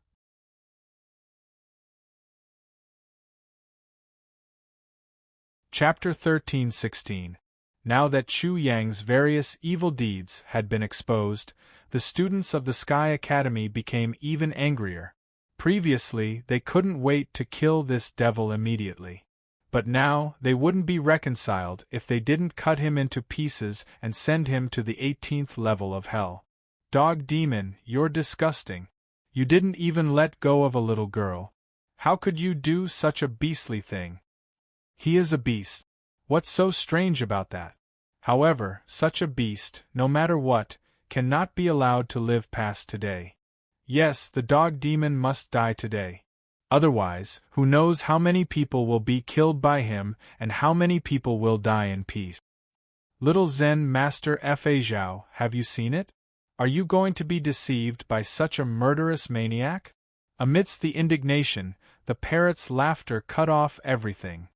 Chapter 13:16. Now that Chu Yang's various evil deeds had been exposed, the students of the Sky Academy became even angrier. Previously, they couldn't wait to kill this devil immediately. But now, they wouldn't be reconciled if they didn't cut him into pieces and send him to the 18th level of hell. Dog demon, you're disgusting. You didn't even let go of a little girl. How could you do such a beastly thing? He is a beast. What's so strange about that? However, such a beast, no matter what, cannot be allowed to live past today. Yes, the dog demon must die today. Otherwise, who knows how many people will be killed by him and how many people will die in peace. Little Zen Master Fa Zhao, have you seen it? Are you going to be deceived by such a murderous maniac? Amidst the indignation, the parrot's laughter cut off everything.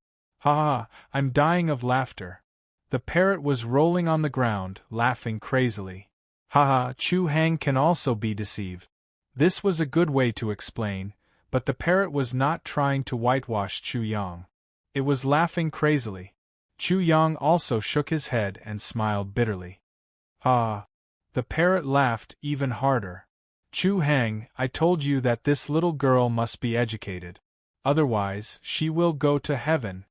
Ha ha, I'm dying of laughter. The parrot was rolling on the ground, laughing crazily. Ha ha, Chu Hang can also be deceived. This was a good way to explain, but the parrot was not trying to whitewash Chu Yang. It was laughing crazily. Chu Yang also shook his head and smiled bitterly. Ha! The parrot laughed even harder. Chu Hang, I told you that this little girl must be educated. Otherwise, she will go to heaven.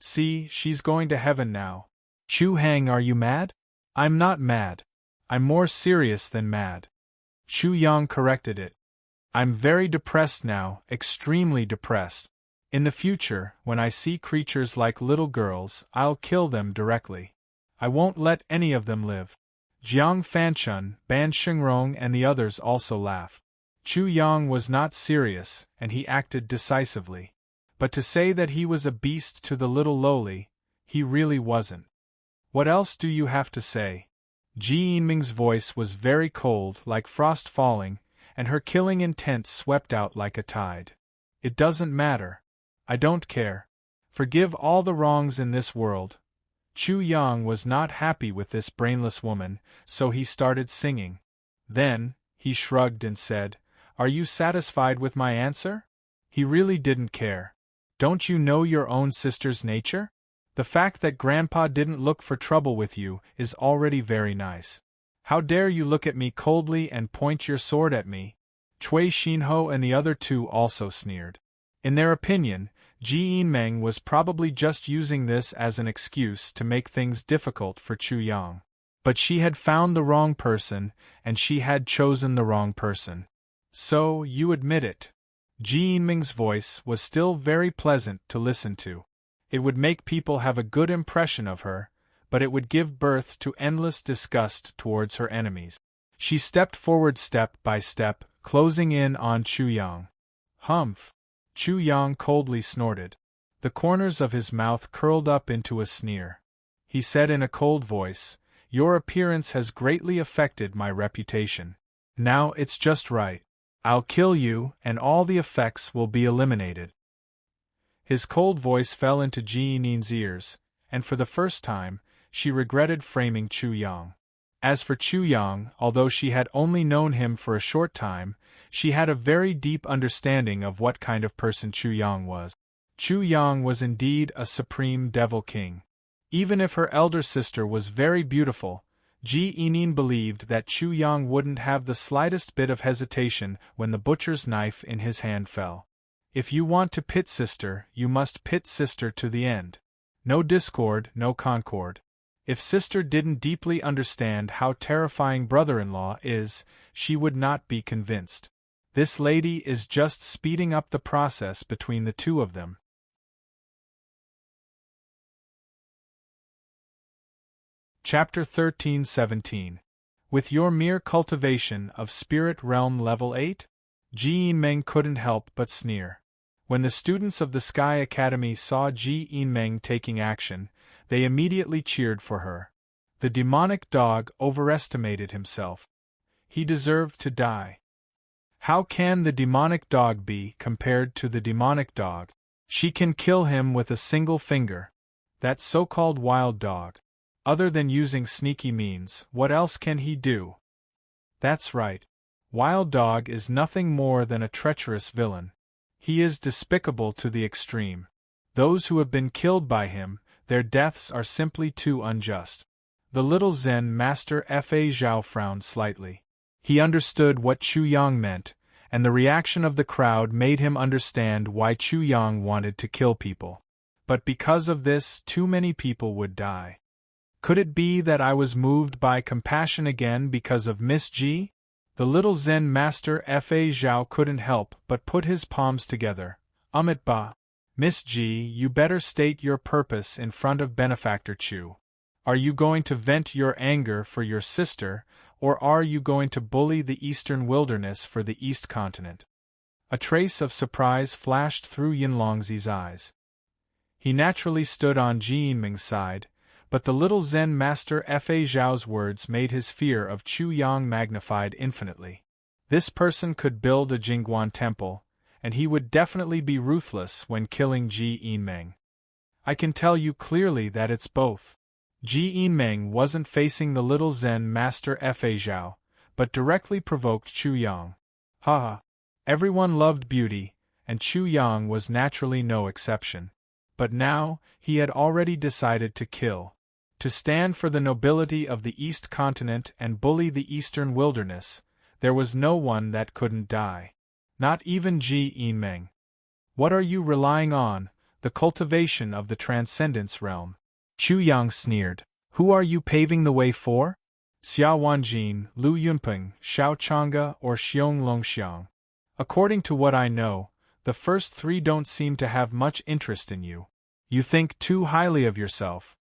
See, she's going to heaven now. Chu Hang, are you mad? I'm not mad. I'm more serious than mad. Chu Yang corrected it. I'm very depressed now, extremely depressed. In the future, when I see creatures like little girls, I'll kill them directly. I won't let any of them live. Jiang Fanchun, Ban Shingrong and the others also laughed. Chu Yang was not serious, and he acted decisively. But to say that he was a beast to the little lowly, he really wasn't. What else do you have to say? Ji Yinming's voice was very cold, like frost falling, and her killing intent swept out like a tide. It doesn't matter. I don't care. Forgive all the wrongs in this world. Chu Yang was not happy with this brainless woman, so he started singing. Then, he shrugged and said, Are you satisfied with my answer? He really didn't care. Don't you know your own sister's nature? The fact that Grandpa didn't look for trouble with you is already very nice. How dare you look at me coldly and point your sword at me? Cui Xinho and the other two also sneered. In their opinion, Ji Yinmeng was probably just using this as an excuse to make things difficult for Chu Yang. But she had found the wrong person, and she had chosen the wrong person. So, you admit it. Ji Yinming's voice was still very pleasant to listen to. It would make people have a good impression of her, but it would give birth to endless disgust towards her enemies. She stepped forward step by step, closing in on Chu Yang. Humph! Chu Yang coldly snorted. The corners of his mouth curled up into a sneer. He said in a cold voice, Your appearance has greatly affected my reputation. Now it's just right. I'll kill you, and all the effects will be eliminated. His cold voice fell into Ji Yinming's ears, and for the first time, she regretted framing Chu Yang. As for Chu Yang, although she had only known him for a short time, she had a very deep understanding of what kind of person Chu Yang was. Chu Yang was indeed a supreme devil king. Even if her elder sister was very beautiful, Ji Yinming believed that Chu Yang wouldn't have the slightest bit of hesitation when the butcher's knife in his hand fell. If you want to pit sister, you must pit sister to the end. No discord, no concord. If sister didn't deeply understand how terrifying brother-in-law is, she would not be convinced. This lady is just speeding up the process between the two of them. Chapter 13:17. With your mere cultivation of Spirit Realm Level 8? Ji Yinmeng couldn't help but sneer. When the students of the Sky Academy saw Ji Yinmeng taking action, they immediately cheered for her. The demonic dog overestimated himself. He deserved to die. How can the demonic dog be compared to the demonic dog? She can kill him with a single finger. That so-called wild dog. Other than using sneaky means, what else can he do? That's right. Wild Dog is nothing more than a treacherous villain. He is despicable to the extreme. Those who have been killed by him, their deaths are simply too unjust. The little Zen master Fa Zhao frowned slightly. He understood what Chu Yang meant, and the reaction of the crowd made him understand why Chu Yang wanted to kill people. But because of this, too many people would die. Could it be that I was moved by compassion again because of Miss Ji? The little Zen master Fa Zhao couldn't help but put his palms together. Amit Ba. Miss Ji, you better state your purpose in front of Benefactor Chu. Are you going to vent your anger for your sister, or are you going to bully the eastern wilderness for the East Continent? A trace of surprise flashed through Yinlongzi's eyes. He naturally stood on Ji Yinming's side, but the little Zen master Fa Zhao's words made his fear of Chu Yang magnified infinitely. This person could build a Jingguan temple, and he would definitely be ruthless when killing Ji Yinming. I can tell you clearly that it's both. Ji Yinming wasn't facing the little Zen master Fa Zhao, but directly provoked Chu Yang. Ha! Everyone loved beauty, and Chu Yang was naturally no exception. But now, he had already decided to kill. To stand for the nobility of the East Continent and bully the Eastern Wilderness, there was no one that couldn't die. Not even Ji Yinming. What are you relying on? The cultivation of the Transcendence Realm. Chu Yang sneered. Who are you paving the way for? Xia Wanjin, Lu Yunping, Xiao Chang'e, or Xiong Longxiang? According to what I know, the first three don't seem to have much interest in you. You think too highly of yourself.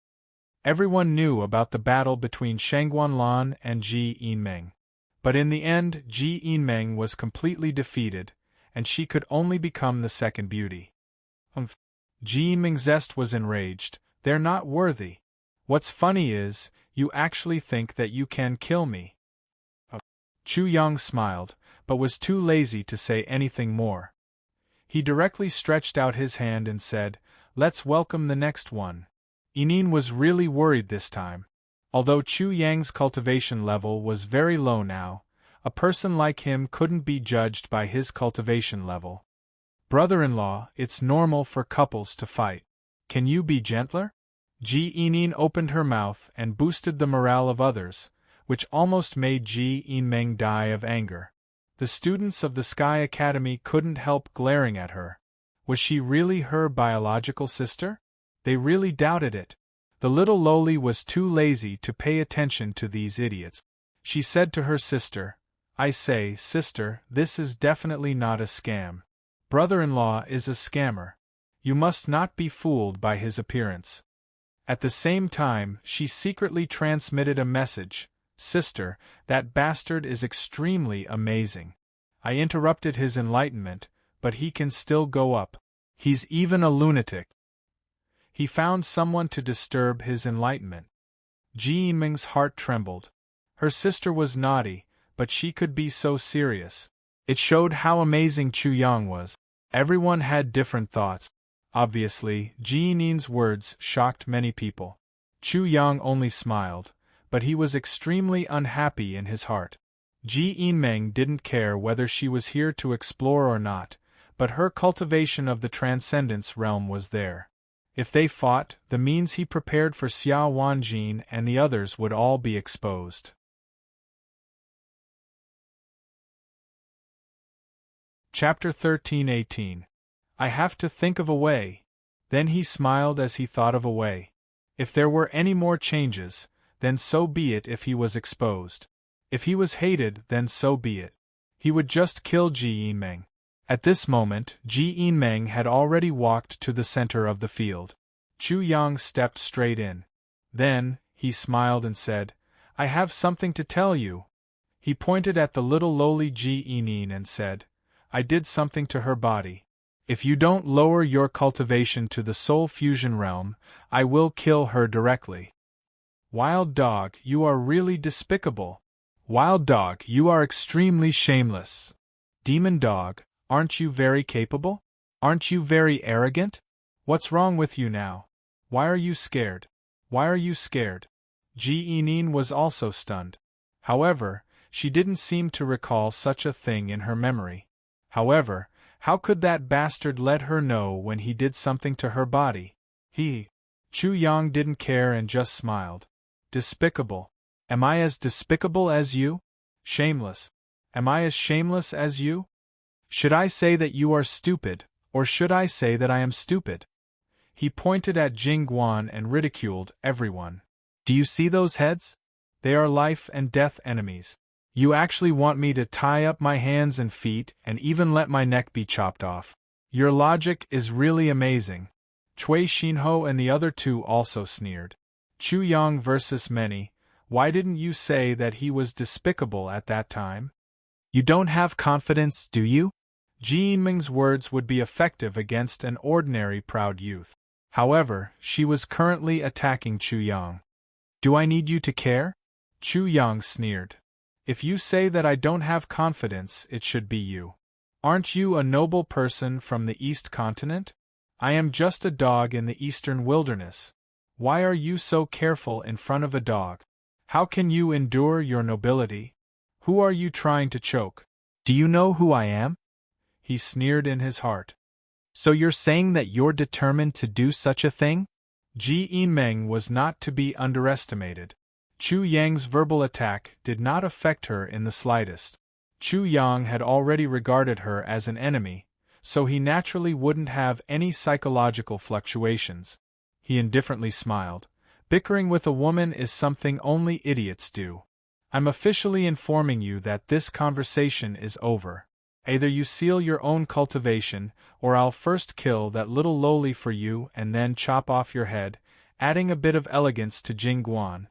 Everyone knew about the battle between Shangguanlan and Ji Yinming. But in the end, Ji Yinming was completely defeated, and she could only become the second beauty. Ji Yinming's zest was enraged. They're not worthy. What's funny is, you actually think that you can kill me. Chu Yang smiled, but was too lazy to say anything more. He directly stretched out his hand and said, "Let's welcome the next one." Yinin was really worried this time. Although Chu Yang's cultivation level was very low now, a person like him couldn't be judged by his cultivation level. Brother-in-law, it's normal for couples to fight. Can you be gentler? Ji Yinin opened her mouth and boosted the morale of others, which almost made Ji Yinming die of anger. The students of the Sky Academy couldn't help glaring at her. Was she really her biological sister? They really doubted it. The little loli was too lazy to pay attention to these idiots. She said to her sister, "I say, sister, this is definitely not a scam. Brother-in-law is a scammer. You must not be fooled by his appearance." At the same time, she secretly transmitted a message, "Sister, that bastard is extremely amazing. I interrupted his enlightenment, but he can still go up. He's even a lunatic." He found someone to disturb his enlightenment. Ji Yinming's heart trembled. Her sister was naughty, but she could be so serious. It showed how amazing Chu Yang was. Everyone had different thoughts. Obviously, Ji Yinin's words shocked many people. Chu Yang only smiled, but he was extremely unhappy in his heart. Ji Yinming didn't care whether she was here to explore or not, but her cultivation of the Transcendence Realm was there. If they fought, the means he prepared for Xia Wanjin and the others would all be exposed. Chapter 13:18. I have to think of a way. Then he smiled as he thought of a way. If there were any more changes, then so be it. If he was exposed. If he was hated, then so be it. He would just kill Ji Yinming. At this moment, Ji Yinming had already walked to the center of the field. Chu Yang stepped straight in. Then, he smiled and said, "I have something to tell you." He pointed at the little lowly Ji Yinin and said, "I did something to her body. If you don't lower your cultivation to the soul fusion realm, I will kill her directly." Wild dog, you are really despicable. Wild dog, you are extremely shameless. Demon dog, aren't you very capable? Aren't you very arrogant? What's wrong with you now? Why are you scared? Why are you scared? Ji Yinin was also stunned. However, she didn't seem to recall such a thing in her memory. However, how could that bastard let her know when he did something to her body? Chu Yang didn't care and just smiled. Despicable. Am I as despicable as you? Shameless. Am I as shameless as you? Should I say that you are stupid, or should I say that I am stupid? He pointed at Jing Guan and ridiculed everyone. Do you see those heads? They are life and death enemies. You actually want me to tie up my hands and feet and even let my neck be chopped off. Your logic is really amazing. Cui Xinho and the other two also sneered. Chu Yang versus many, why didn't you say that he was despicable at that time? You don't have confidence, do you? Ji Yinming's words would be effective against an ordinary proud youth. However, she was currently attacking Chu Yang. Do I need you to care? Chu Yang sneered. If you say that I don't have confidence, it should be you. Aren't you a noble person from the East Continent? I am just a dog in the eastern wilderness. Why are you so careful in front of a dog? How can you endure your nobility? Who are you trying to choke? Do you know who I am? He sneered in his heart. So you're saying that you're determined to do such a thing? Ji Yinming was not to be underestimated. Chu Yang's verbal attack did not affect her in the slightest. Chu Yang had already regarded her as an enemy, so he naturally wouldn't have any psychological fluctuations. He indifferently smiled. Bickering with a woman is something only idiots do. I'm officially informing you that this conversation is over. Either you seal your own cultivation, or I'll first kill that little lowly for you and then chop off your head, adding a bit of elegance to Jing Guan.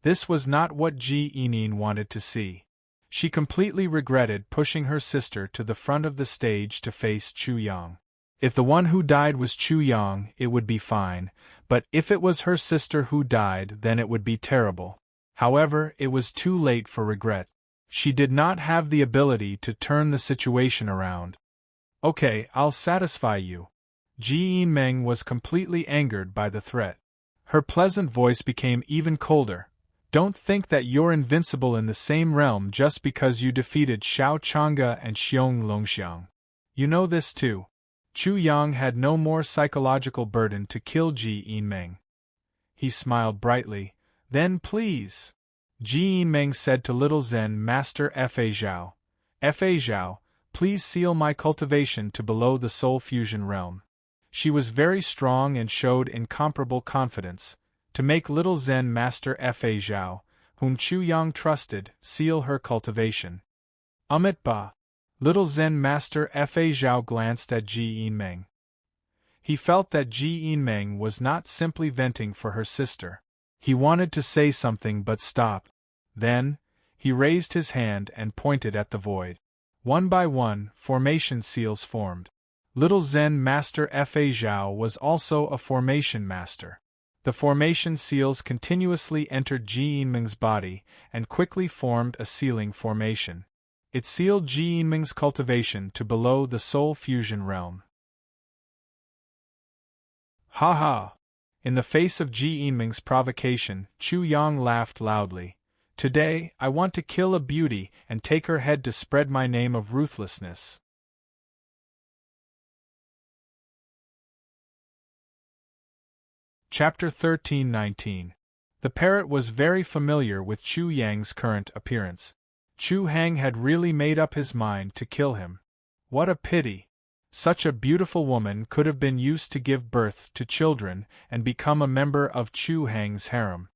This was not what Ji Yinming wanted to see. She completely regretted pushing her sister to the front of the stage to face Chu Yang. If the one who died was Chu Yang, it would be fine, but if it was her sister who died, then it would be terrible. However, it was too late for regret. She did not have the ability to turn the situation around. Okay, I'll satisfy you. Ji Yinming was completely angered by the threat. Her pleasant voice became even colder. Don't think that you're invincible in the same realm just because you defeated Xiao Chang'e and Xiong Longxiang. You know this too. Chu Yang had no more psychological burden to kill Ji Yinming. He smiled brightly. Then please. Ji Yinming said to Little Zen Master Fa Zhao. Fa Zhao, please seal my cultivation to below the soul fusion realm. She was very strong and showed incomparable confidence. To make Little Zen Master Fa Zhao, whom Chu Yang trusted, seal her cultivation. Ba. Little Zen Master Fa Zhao glanced at Ji Yinming. He felt that Ji Yinming was not simply venting for her sister. He wanted to say something but stopped. Then, he raised his hand and pointed at the void. One by one, formation seals formed. Little Zen Master Fa Zhao was also a formation master. The formation seals continuously entered Ji Yinming's body and quickly formed a sealing formation. It sealed Ji Yinming's cultivation to below the soul fusion realm. Ha ha! In the face of Ji Yinming's provocation, Chu Yang laughed loudly. Today, I want to kill a beauty and take her head to spread my name of ruthlessness. Chapter 13-19. The parrot was very familiar with Chu Yang's current appearance. Chu Hang had really made up his mind to kill him. What a pity! Such a beautiful woman could have been used to give birth to children and become a member of Chu Hang's harem.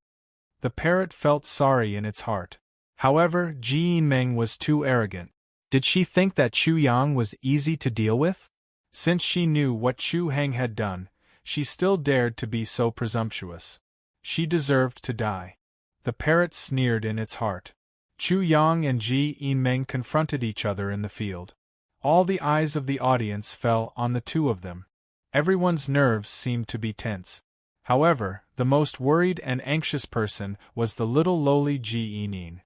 The parrot felt sorry in its heart. However, Ji Yinming was too arrogant. Did she think that Chu Yang was easy to deal with? Since she knew what Chu Hang had done, she still dared to be so presumptuous. She deserved to die. The parrot sneered in its heart. Chu Yang and Ji Yinming confronted each other in the field. All the eyes of the audience fell on the two of them. Everyone's nerves seemed to be tense. However, the most worried and anxious person was the little lowly Ji Yinming.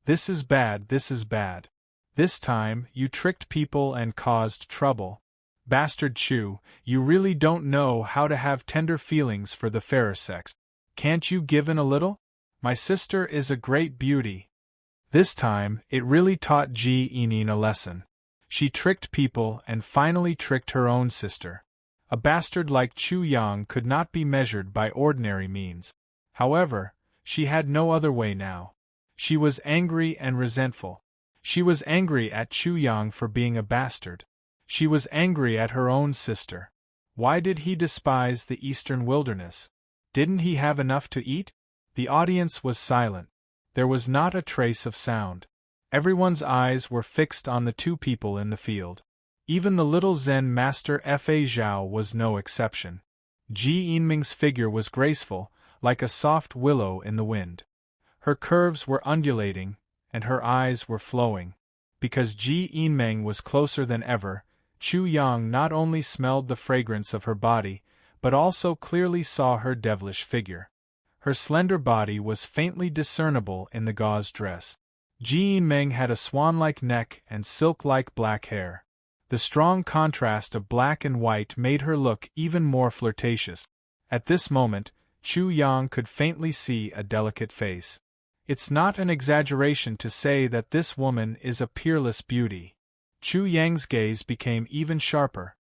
This is bad, this is bad. This time, you tricked people and caused trouble. Bastard Chu, you really don't know how to have tender feelings for the fairer sex. Can't you give in a little? My sister is a great beauty. This time, it really taught Ji Yinming a lesson. She tricked people and finally tricked her own sister. A bastard like Chu Yang could not be measured by ordinary means. However, she had no other way now. She was angry and resentful. She was angry at Chu Yang for being a bastard. She was angry at her own sister. Why did he despise the eastern wilderness? Didn't he have enough to eat? The audience was silent. There was not a trace of sound. Everyone's eyes were fixed on the two people in the field. Even the little Zen master Fa Zhao was no exception. Ji Yinming's figure was graceful, like a soft willow in the wind. Her curves were undulating, and her eyes were flowing. Because Ji Yinming was closer than ever, Chu Yang not only smelled the fragrance of her body, but also clearly saw her devilish figure. Her slender body was faintly discernible in the gauze dress. Ji Yinming had a swan-like neck and silk-like black hair. The strong contrast of black and white made her look even more flirtatious. At this moment, Chu Yang could faintly see a delicate face. It's not an exaggeration to say that this woman is a peerless beauty. Chu Yang's gaze became even sharper.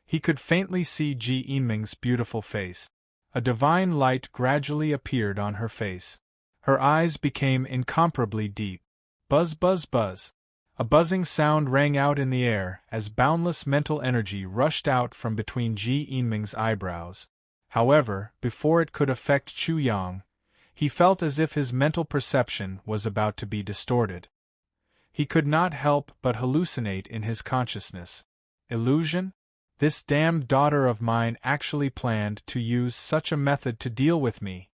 He could faintly see Ji Yinming's beautiful face. A divine light gradually appeared on her face. Her eyes became incomparably deep. Buzz, buzz, buzz. A buzzing sound rang out in the air as boundless mental energy rushed out from between Ji Yinming's eyebrows. However, before it could affect Chu Yang, he felt as if his mental perception was about to be distorted. He could not help but hallucinate in his consciousness. Illusion? This damned daughter of mine actually planned to use such a method to deal with me.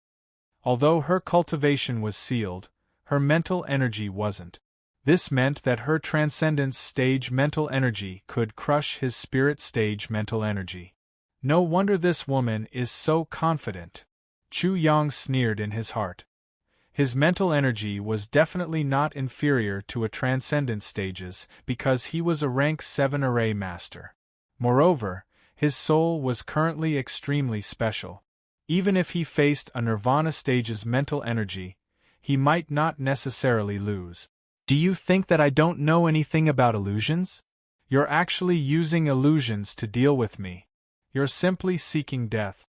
Although her cultivation was sealed, her mental energy wasn't. This meant that her transcendence stage mental energy could crush his spirit stage mental energy. No wonder this woman is so confident. Chu Yang sneered in his heart. His mental energy was definitely not inferior to a transcendence stage's because he was a rank 7 array master. Moreover, his soul was currently extremely special. Even if he faced a nirvana stage's mental energy, he might not necessarily lose. Do you think that I don't know anything about illusions? You're actually using illusions to deal with me. You're simply seeking death.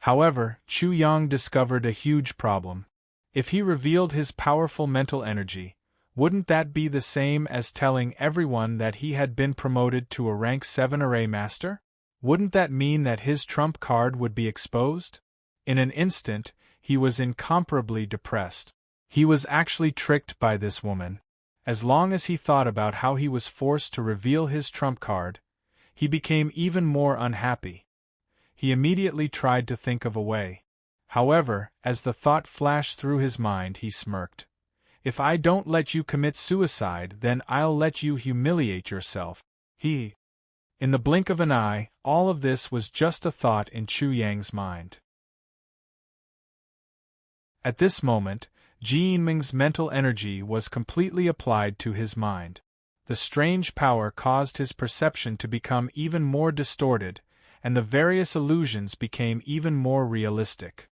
However, Chu Yang discovered a huge problem. If he revealed his powerful mental energy, wouldn't that be the same as telling everyone that he had been promoted to a rank 7 array master? Wouldn't that mean that his trump card would be exposed? In an instant, he was incomparably depressed. He was actually tricked by this woman. As long as he thought about how he was forced to reveal his trump card, he became even more unhappy. He immediately tried to think of a way. However, as the thought flashed through his mind, he smirked. If I don't let you commit suicide, then I'll let you humiliate yourself. In the blink of an eye, all of this was just a thought in Chu Yang's mind. At this moment, Ji Yinming's mental energy was completely applied to his mind. The strange power caused his perception to become even more distorted, and the various illusions became even more realistic.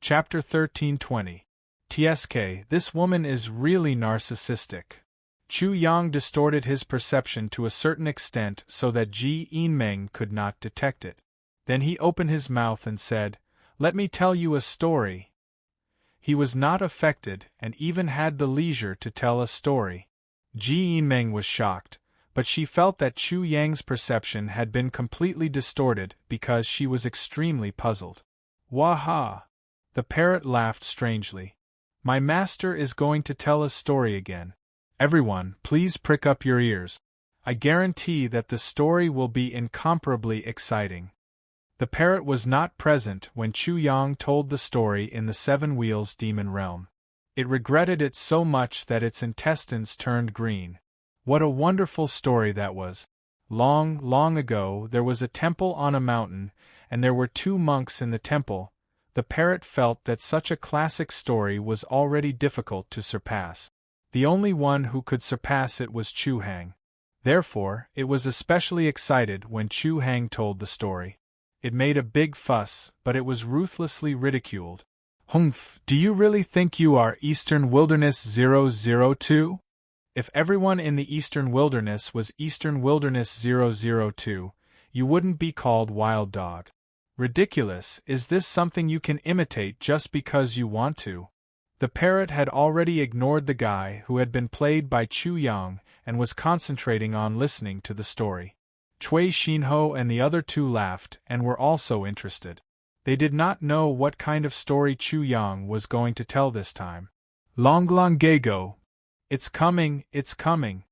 Chapter 1320. TSK, this woman is really narcissistic. Chu Yang distorted his perception to a certain extent so that Ji Yinming could not detect it. Then he opened his mouth and said, "Let me tell you a story." He was not affected and even had the leisure to tell a story. Ji Yinming was shocked, but she felt that Chu Yang's perception had been completely distorted because she was extremely puzzled. Waha! The parrot laughed strangely. My master is going to tell a story again. Everyone, please prick up your ears. I guarantee that the story will be incomparably exciting. The parrot was not present when Chu Yang told the story in the Seven Wheels Demon Realm. It regretted it so much that its intestines turned green. What a wonderful story that was! Long, long ago there was a temple on a mountain, and there were 2 monks in the temple. The parrot felt that such a classic story was already difficult to surpass. The only one who could surpass it was Chu Hang. Therefore, it was especially excited when Chu Hang told the story. It made a big fuss, but it was ruthlessly ridiculed. Humph, do you really think you are Eastern Wilderness 002? If everyone in the Eastern Wilderness was Eastern Wilderness 002, you wouldn't be called Wild Dog. Ridiculous. Is this something you can imitate just because you want to? The parrot had already ignored the guy who had been played by Chu Yang and was concentrating on listening to the story. Cui Xinho and the other two laughed and were also interested. They did not know what kind of story Chu Yang was going to tell this time. Longlong Gego. It's coming, it's coming.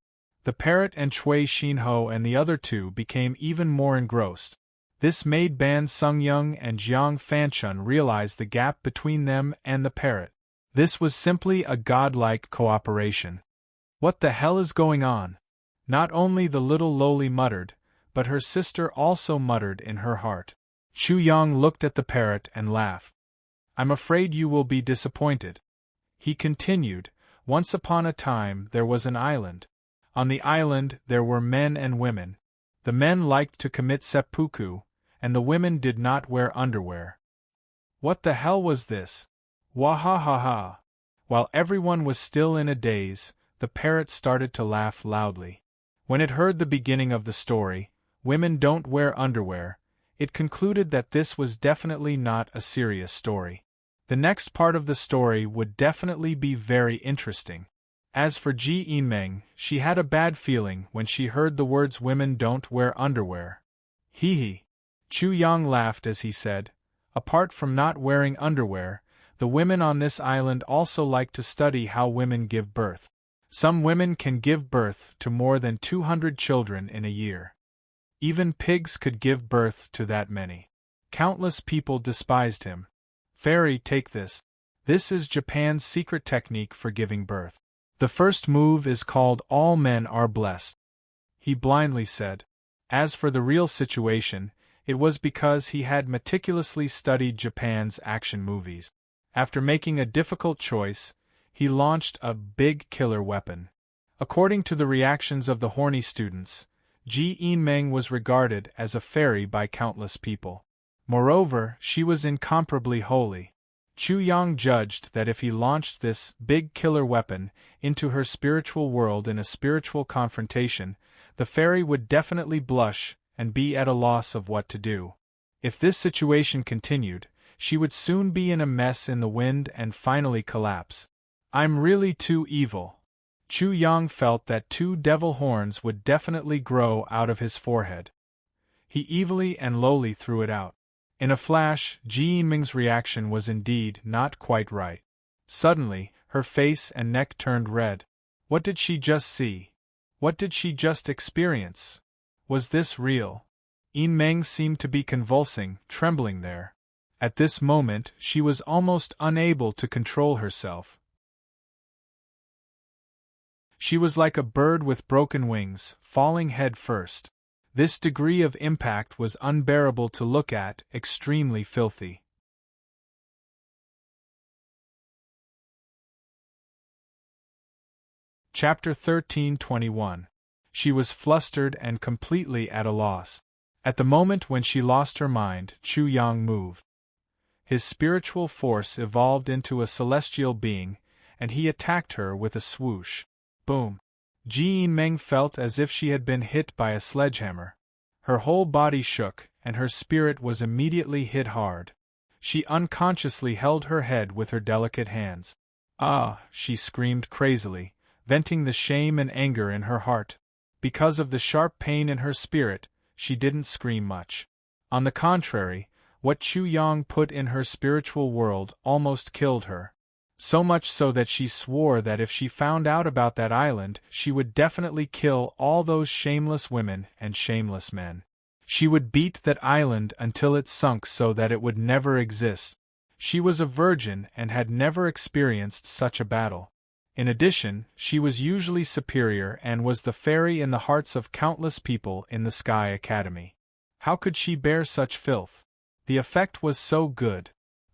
The parrot and Cui Xinho and the other two became even more engrossed. This made Ban Sungyung and Jiang Fanchun realize the gap between them and the parrot. This was simply a godlike cooperation. What the hell is going on? Not only the little lowly muttered, but her sister also muttered in her heart. Chu Yang looked at the parrot and laughed. I'm afraid you will be disappointed. He continued, once upon a time there was an island. On the island there were men and women. The men liked to commit seppuku, and the women did not wear underwear. What the hell was this? Wahahaha! While everyone was still in a daze, the parrot started to laugh loudly. When it heard the beginning of the story, women don't wear underwear, it concluded that this was definitely not a serious story. The next part of the story would definitely be very interesting. As for Ji Yinmeng, she had a bad feeling when she heard the words women don't wear underwear. Hee hee. Chu Yang laughed as he said, apart from not wearing underwear, the women on this island also like to study how women give birth. Some women can give birth to more than 200 children in a year. Even pigs could give birth to that many. Countless people despised him. Fairy, take this. This is Japan's secret technique for giving birth. The first move is called all men are blessed. He blindly said. As for the real situation, it was because he had meticulously studied Japan's action movies. After making a difficult choice, he launched a big killer weapon. According to the reactions of the horny students, Ji Yinmeng was regarded as a fairy by countless people. Moreover, she was incomparably holy. Chu Yang judged that if he launched this big killer weapon into her spiritual world in a spiritual confrontation, the fairy would definitely blush and be at a loss of what to do. If this situation continued, she would soon be in a mess in the wind and finally collapse. I'm really too evil. Chu Yang felt that 2 devil horns would definitely grow out of his forehead. He evilly and lowly threw it out. In a flash, Ji Yinmeng's reaction was indeed not quite right. Suddenly, her face and neck turned red. What did she just see? What did she just experience? Was this real? Yinmeng seemed to be convulsing, trembling there. At this moment, she was almost unable to control herself. She was like a bird with broken wings, falling head first. This degree of impact was unbearable to look at, extremely filthy. Chapter 13:21. She was flustered and completely at a loss. At the moment when she lost her mind, Chu Yang moved. His spiritual force evolved into a celestial being, and he attacked her with a swoosh. Boom! Ji Yinmeng felt as if she had been hit by a sledgehammer. Her whole body shook, and her spirit was immediately hit hard. She unconsciously held her head with her delicate hands. Ah! She screamed crazily, venting the shame and anger in her heart. Because of the sharp pain in her spirit, she didn't scream much. On the contrary, what Chu Yang put in her spiritual world almost killed her. So much so that she swore that if she found out about that island, she would definitely kill all those shameless women and shameless men. She would beat that island until it sunk so that it would never exist. She was a virgin and had never experienced such a battle. In addition, she was usually superior and was the fairy in the hearts of countless people in the Sky Academy. How could she bear such filth? The effect was so good.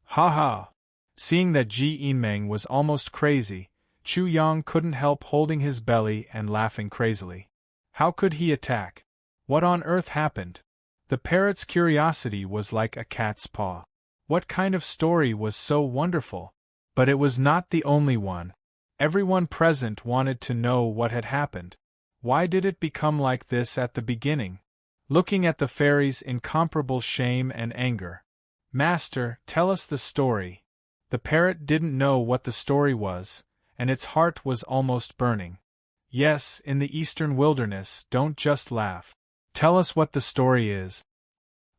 Ha ha! Seeing that Ji Yinmeng was almost crazy, Chu Yang couldn't help holding his belly and laughing crazily. How could he attack? What on earth happened? The parrot's curiosity was like a cat's paw. What kind of story was so wonderful? But it was not the only one. Everyone present wanted to know what had happened. Why did it become like this at the beginning? Looking at the fairy's incomparable shame and anger. Master, tell us the story. The parrot didn't know what the story was, and its heart was almost burning. Yes, in the eastern wilderness, don't just laugh. Tell us what the story is.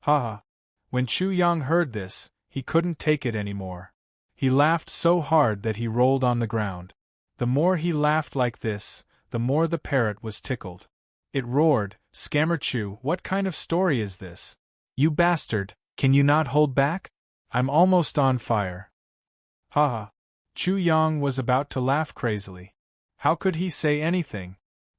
Ha ha. When Chu Yang heard this, he couldn't take it anymore. He laughed so hard that he rolled on the ground. The more he laughed like this, the more the parrot was tickled. It roared, "Scammer Chu, what kind of story is this? You bastard, can you not hold back? I'm almost on fire." Ha ha. Chu Yang was about to laugh crazily. How could he say anything?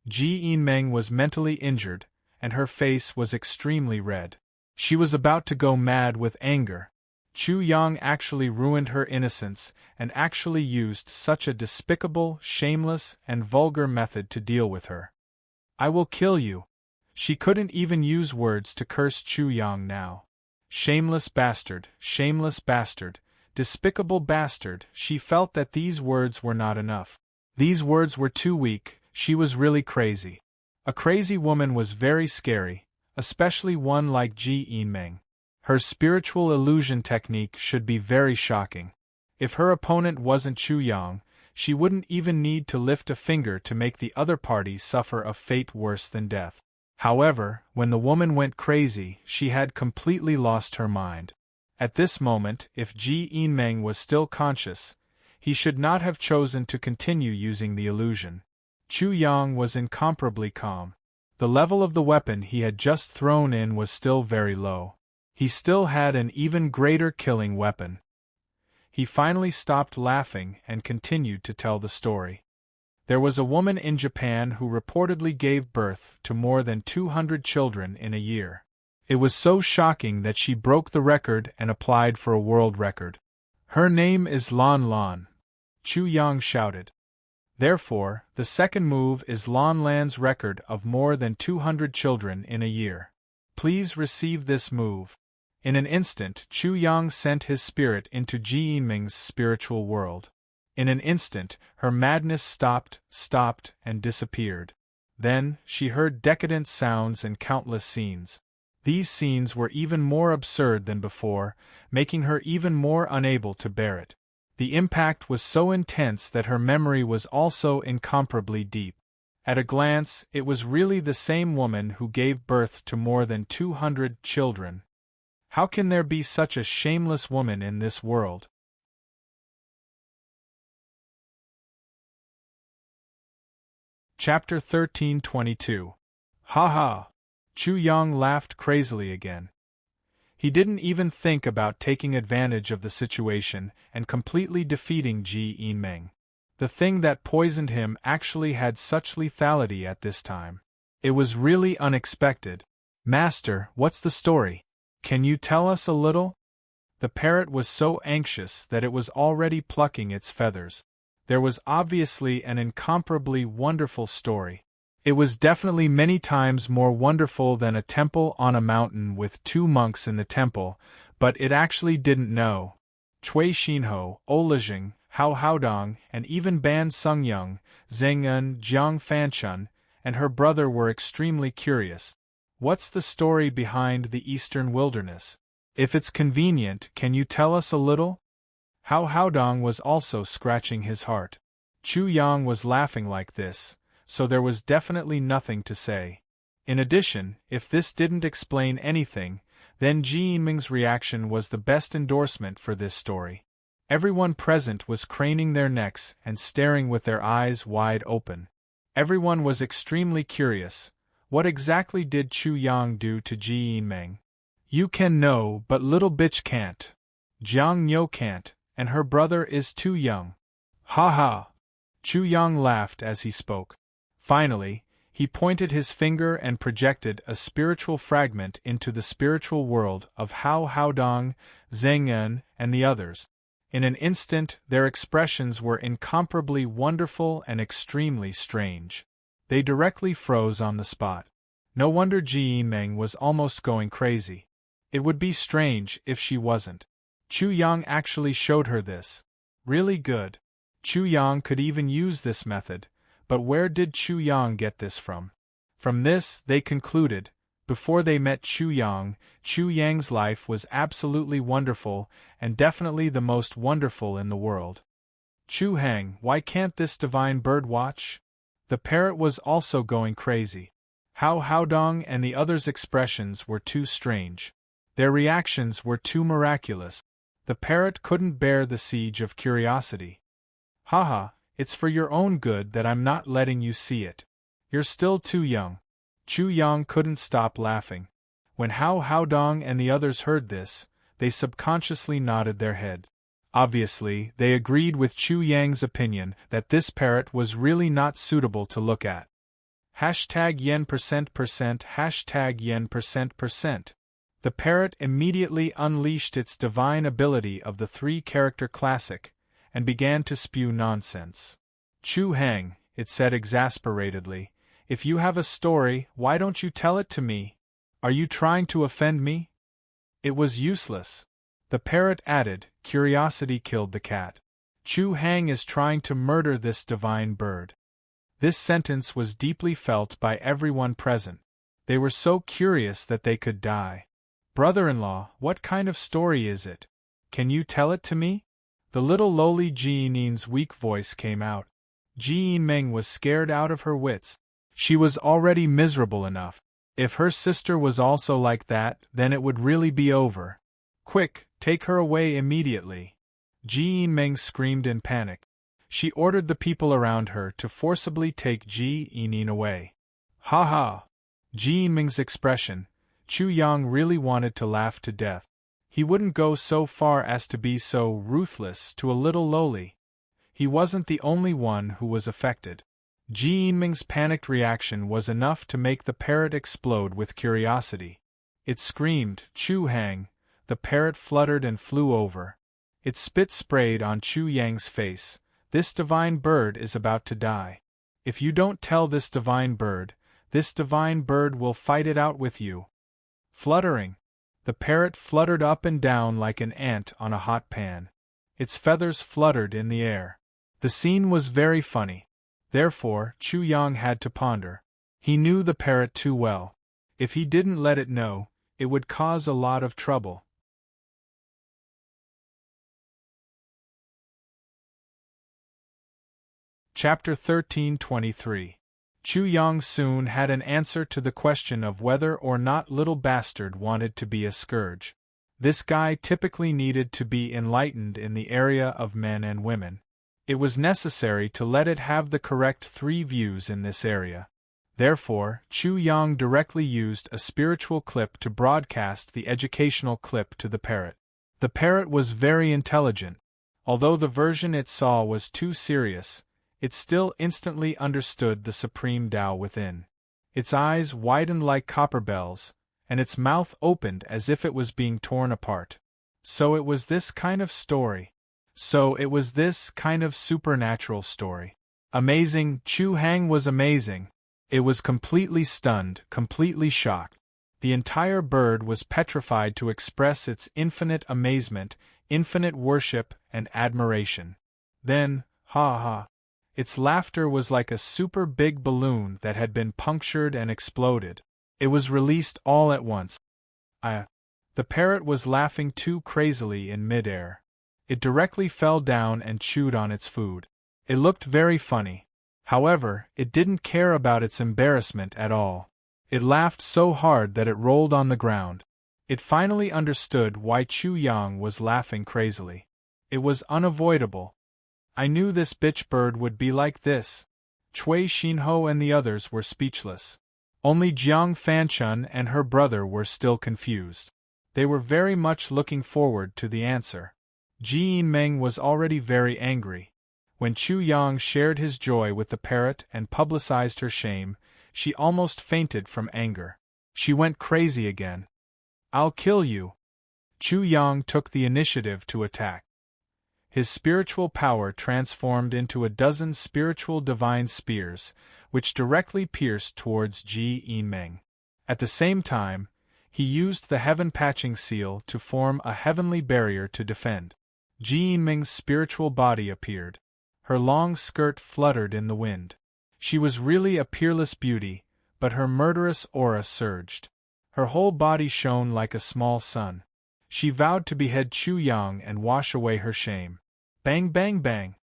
Ji Yinmeng was mentally injured, and her face was extremely red. She was about to go mad with anger. Chu Yang actually ruined her innocence and actually used such a despicable, shameless, and vulgar method to deal with her. "I will kill you." She couldn't even use words to curse Chu Yang now. Shameless bastard, despicable bastard. She felt that these words were not enough. These words were too weak. She was really crazy. A crazy woman was very scary, especially one like Ji Yinmeng. Her spiritual illusion technique should be very shocking. If her opponent wasn't Chu Yang, she wouldn't even need to lift a finger to make the other party suffer a fate worse than death. However, when the woman went crazy, she had completely lost her mind. At this moment, if Ji Yinmeng was still conscious, he should not have chosen to continue using the illusion. Chu Yang was incomparably calm. The level of the weapon he had just thrown in was still very low. He still had an even greater killing weapon. He finally stopped laughing and continued to tell the story. There was a woman in Japan who reportedly gave birth to more than 200 children in a year. It was so shocking that she broke the record and applied for a world record. "Her name is Lan Lan," Chu Yang shouted. Therefore, the second move is Lan Lan's record of more than 200 children in a year. Please receive this move. In an instant, Chu Yang sent his spirit into Ji Yinmeng's spiritual world. In an instant, her madness stopped, and disappeared. Then, she heard decadent sounds and countless scenes. These scenes were even more absurd than before, making her even more unable to bear it. The impact was so intense that her memory was also incomparably deep. At a glance, it was really the same woman who gave birth to more than 200 children. How can there be such a shameless woman in this world? Chapter 13:22. Ha ha! Chu Yang laughed crazily again. He didn't even think about taking advantage of the situation and completely defeating Ji Yinmeng. The thing that poisoned him actually had such lethality at this time. It was really unexpected. "Master, what's the story? Can you tell us a little?" The parrot was so anxious that it was already plucking its feathers. There was obviously an incomparably wonderful story. It was definitely many times more wonderful than a temple on a mountain with 2 monks in the temple, but it actually didn't know. Cui Xinho, Olajing, Hao Haodong, and even Ban Sungyung, Zhengyun, Jiang Fanchun, and her brother were extremely curious. What's the story behind the Eastern Wilderness? If it's convenient, can you tell us a little? Hao Haodong was also scratching his heart. Chu Yang was laughing like this, so there was definitely nothing to say. In addition, if this didn't explain anything, then Ji Yinmeng's reaction was the best endorsement for this story. Everyone present was craning their necks and staring with their eyes wide open. Everyone was extremely curious. What exactly did Chu Yang do to Ji Yinmeng? "You can know, but little bitch can't. Jiang Nyo can't, and her brother is too young." Ha ha! Chu Yang laughed as he spoke. Finally, he pointed his finger and projected a spiritual fragment into the spiritual world of Hao Haodong, Zhengyun, and the others. In an instant, their expressions were incomparably wonderful and extremely strange. They directly froze on the spot. No wonder Ji Yinmeng was almost going crazy. It would be strange if she wasn't. Chu Yang actually showed her this. Really good. Chu Yang could even use this method, but where did Chu Yang get this from? From this, they concluded, before they met Chu Yang's life was absolutely wonderful and definitely the most wonderful in the world. Chu Hang, why can't this divine bird watch? The parrot was also going crazy. Hao Dong and the others' expressions were too strange. Their reactions were too miraculous. The parrot couldn't bear the siege of curiosity. Haha, it's for your own good that I'm not letting you see it. You're still too young. Chu Yang couldn't stop laughing. When Hao Dong and the others heard this, they subconsciously nodded their head. Obviously, they agreed with Chu Yang's opinion that this parrot was really not suitable to look at. #yen %%, #yen %%. The parrot immediately unleashed its divine ability of the three-character classic, and began to spew nonsense. Chu Hang, it said exasperatedly, if you have a story, why don't you tell it to me? Are you trying to offend me? It was useless. The parrot added, curiosity killed the cat. Chu Hang is trying to murder this divine bird. This sentence was deeply felt by everyone present. They were so curious that they could die. Brother-in-law, what kind of story is it? Can you tell it to me? The little lowly Ji Yin's weak voice came out. Ji Yinmeng was scared out of her wits. She was already miserable enough. If her sister was also like that, then it would really be over. Quick, take her away immediately. Ji Yinmeng screamed in panic. She ordered the people around her to forcibly take Ji Yinmeng away. Ha ha! Ji Yinmeng's expression, Chu Yang really wanted to laugh to death. He wouldn't go so far as to be so ruthless to a little lowly. He wasn't the only one who was affected. Ji Yinmeng's panicked reaction was enough to make the parrot explode with curiosity. It screamed, Chu Hang. The parrot fluttered and flew over. Its spit sprayed on Chu Yang's face. This divine bird is about to die. If you don't tell this divine bird will fight it out with you. Fluttering. The parrot fluttered up and down like an ant on a hot pan. Its feathers fluttered in the air. The scene was very funny. Therefore, Chu Yang had to ponder. He knew the parrot too well. If he didn't let it know, it would cause a lot of trouble. Chapter 1323. Chu Yang soon had an answer to the question of whether or not Little Bastard wanted to be a scourge. This guy typically needed to be enlightened in the area of men and women. It was necessary to let it have the correct three views in this area. Therefore, Chu Yang directly used a spiritual clip to broadcast the educational clip to the parrot. The parrot was very intelligent. Although the version it saw was too serious, it still instantly understood the supreme Tao within. Its eyes widened like copper bells, and its mouth opened as if it was being torn apart. So it was this kind of story. So it was this kind of supernatural story. Amazing, Chu Hang was amazing. It was completely stunned, completely shocked. The entire bird was petrified to express its infinite amazement, infinite worship, and admiration. Then, ha ha. Its laughter was like a super big balloon that had been punctured and exploded. It was released all at once. The parrot was laughing too crazily in midair. It directly fell down and chewed on its food. It looked very funny. However, it didn't care about its embarrassment at all. It laughed so hard that it rolled on the ground. It finally understood why Chu Yang was laughing crazily. It was unavoidable. I knew this bitch bird would be like this. Cui Xinho and the others were speechless. Only Jiang Fanchun and her brother were still confused. They were very much looking forward to the answer. Ji Yinmeng was already very angry. When Chu Yang shared his joy with the parrot and publicized her shame, she almost fainted from anger. She went crazy again. I'll kill you. Chu Yang took the initiative to attack. His spiritual power transformed into a dozen spiritual divine spears, which directly pierced towards Ji Yinmeng. At the same time, he used the heaven patching seal to form a heavenly barrier to defend. Ji Yinmeng's spiritual body appeared. Her long skirt fluttered in the wind. She was really a peerless beauty, but her murderous aura surged. Her whole body shone like a small sun. She vowed to behead Chu Yang and wash away her shame. Bang bang bang!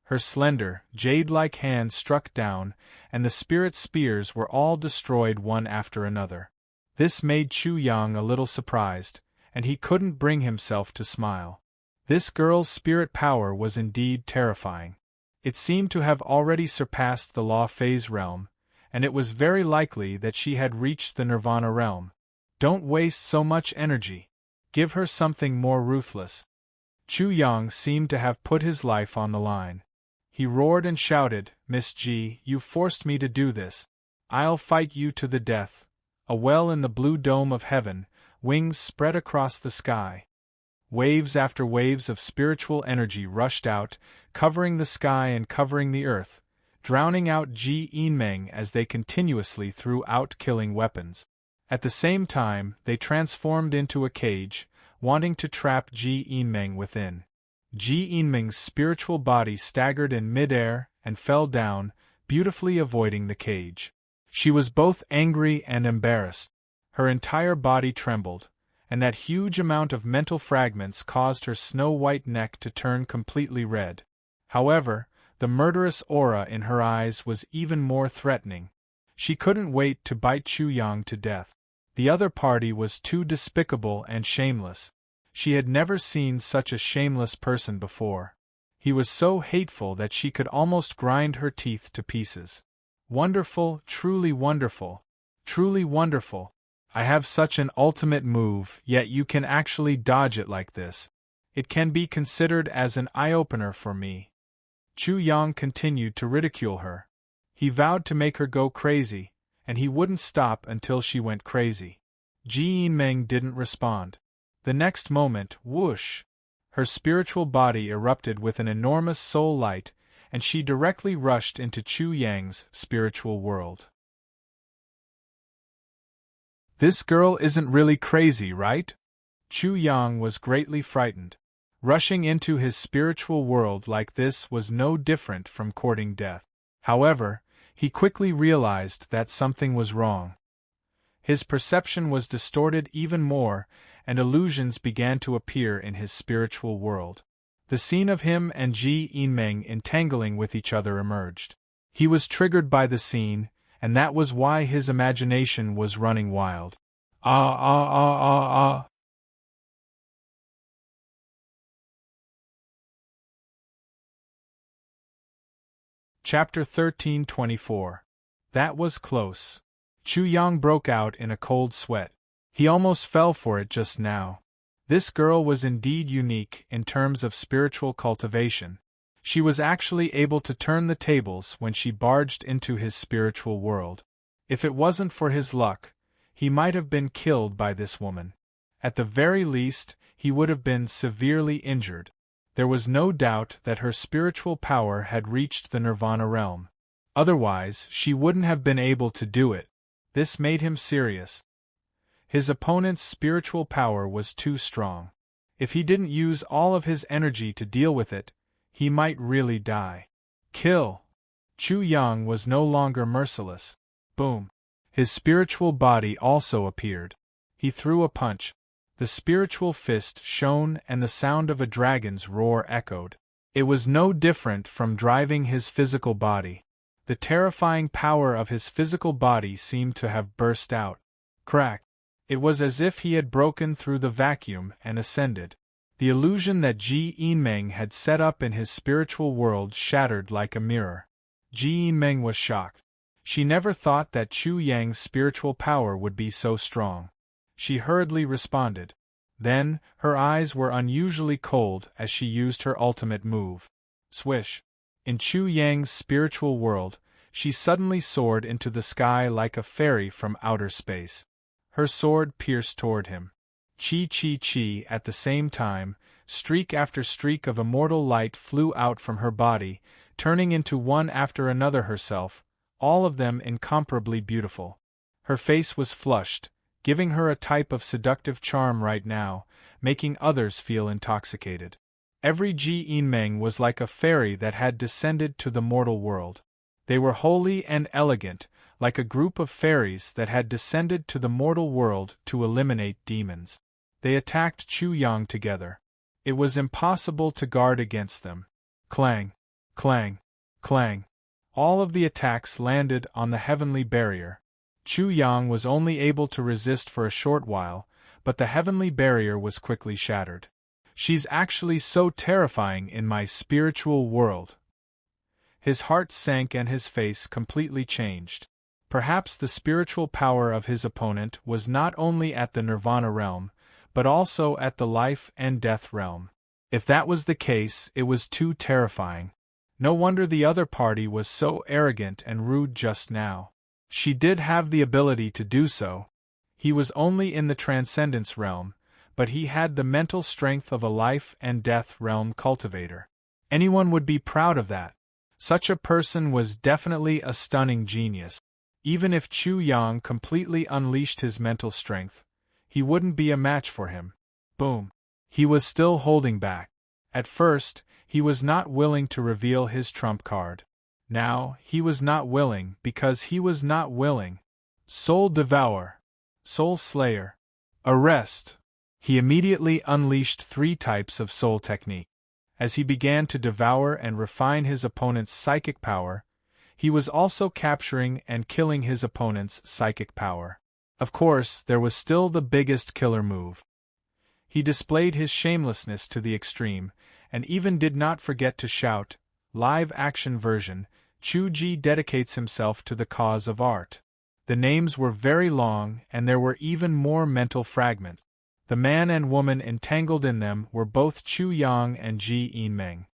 Her slender, jade-like hands struck down, and the spirit spears were all destroyed one after another. This made Chu Yang a little surprised, and he couldn't bring himself to smile. This girl's spirit power was indeed terrifying. It seemed to have already surpassed the law phase realm, and it was very likely that she had reached the nirvana realm. Don't waste so much energy. Give her something more ruthless. Chu Yang seemed to have put his life on the line. He roared and shouted, "Miss G, you forced me to do this. I'll fight you to the death." A well in the blue dome of heaven, wings spread across the sky. Waves after waves of spiritual energy rushed out, covering the sky and covering the earth, drowning out Ji Yinmeng as they continuously threw out killing weapons. At the same time, they transformed into a cage, wanting to trap Ji Yinmeng within. Ji Yinmeng's spiritual body staggered in midair and fell down, beautifully avoiding the cage. She was both angry and embarrassed. Her entire body trembled, and that huge amount of mental fragments caused her snow-white neck to turn completely red. However, the murderous aura in her eyes was even more threatening. She couldn't wait to bite Chu Yang to death. The other party was too despicable and shameless. She had never seen such a shameless person before. He was so hateful that she could almost grind her teeth to pieces. Wonderful, truly wonderful. Truly wonderful. I have such an ultimate move, yet you can actually dodge it like this. It can be considered as an eye-opener for me. Chu Yang continued to ridicule her. He vowed to make her go crazy, and he wouldn't stop until she went crazy. Ji Yinmeng didn't respond. The next moment, whoosh! Her spiritual body erupted with an enormous soul light, and she directly rushed into Chu Yang's spiritual world. This girl isn't really crazy, right? Chu Yang was greatly frightened. Rushing into his spiritual world like this was no different from courting death. However, he quickly realized that something was wrong. His perception was distorted even more, and illusions began to appear in his spiritual world. The scene of him and Ji Yinmeng entangling with each other emerged. He was triggered by the scene, and that was why his imagination was running wild. Ah ah ah ah ah. Chapter 1324. That was close. Chu Yang broke out in a cold sweat. He almost fell for it just now. This girl was indeed unique in terms of spiritual cultivation. She was actually able to turn the tables when she barged into his spiritual world. If it wasn't for his luck, he might have been killed by this woman. At the very least, he would have been severely injured. There was no doubt that her spiritual power had reached the nirvana realm. Otherwise, she wouldn't have been able to do it. This made him serious. His opponent's spiritual power was too strong. If he didn't use all of his energy to deal with it, he might really die. Kill! Chu Yang was no longer merciless. Boom! His spiritual body also appeared. He threw a punch. The spiritual fist shone and the sound of a dragon's roar echoed. It was no different from driving his physical body. The terrifying power of his physical body seemed to have burst out. Crack! It was as if he had broken through the vacuum and ascended. The illusion that Ji Yinmeng had set up in his spiritual world shattered like a mirror. Ji Yinmeng was shocked. She never thought that Chu Yang's spiritual power would be so strong. She hurriedly responded. Then, her eyes were unusually cold as she used her ultimate move. Swish! In Chu Yang's spiritual world, she suddenly soared into the sky like a fairy from outer space. Her sword pierced toward him. Chi chi chi at the same time, streak after streak of immortal light flew out from her body, turning into one after another herself, all of them incomparably beautiful. Her face was flushed, giving her a type of seductive charm right now, making others feel intoxicated. Every Ji Meng was like a fairy that had descended to the mortal world. They were holy and elegant, like a group of fairies that had descended to the mortal world to eliminate demons. They attacked Chu Yang together. It was impossible to guard against them. Clang, clang, clang. All of the attacks landed on the heavenly barrier. Chu Yang was only able to resist for a short while, but the heavenly barrier was quickly shattered. She's actually so terrifying in my spiritual world. His heart sank and his face completely changed. Perhaps the spiritual power of his opponent was not only at the Nirvana realm, but also at the life and death realm. If that was the case, it was too terrifying. No wonder the other party was so arrogant and rude just now. She did have the ability to do so. He was only in the transcendence realm, but he had the mental strength of a life and death realm cultivator. Anyone would be proud of that. Such a person was definitely a stunning genius. Even if Chu Yang completely unleashed his mental strength, he wouldn't be a match for him. Boom. He was still holding back. At first, he was not willing to reveal his trump card. Now, he was not willing because he was not willing. Soul Devourer. Soul Slayer. Arrest. He immediately unleashed 3 types of soul technique. As he began to devour and refine his opponent's psychic power, he was also capturing and killing his opponent's psychic power. Of course, there was still the biggest killer move. He displayed his shamelessness to the extreme, and even did not forget to shout, live-action version, Chu Ji dedicates himself to the cause of art. The names were very long and there were even more mental fragments. The man and woman entangled in them were both Chu Yang and Ji Meng.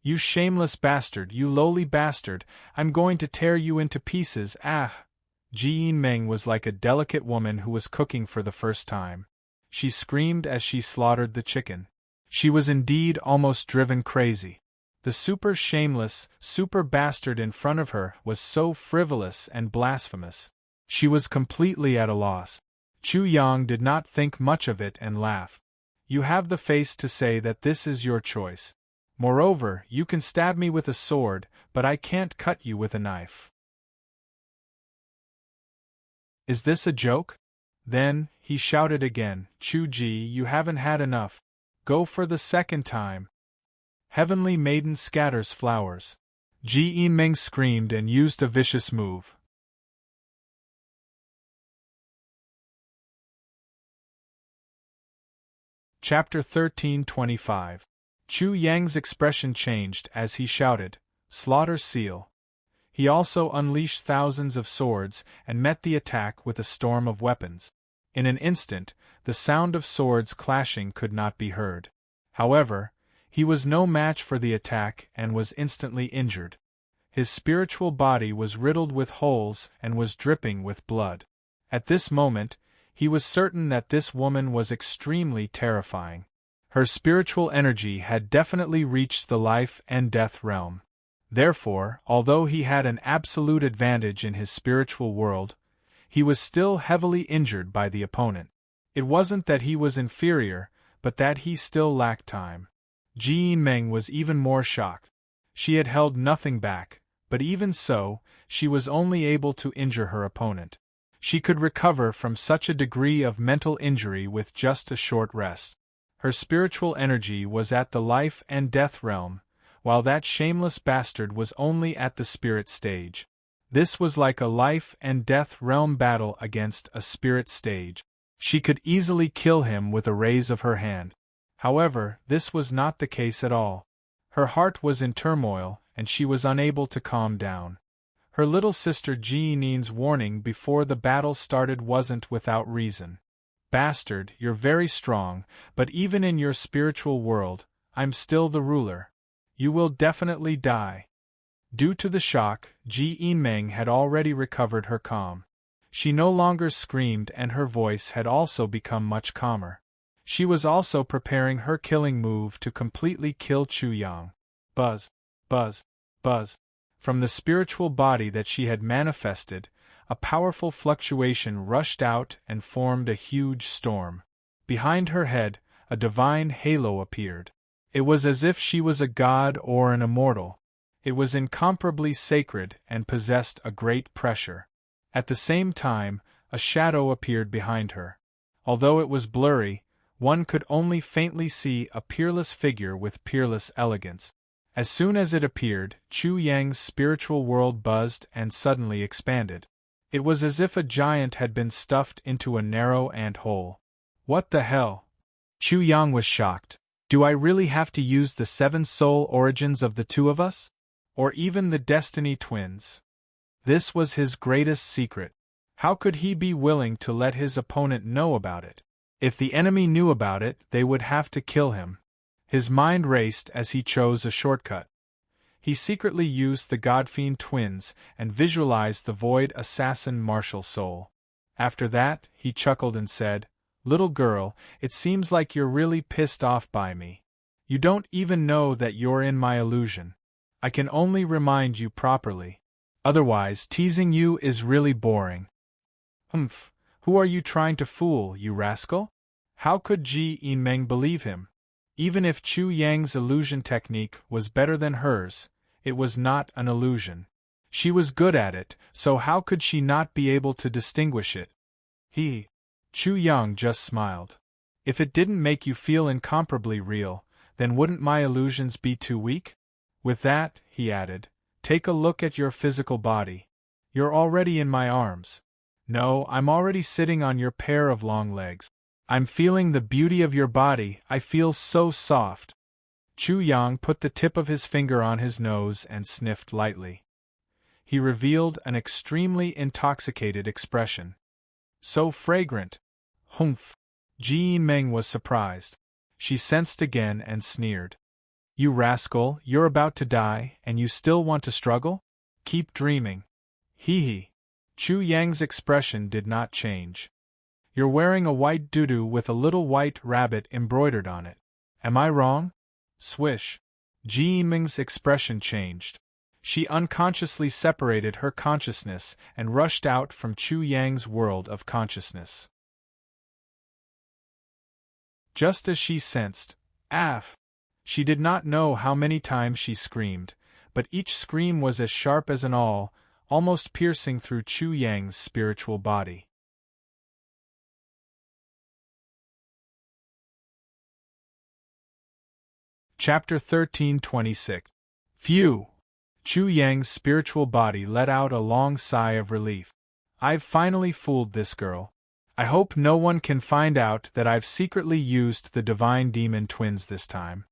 You shameless bastard, you lowly bastard, I'm going to tear you into pieces, ah! Ji Meng was like a delicate woman who was cooking for the first time. She screamed as she slaughtered the chicken. She was indeed almost driven crazy. The super shameless, super bastard in front of her was so frivolous and blasphemous. She was completely at a loss. Chu Yang did not think much of it and laughed. You have the face to say that this is your choice. Moreover, you can stab me with a sword, but I can't cut you with a knife. Is this a joke? Then, he shouted again, Chu Ji, you haven't had enough. Go for the second time. Heavenly Maiden scatters flowers. Ji Meng screamed and used a vicious move. Chapter 1325. Chu Yang's expression changed as he shouted, Slaughter Seal. He also unleashed thousands of swords and met the attack with a storm of weapons. In an instant, the sound of swords clashing could not be heard. However, he was no match for the attack and was instantly injured. His spiritual body was riddled with holes and was dripping with blood. At this moment, he was certain that this woman was extremely terrifying. Her spiritual energy had definitely reached the life and death realm. Therefore, although he had an absolute advantage in his spiritual world, he was still heavily injured by the opponent. It wasn't that he was inferior, but that he still lacked time. Ji Meng was even more shocked. She had held nothing back, but even so, she was only able to injure her opponent. She could recover from such a degree of mental injury with just a short rest. Her spiritual energy was at the life and death realm, while that shameless bastard was only at the spirit stage. This was like a life and death realm battle against a spirit stage. She could easily kill him with a raise of her hand. However, this was not the case at all. Her heart was in turmoil, and she was unable to calm down. Her little sister Jeanne's warning before the battle started wasn't without reason. Bastard, you're very strong, but even in your spiritual world, I'm still the ruler. You will definitely die. Due to the shock, Ji Meng had already recovered her calm. She no longer screamed and her voice had also become much calmer. She was also preparing her killing move to completely kill Chu Yang. Buzz, buzz, buzz. From the spiritual body that she had manifested, a powerful fluctuation rushed out and formed a huge storm. Behind her head, a divine halo appeared. It was as if she was a god or an immortal. It was incomparably sacred and possessed a great pressure. At the same time, a shadow appeared behind her. Although it was blurry, one could only faintly see a peerless figure with peerless elegance. As soon as it appeared, Chu Yang's spiritual world buzzed and suddenly expanded. It was as if a giant had been stuffed into a narrow ant hole. What the hell? Chu Yang was shocked. Do I really have to use the 7 soul origins of the two of us? Or even the Destiny twins? This was his greatest secret. How could he be willing to let his opponent know about it? If the enemy knew about it, they would have to kill him. His mind raced as he chose a shortcut. He secretly used the Godfiend twins and visualized the void assassin martial soul. After that, he chuckled and said, "Little girl, it seems like you're really pissed off by me. You don't even know that you're in my illusion. I can only remind you properly. Otherwise, teasing you is really boring." "Humph, who are you trying to fool, you rascal?" How could Ji Yinmeng believe him? Even if Chu Yang's illusion technique was better than hers, it was not an illusion. She was good at it, so how could she not be able to distinguish it? Chu Yang just smiled. If it didn't make you feel incomparably real, then wouldn't my illusions be too weak? With that, he added, take a look at your physical body. You're already in my arms. No, I'm already sitting on your pair of long legs. I'm feeling the beauty of your body, I feel so soft. Chu Yang put the tip of his finger on his nose and sniffed lightly. He revealed an extremely intoxicated expression. So fragrant. Humph. Ji Yinmeng was surprised. She sensed again and sneered. You rascal, you're about to die, and you still want to struggle? Keep dreaming. Hee. Chu Yang's expression did not change. You're wearing a white doo-doo with a little white rabbit embroidered on it. Am I wrong? Swish. Ji Yinmeng's expression changed. She unconsciously separated her consciousness and rushed out from Chu Yang's world of consciousness. Just as she sensed, "Af!" She did not know how many times she screamed, but each scream was as sharp as an awl, almost piercing through Chu Yang's spiritual body. Chapter 13:26. Phew! Chu Yang's spiritual body let out a long sigh of relief. I've finally fooled this girl. I hope no one can find out that I've secretly used the divine demon twins this time.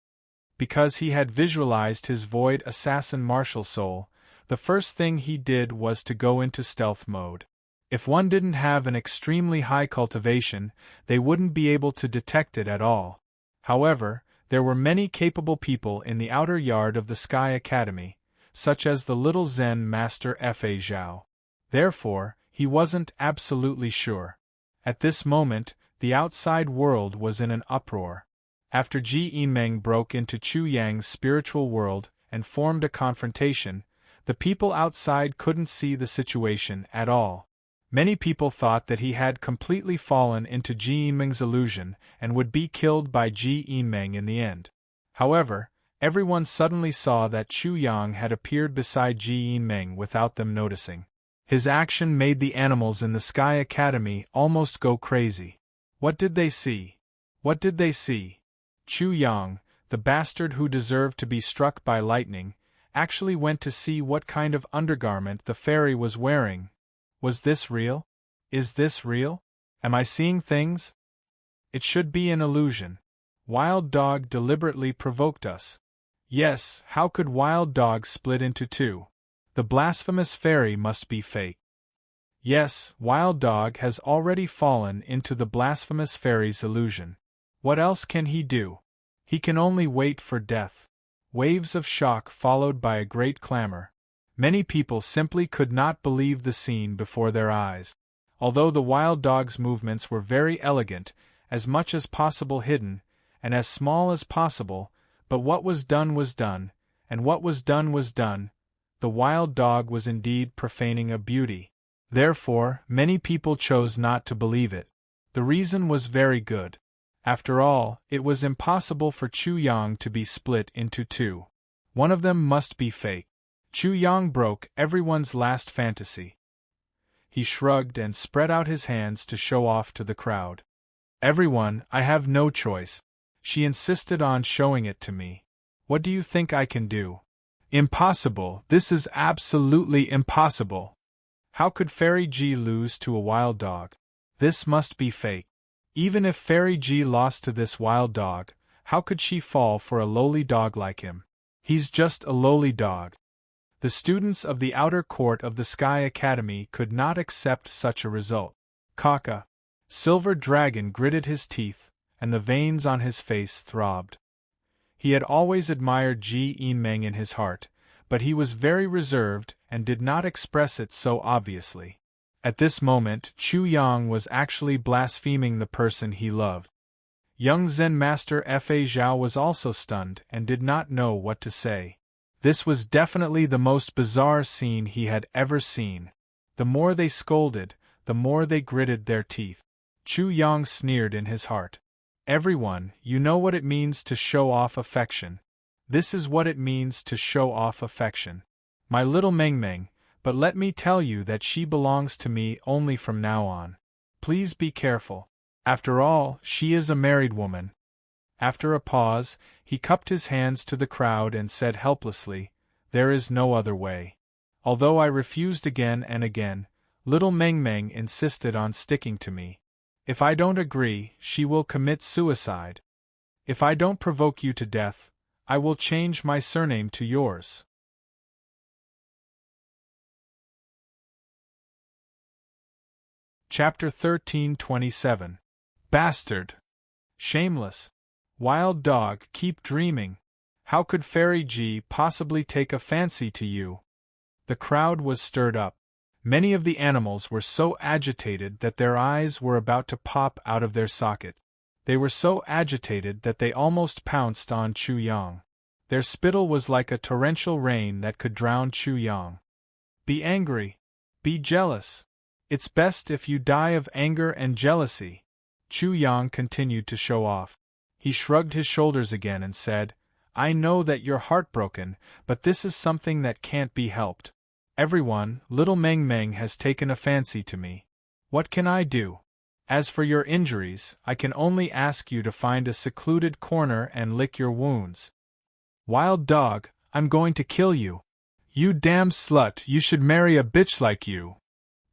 Because he had visualized his void assassin martial soul, the first thing he did was to go into stealth mode. If one didn't have an extremely high cultivation, they wouldn't be able to detect it at all. However, there were many capable people in the outer yard of the Sky Academy, such as the little Zen master Fa Zhao. Therefore, he wasn't absolutely sure. At this moment, the outside world was in an uproar. After Ji Yinmeng broke into Chu Yang's spiritual world and formed a confrontation, the people outside couldn't see the situation at all. Many people thought that he had completely fallen into Ji Yinmeng's illusion and would be killed by Ji Yinmeng in the end. However, everyone suddenly saw that Chu Yang had appeared beside Ji Yinmeng without them noticing. His action made the animals in the Sky Academy almost go crazy. What did they see? What did they see? Chu Yang, the bastard who deserved to be struck by lightning, actually went to see what kind of undergarment the fairy was wearing. Was this real? Is this real? Am I seeing things? It should be an illusion. Wild Dog deliberately provoked us. Yes, how could Wild Dog split into two? The blasphemous fairy must be fake. Yes, Wild Dog has already fallen into the blasphemous fairy's illusion. What else can he do? He can only wait for death. Waves of shock followed by a great clamor. Many people simply could not believe the scene before their eyes. Although the Wild Dog's movements were very elegant, as much as possible hidden, and as small as possible, but what was done, and what was done, the Wild Dog was indeed profaning a beauty. Therefore, many people chose not to believe it. The reason was very good. After all, it was impossible for Chu Yang to be split into two. One of them must be fake. Chu Yang broke everyone's last fantasy. He shrugged and spread out his hands to show off to the crowd. Everyone, I have no choice. She insisted on showing it to me. What do you think I can do? Impossible, this is absolutely impossible. How could Fairy G lose to a wild dog? This must be fake. Even if Fairy G lost to this wild dog, how could she fall for a lowly dog like him? He's just a lowly dog. The students of the outer court of the Sky Academy could not accept such a result. Kaka. Silver Dragon gritted his teeth, and the veins on his face throbbed. He had always admired Ji Yinmeng in his heart, but he was very reserved and did not express it so obviously. At this moment, Chu Yang was actually blaspheming the person he loved. Young Zen Master Fa Zhao was also stunned and did not know what to say. This was definitely the most bizarre scene he had ever seen. The more they scolded, the more they gritted their teeth. Chu Yang sneered in his heart. Everyone, you know what it means to show off affection. This is what it means to show off affection. My little Meng Meng, but let me tell you that she belongs to me only from now on. Please be careful. After all, she is a married woman. After a pause, he cupped his hands to the crowd and said helplessly, there is no other way. Although I refused again and again, little Meng Meng insisted on sticking to me. If I don't agree, she will commit suicide. If I don't provoke you to death, I will change my surname to yours. Chapter 1327. Bastard! Shameless! Wild dog, keep dreaming. How could Fairy G possibly take a fancy to you? The crowd was stirred up. Many of the animals were so agitated that their eyes were about to pop out of their socket. They were so agitated that they almost pounced on Chu Yang. Their spittle was like a torrential rain that could drown Chu Yang. Be angry. Be jealous. It's best if you die of anger and jealousy. Chu Yang continued to show off. He shrugged his shoulders again and said, I know that you're heartbroken, but this is something that can't be helped. Everyone, little Meng Meng has taken a fancy to me. What can I do? As for your injuries, I can only ask you to find a secluded corner and lick your wounds. Wild dog, I'm going to kill you. You damn slut, you should marry a bitch like you.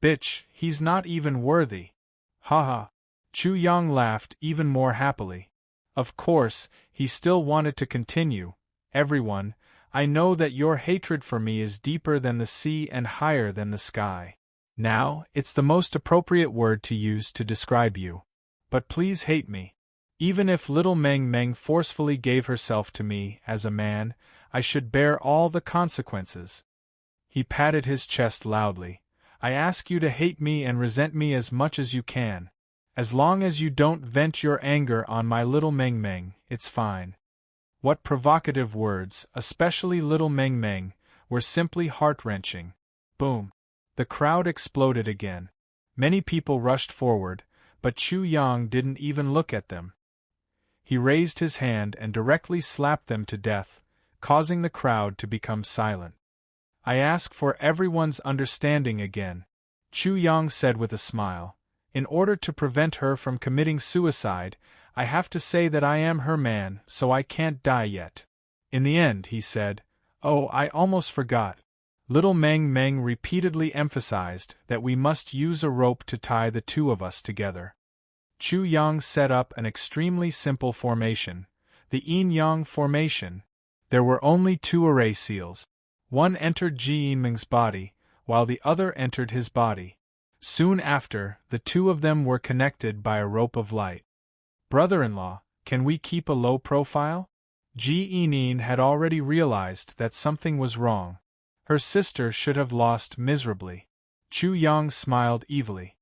Bitch, he's not even worthy. Ha ha. Chu Yang laughed even more happily. Of course, he still wanted to continue. Everyone, I know that your hatred for me is deeper than the sea and higher than the sky. Now, it's the most appropriate word to use to describe you. But please hate me. Even if little Meng Meng forcefully gave herself to me as a man, I should bear all the consequences. He patted his chest loudly. I ask you to hate me and resent me as much as you can. As long as you don't vent your anger on my little Meng Meng, it's fine. What provocative words, especially little Meng Meng, were simply heart-wrenching. Boom. The crowd exploded again. Many people rushed forward, but Chu Yang didn't even look at them. He raised his hand and directly slapped them to death, causing the crowd to become silent. I ask for everyone's understanding again, Chu Yang said with a smile. In order to prevent her from committing suicide, I have to say that I am her man, so I can't die yet. In the end, he said, oh, I almost forgot. Little Meng Meng repeatedly emphasized that we must use a rope to tie the two of us together. Chu Yang set up an extremely simple formation, the yin-yang formation. There were only two array seals. One entered Ji Yinmeng's body, while the other entered his body. Soon after, the two of them were connected by a rope of light. Brother-in-law, can we keep a low profile? Ji Yinmeng had already realized that something was wrong. Her sister should have lost miserably. Chu Yang smiled evilly.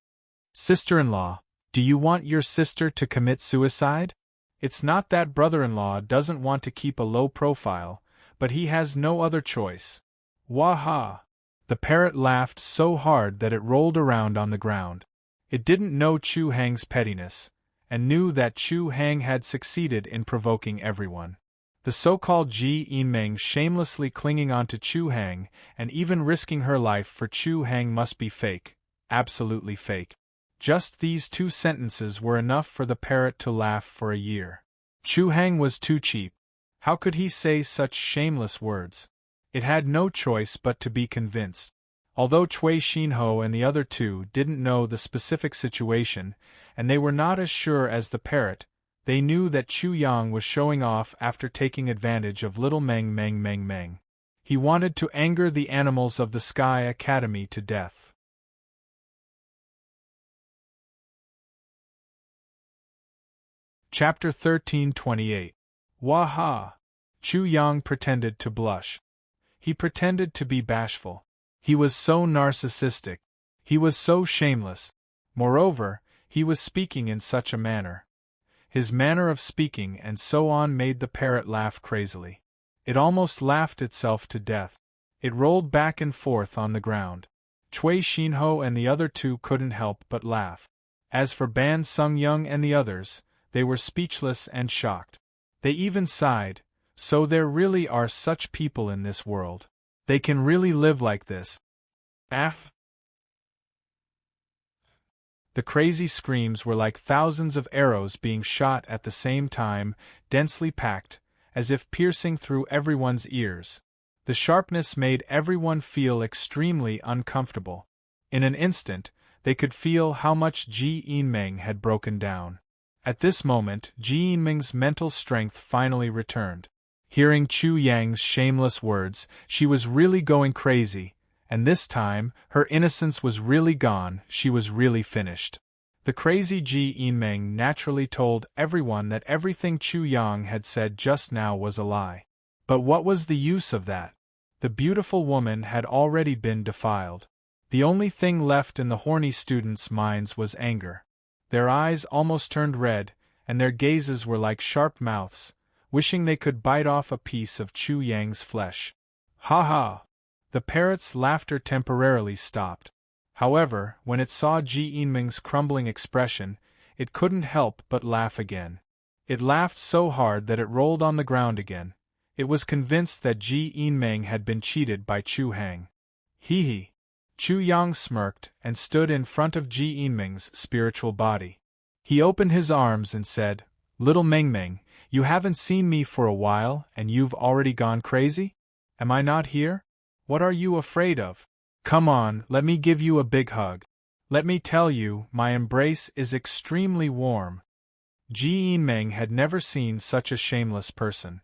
Sister-in-law, do you want your sister to commit suicide? It's not that brother-in-law doesn't want to keep a low profile, but he has no other choice. Wah-ha! The parrot laughed so hard that it rolled around on the ground. It didn't know Chu Hang's pettiness, and knew that Chu Hang had succeeded in provoking everyone. The so-called Ji Yinming shamelessly clinging onto Chu Hang and even risking her life for Chu Hang must be fake, absolutely fake. Just these two sentences were enough for the parrot to laugh for a year. Chu Hang was too cheap. How could he say such shameless words? It had no choice but to be convinced. Although Cui Xinho and the other two didn't know the specific situation, and they were not as sure as the parrot, they knew that Chu Yang was showing off after taking advantage of little Meng Meng Meng Meng. He wanted to anger the animals of the Sky Academy to death. Chapter 1328. Waha! Chu Yang pretended to blush. He pretended to be bashful. He was so narcissistic. He was so shameless. Moreover, he was speaking in such a manner. His manner of speaking and so on made the parrot laugh crazily. It almost laughed itself to death. It rolled back and forth on the ground. Cui Xinho and the other two couldn't help but laugh. As for Ban Sung Young and the others, they were speechless and shocked. They even sighed. So there really are such people in this world. They can really live like this. Ah! The crazy screams were like thousands of arrows being shot at the same time, densely packed, as if piercing through everyone's ears. The sharpness made everyone feel extremely uncomfortable. In an instant, they could feel how much Ji Yinming had broken down. At this moment, Ji Yinming's mental strength finally returned. Hearing Chu Yang's shameless words, she was really going crazy, and this time, her innocence was really gone, she was really finished. The crazy Ji Yinming naturally told everyone that everything Chu Yang had said just now was a lie. But what was the use of that? The beautiful woman had already been defiled. The only thing left in the horny students' minds was anger. Their eyes almost turned red, and their gazes were like sharp mouths, wishing they could bite off a piece of Chu Yang's flesh. Ha ha! The parrot's laughter temporarily stopped. However, when it saw Ji Yinming's crumbling expression, it couldn't help but laugh again. It laughed so hard that it rolled on the ground again. It was convinced that Ji Yinming had been cheated by Chu Hang. Hee hee! Chu Yang smirked and stood in front of Ji Yinming's spiritual body. He opened his arms and said, "Little Meng Meng, you haven't seen me for a while and you've already gone crazy? Am I not here? What are you afraid of? Come on, let me give you a big hug. Let me tell you, my embrace is extremely warm." Ji Yinming had never seen such a shameless person.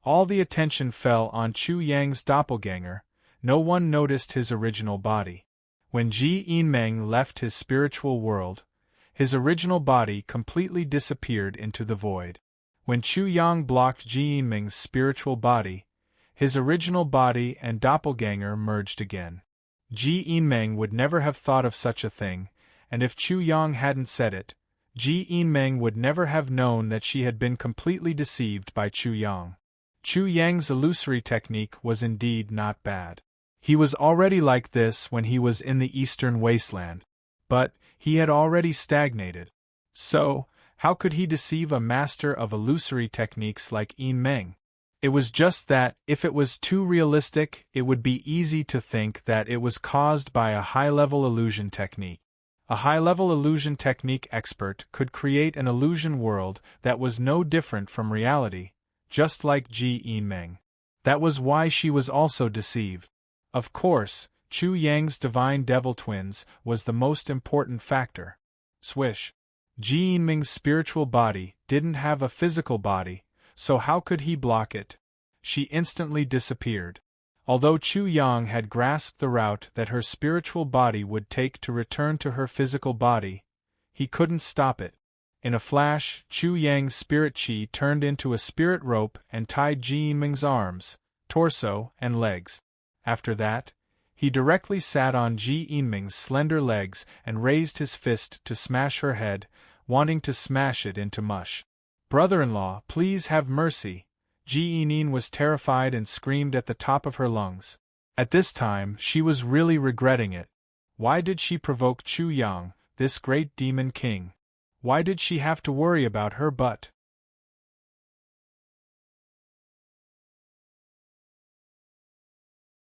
All the attention fell on Chu Yang's doppelganger. No one noticed his original body. When Ji Yinming left his spiritual world, his original body completely disappeared into the void. When Chu Yang blocked Ji Yinming's spiritual body, his original body and doppelganger merged again. Ji Yinming would never have thought of such a thing, and if Chu Yang hadn't said it, Ji Yinming would never have known that she had been completely deceived by Chu Yang. Chu Yang's illusory technique was indeed not bad. He was already like this when he was in the Eastern Wasteland, but he had already stagnated. So, how could he deceive a master of illusory techniques like Yinming? It was just that, if it was too realistic, it would be easy to think that it was caused by a high-level illusion technique. A high-level illusion technique expert could create an illusion world that was no different from reality, just like Ji Yinming. That was why she was also deceived. Of course, Chu Yang's divine devil twins was the most important factor. Swish. Ji Yinming's spiritual body didn't have a physical body, so how could he block it? She instantly disappeared. Although Chu Yang had grasped the route that her spiritual body would take to return to her physical body, he couldn't stop it. In a flash, Chu Yang's spirit chi turned into a spirit rope and tied Ji Yinming's arms, torso, and legs. After that, he directly sat on Ji Yinming's slender legs and raised his fist to smash her head, wanting to smash it into mush. "Brother-in-law, please have mercy." Ji Yinming was terrified and screamed at the top of her lungs. At this time, she was really regretting it. Why did she provoke Chu Yang, this great demon king? Why did she have to worry about her butt?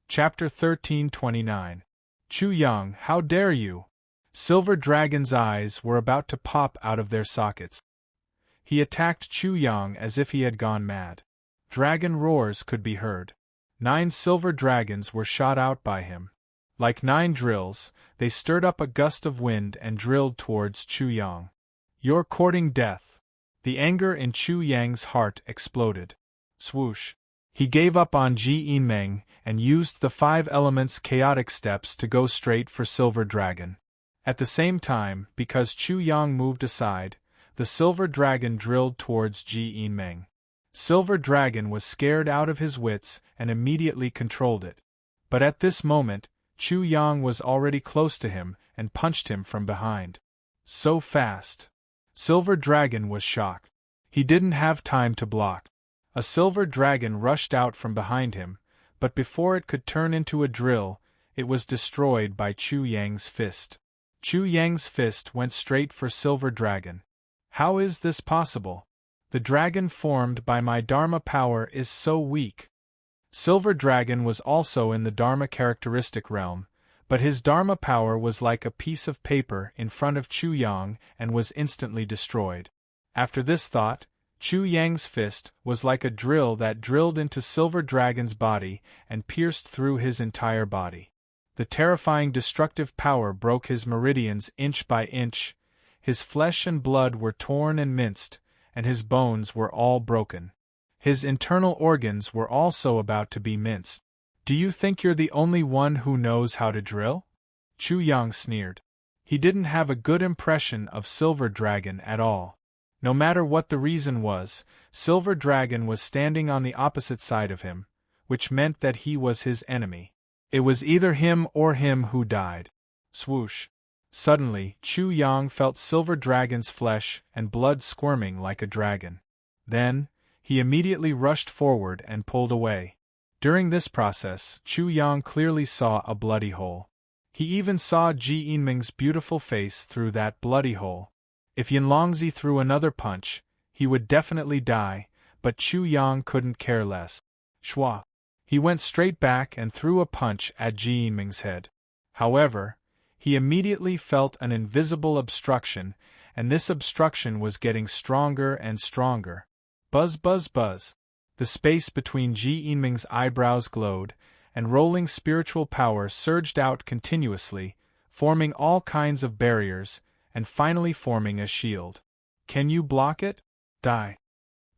Chapter 1329. Chu Yang, how dare you! Silver Dragon's eyes were about to pop out of their sockets. He attacked Chu Yang as if he had gone mad. Dragon roars could be heard. 9 silver dragons were shot out by him. Like 9 drills, they stirred up a gust of wind and drilled towards Chu Yang. You're courting death. The anger in Chu Yang's heart exploded. Swoosh. He gave up on Ji Yinmeng and used the 5 elements chaotic steps to go straight for Silver Dragon. At the same time, because Chu Yang moved aside, the Silver Dragon drilled towards Ji Yinmeng. Silver Dragon was scared out of his wits and immediately controlled it. But at this moment, Chu Yang was already close to him and punched him from behind. So fast. Silver Dragon was shocked. He didn't have time to block. A silver dragon rushed out from behind him, but before it could turn into a drill, it was destroyed by Chu Yang's fist. Chu Yang's fist went straight for Silver Dragon. How is this possible? The dragon formed by my Dharma power is so weak. Silver Dragon was also in the Dharma characteristic realm, but his Dharma power was like a piece of paper in front of Chu Yang and was instantly destroyed. After this thought, Chu Yang's fist was like a drill that drilled into Silver Dragon's body and pierced through his entire body. The terrifying destructive power broke his meridians inch by inch, his flesh and blood were torn and minced, and his bones were all broken. His internal organs were also about to be minced. Do you think you're the only one who knows how to drill? Chu Yang sneered. He didn't have a good impression of Silver Dragon at all. No matter what the reason was, Silver Dragon was standing on the opposite side of him, which meant that he was his enemy. It was either him or him who died. Swoosh. Suddenly, Chu Yang felt Silver Dragon's flesh and blood squirming like a dragon. Then, he immediately rushed forward and pulled away. During this process, Chu Yang clearly saw a bloody hole. He even saw Ji Yinmeng's beautiful face through that bloody hole. If Yanlongzi threw another punch, he would definitely die, but Chu Yang couldn't care less. Shwa. He went straight back and threw a punch at Ji Yinmeng's head. However, he immediately felt an invisible obstruction, and this obstruction was getting stronger and stronger. Buzz buzz buzz. The space between Ji Yinmeng's eyebrows glowed, and rolling spiritual power surged out continuously, forming all kinds of barriers, and finally forming a shield. Can you block it? Die.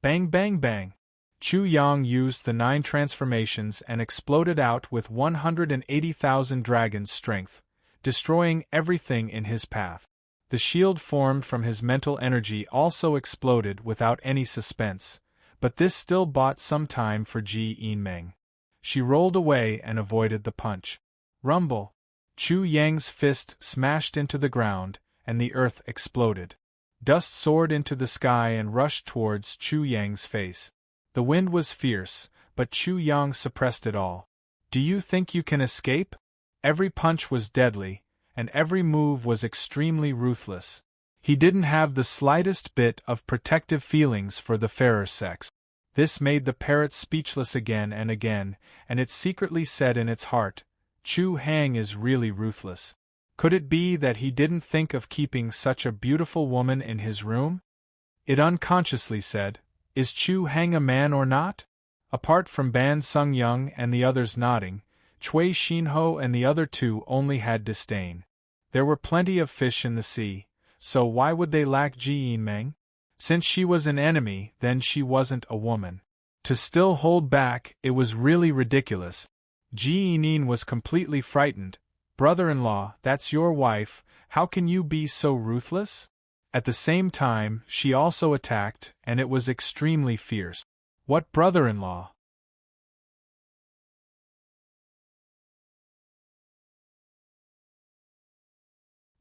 Bang bang bang. Chu Yang used the 9 transformations and exploded out with 180,000 dragons' strength, destroying everything in his path. The shield formed from his mental energy also exploded without any suspense, but this still bought some time for Ji Yinmeng. She rolled away and avoided the punch. Rumble. Chu Yang's fist smashed into the ground, and the earth exploded. Dust soared into the sky and rushed towards Chu Yang's face. The wind was fierce, but Chu Yang suppressed it all. Do you think you can escape? Every punch was deadly, and every move was extremely ruthless. He didn't have the slightest bit of protective feelings for the fairer sex. This made the parrot speechless again, and it secretly said in its heart, Chu Hang is really ruthless. Could it be that he didn't think of keeping such a beautiful woman in his room? It unconsciously said, Is Chu Hang a man or not? Apart from Ban Sung Young and the others nodding, Cui Xinho and the other 2 only had disdain. There were plenty of fish in the sea, so why would they lack Ji Yinmeng? Since she was an enemy, then she wasn't a woman. To still hold back, it was really ridiculous. Ji Yinmeng was completely frightened. Brother-in-law, that's your wife, how can you be so ruthless? At the same time, she also attacked, and it was extremely fierce. What brother-in-law?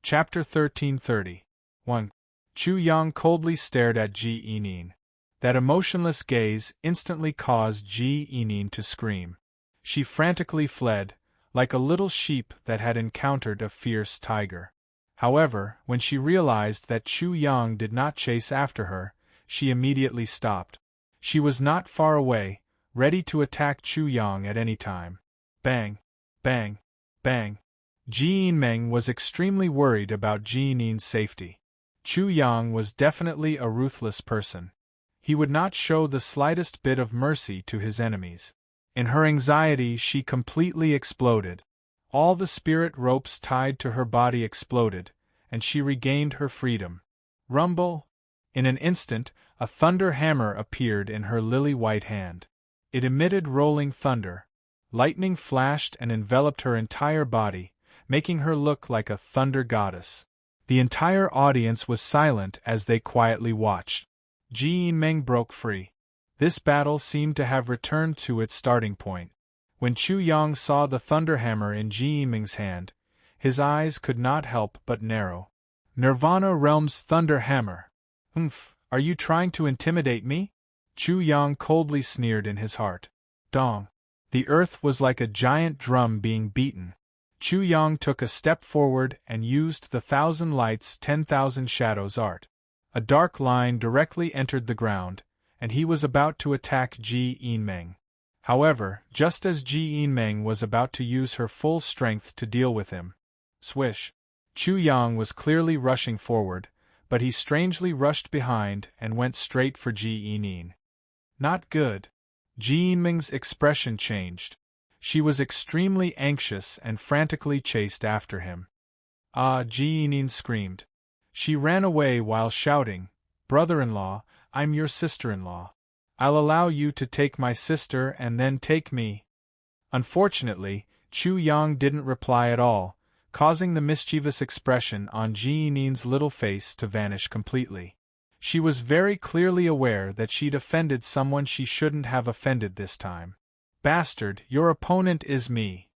Chapter 1330. 1. Chu Yang coldly stared at Ji Yinmeng. That emotionless gaze instantly caused Ji Yinmeng to scream. She frantically fled, like a little sheep that had encountered a fierce tiger. However, when she realized that Chu Yang did not chase after her, she immediately stopped. She was not far away, ready to attack Chu Yang at any time. Bang! Bang! Bang! Ji Yinmeng was extremely worried about Ji Yinin's safety. Chu Yang was definitely a ruthless person. He would not show the slightest bit of mercy to his enemies. In her anxiety, she completely exploded. All the spirit ropes tied to her body exploded, and she regained her freedom. Rumble! In an instant, a thunder hammer appeared in her lily-white hand. It emitted rolling thunder. Lightning flashed and enveloped her entire body, making her look like a thunder goddess. The entire audience was silent as they quietly watched. Ji Yinmeng broke free. This battle seemed to have returned to its starting point. When Chu Yang saw the thunderhammer in Ji Yinmeng's hand, his eyes could not help but narrow. Nirvana Realm's thunderhammer. Are you trying to intimidate me? Chu Yang coldly sneered in his heart. Dong. The earth was like a giant drum being beaten. Chu Yang took a step forward and used the 1,000 lights 10,000 shadows art. A dark line directly entered the ground, and he was about to attack Ji Yinmeng. However, just as Ji Yinmeng was about to use her full strength to deal with him, swish! Chu Yang was clearly rushing forward, but he strangely rushed behind and went straight for Ji Yinin. Not good. Ji Yinmeng's expression changed. She was extremely anxious and frantically chased after him. Ah! Ji Yinin screamed. She ran away while shouting, "Brother-in-law, I'm your sister-in-law. I'll allow you to take my sister and then take me." Unfortunately, Chu Yang didn't reply at all, causing the mischievous expression on Ji Yinin's little face to vanish completely. She was very clearly aware that she'd offended someone she shouldn't have offended this time. "Bastard, your opponent is me!"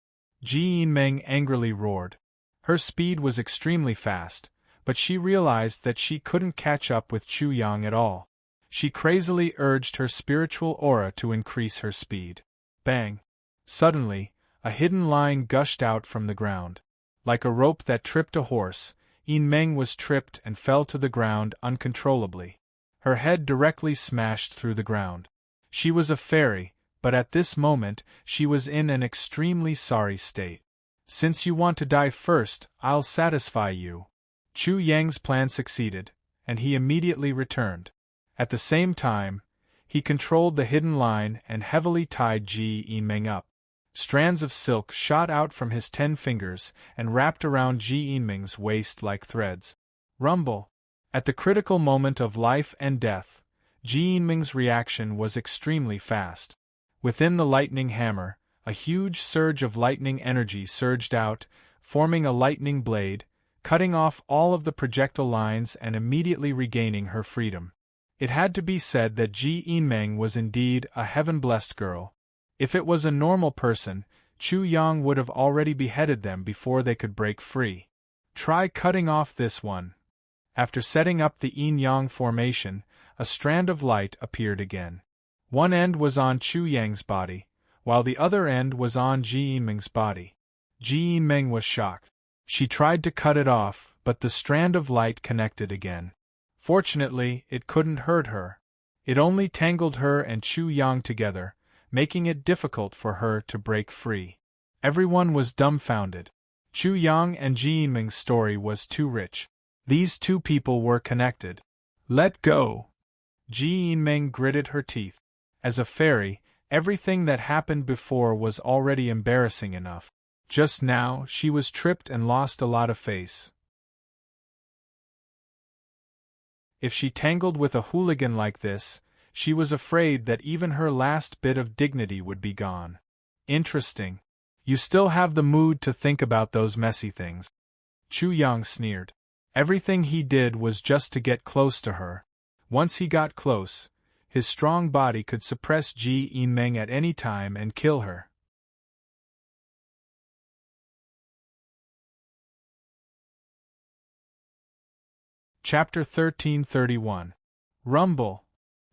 Ji Yinmeng angrily roared. Her speed was extremely fast, but she realized that she couldn't catch up with Chu Yang at all. She crazily urged her spiritual aura to increase her speed. Bang! Suddenly, a hidden line gushed out from the ground. Like a rope that tripped a horse, Yinmeng was tripped and fell to the ground uncontrollably. Her head directly smashed through the ground. She was a fairy, but at this moment she was in an extremely sorry state. "Since you want to die first, I'll satisfy you." Chu Yang's plan succeeded, and he immediately returned. At the same time, he controlled the hidden line and heavily tied Ji Yinmeng up. Strands of silk shot out from his 10 fingers and wrapped around Ji Yinmeng's waist like threads. Rumble! At the critical moment of life and death, Ji Yinmeng's reaction was extremely fast. Within the lightning hammer, a huge surge of lightning energy surged out, forming a lightning blade, cutting off all of the projectile lines and immediately regaining her freedom. It had to be said that Ji Yinmeng was indeed a heaven-blessed girl. If it was a normal person, Chu Yang would have already beheaded them before they could break free. Try cutting off this one. After setting up the yin-yang formation, a strand of light appeared again. One end was on Chu Yang's body, while the other end was on Ji Yinmeng's body. Ji Yinmeng was shocked. She tried to cut it off, but the strand of light connected again. Fortunately, it couldn't hurt her. It only tangled her and Chu Yang together, making it difficult for her to break free. Everyone was dumbfounded. Chu Yang and Ji Yinmeng's story was too rich. These two people were connected. Let go! Ji Yinmeng gritted her teeth. As a fairy, everything that happened before was already embarrassing enough. Just now, she was tripped and lost a lot of face. If she tangled with a hooligan like this, she was afraid that even her last bit of dignity would be gone. Interesting. You still have the mood to think about those messy things. Chu Yang sneered. Everything he did was just to get close to her. Once he got close, his strong body could suppress Ji Yinmeng at any time and kill her. Chapter 1331. Rumble!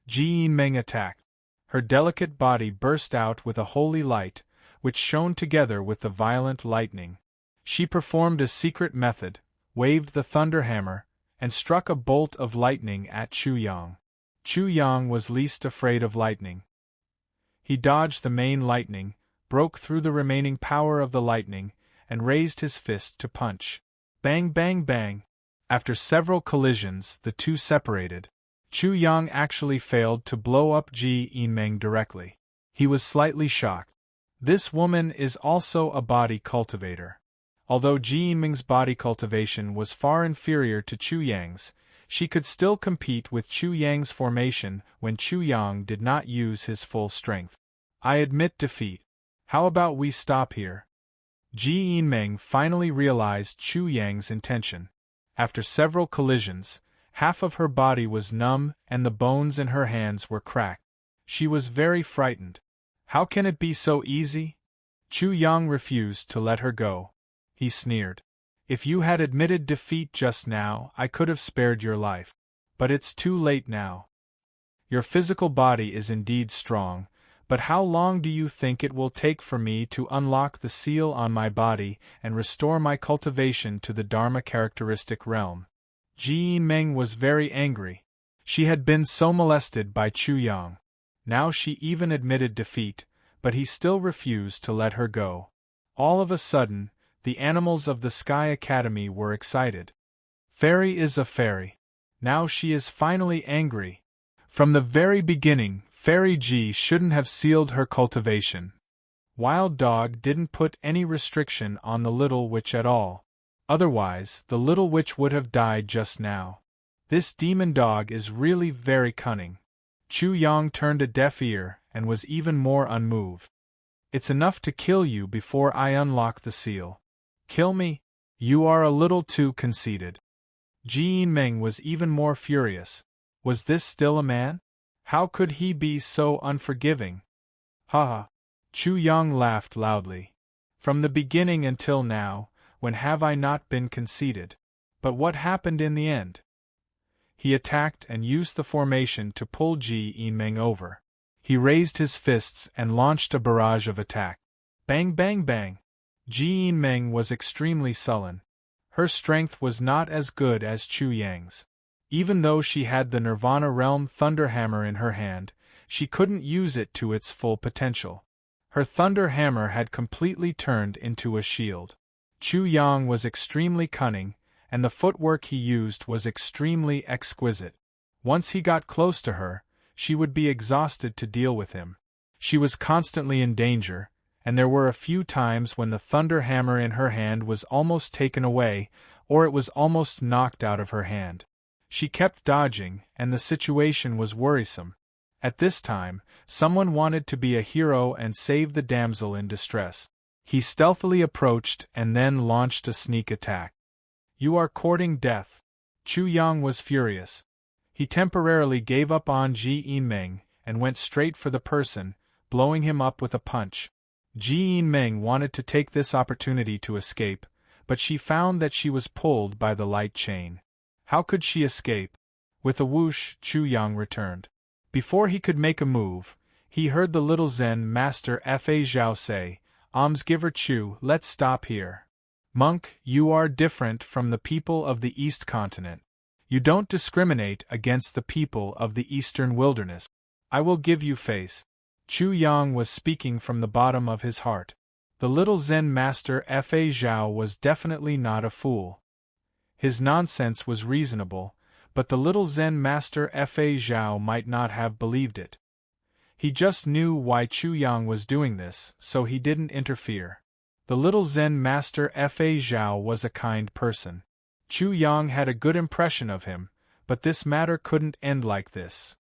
Ji Yinmeng attacked. Her delicate body burst out with a holy light, which shone together with the violent lightning. She performed a secret method, waved the thunder hammer, and struck a bolt of lightning at Chu Yang. Chu Yang was least afraid of lightning. He dodged the main lightning, broke through the remaining power of the lightning, and raised his fist to punch. Bang bang bang! After several collisions, the two separated. Chu Yang actually failed to blow up Ji Yinmeng directly. He was slightly shocked. This woman is also a body cultivator. Although Ji Yinmeng's body cultivation was far inferior to Chu Yang's, she could still compete with Chu Yang's formation when Chu Yang did not use his full strength. I admit defeat. How about we stop here? Ji Yinmeng finally realized Chu Yang's intention. After several collisions, half of her body was numb and the bones in her hands were cracked. She was very frightened. How can it be so easy? Chu Yang refused to let her go. He sneered. If you had admitted defeat just now, I could have spared your life. But it's too late now. Your physical body is indeed strong, but how long do you think it will take for me to unlock the seal on my body and restore my cultivation to the Dharma characteristic realm? Ji Yinmeng was very angry. She had been so molested by Chu Yang. Now she even admitted defeat, but he still refused to let her go. All of a sudden, the animals of the Sky Academy were excited. Fairy is a fairy. Now she is finally angry. From the very beginning, Fairy Ji shouldn't have sealed her cultivation. Wild Dog didn't put any restriction on the little witch at all. Otherwise, the little witch would have died just now. This demon dog is really very cunning. Chu Yang turned a deaf ear and was even more unmoved. It's enough to kill you before I unlock the seal. Kill me? You are a little too conceited. Ji Yinmeng was even more furious. Was this still a man? How could he be so unforgiving? Ha ha! Chu Yang laughed loudly. From the beginning until now, when have I not been conceited? But what happened in the end? He attacked and used the formation to pull Ji Yinmeng over. He raised his fists and launched a barrage of attack. Bang bang bang! Ji Yinmeng was extremely sullen. Her strength was not as good as Chu Yang's. Even though she had the Nirvana Realm Thunder Hammer in her hand, she couldn't use it to its full potential. Her Thunder Hammer had completely turned into a shield. Chu Yang was extremely cunning, and the footwork he used was extremely exquisite. Once he got close to her, she would be exhausted to deal with him. She was constantly in danger, and there were a few times when the thunder hammer in her hand was almost taken away, or it was almost knocked out of her hand. She kept dodging, and the situation was worrisome. At this time, someone wanted to be a hero and save the damsel in distress. He stealthily approached and then launched a sneak attack. You are courting death. Chu Yang was furious. He temporarily gave up on Ji Yinmeng and went straight for the person, blowing him up with a punch. Ji Yinmeng wanted to take this opportunity to escape, but she found that she was pulled by the light chain. How could she escape? With a whoosh, Chu Yang returned. Before he could make a move, he heard the little Zen master Fa Zhao say, Almsgiver Chu, let's stop here. Monk, you are different from the people of the East Continent. You don't discriminate against the people of the Eastern Wilderness. I will give you face. Chu Yang was speaking from the bottom of his heart. The little Zen master Fa Zhao was definitely not a fool. His nonsense was reasonable, but the little Zen master Fa Zhao might not have believed it. He just knew why Chu Yang was doing this, so he didn't interfere. The little Zen master Fa Zhao was a kind person. Chu Yang had a good impression of him, but this matter couldn't end like this.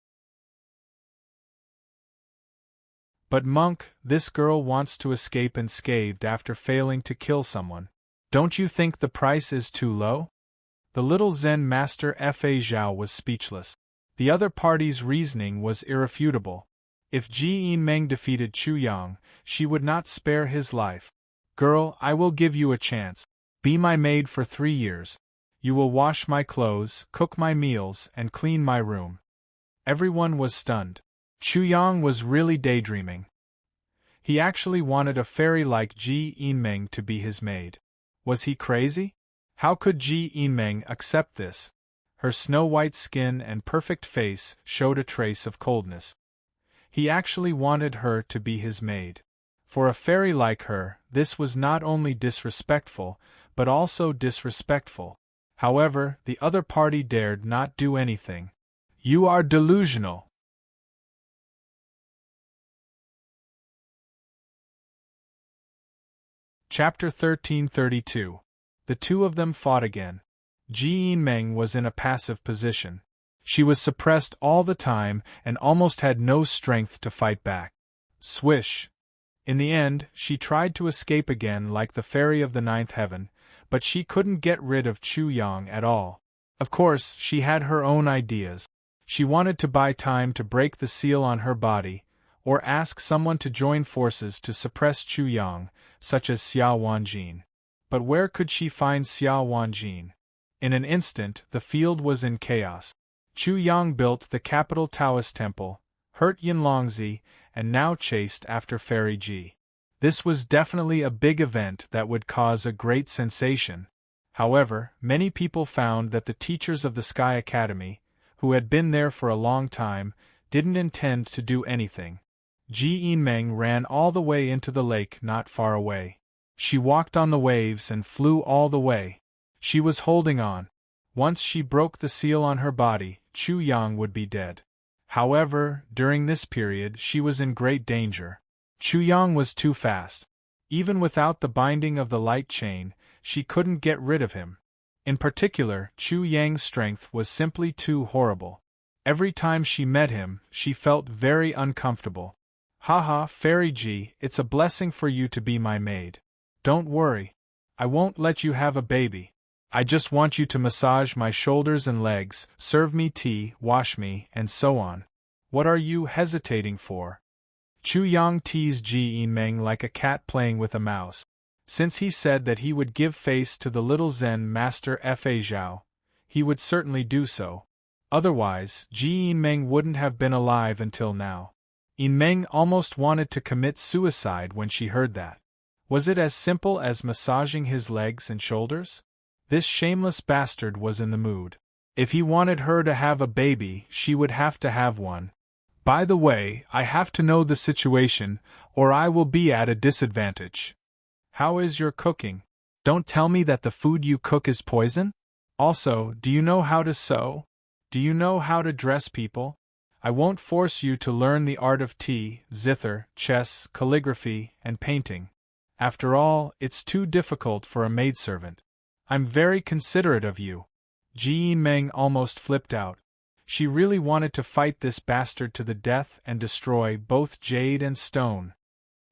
But monk, this girl wants to escape unscathed after failing to kill someone. Don't you think the price is too low? The little Zen master Fa Zhao was speechless. The other party's reasoning was irrefutable. If Ji Yinmeng defeated Chu Yang, she would not spare his life. Girl, I will give you a chance. Be my maid for 3 years. You will wash my clothes, cook my meals, and clean my room. Everyone was stunned. Chu Yang was really daydreaming. He actually wanted a fairy like Ji Yinmeng to be his maid. Was he crazy? How could Ji Yinmeng accept this? Her snow-white skin and perfect face showed a trace of coldness. He actually wanted her to be his maid. For a fairy like her, this was not only disrespectful, but also disrespectful. However, the other party dared not do anything. You are delusional. Chapter 1332. The two of them fought again. Ji Yinmeng was in a passive position. She was suppressed all the time and almost had no strength to fight back. Swish! In the end, she tried to escape again like the fairy of the ninth heaven, but she couldn't get rid of Chu Yang at all. Of course, she had her own ideas. She wanted to buy time to break the seal on her body, or ask someone to join forces to suppress Chu Yang, such as Xiao Wanjin. But where could she find Xiao Wanjin? In an instant, the field was in chaos. Chu Yang built the capital Taoist temple, hurt Yinlongzi, and now chased after Fairy Ji. This was definitely a big event that would cause a great sensation. However, many people found that the teachers of the Sky Academy, who had been there for a long time, didn't intend to do anything. Ji Yinmeng ran all the way into the lake not far away. She walked on the waves and flew all the way. She was holding on. Once she broke the seal on her body, Chu Yang would be dead. However, during this period she was in great danger. Chu Yang was too fast. Even without the binding of the light chain, she couldn't get rid of him. In particular, Chu Yang's strength was simply too horrible. Every time she met him, she felt very uncomfortable. Haha, Fairy Ji, it's a blessing for you to be my maid. Don't worry. I won't let you have a baby. I just want you to massage my shoulders and legs, serve me tea, wash me, and so on. What are you hesitating for? Chu Yang teased Ji Yinmeng like a cat playing with a mouse. Since he said that he would give face to the little Zen master Fa Zhao, he would certainly do so. Otherwise, Ji Yinmeng wouldn't have been alive until now. Yinmeng almost wanted to commit suicide when she heard that. Was it as simple as massaging his legs and shoulders? This shameless bastard was in the mood. If he wanted her to have a baby, she would have to have one. By the way, I have to know the situation, or I will be at a disadvantage. How is your cooking? Don't tell me that the food you cook is poison? Also, do you know how to sew? Do you know how to dress people? I won't force you to learn the art of tea, zither, chess, calligraphy, and painting. After all, it's too difficult for a maidservant. I'm very considerate of you. Ji Yinmeng almost flipped out. She really wanted to fight this bastard to the death and destroy both jade and stone.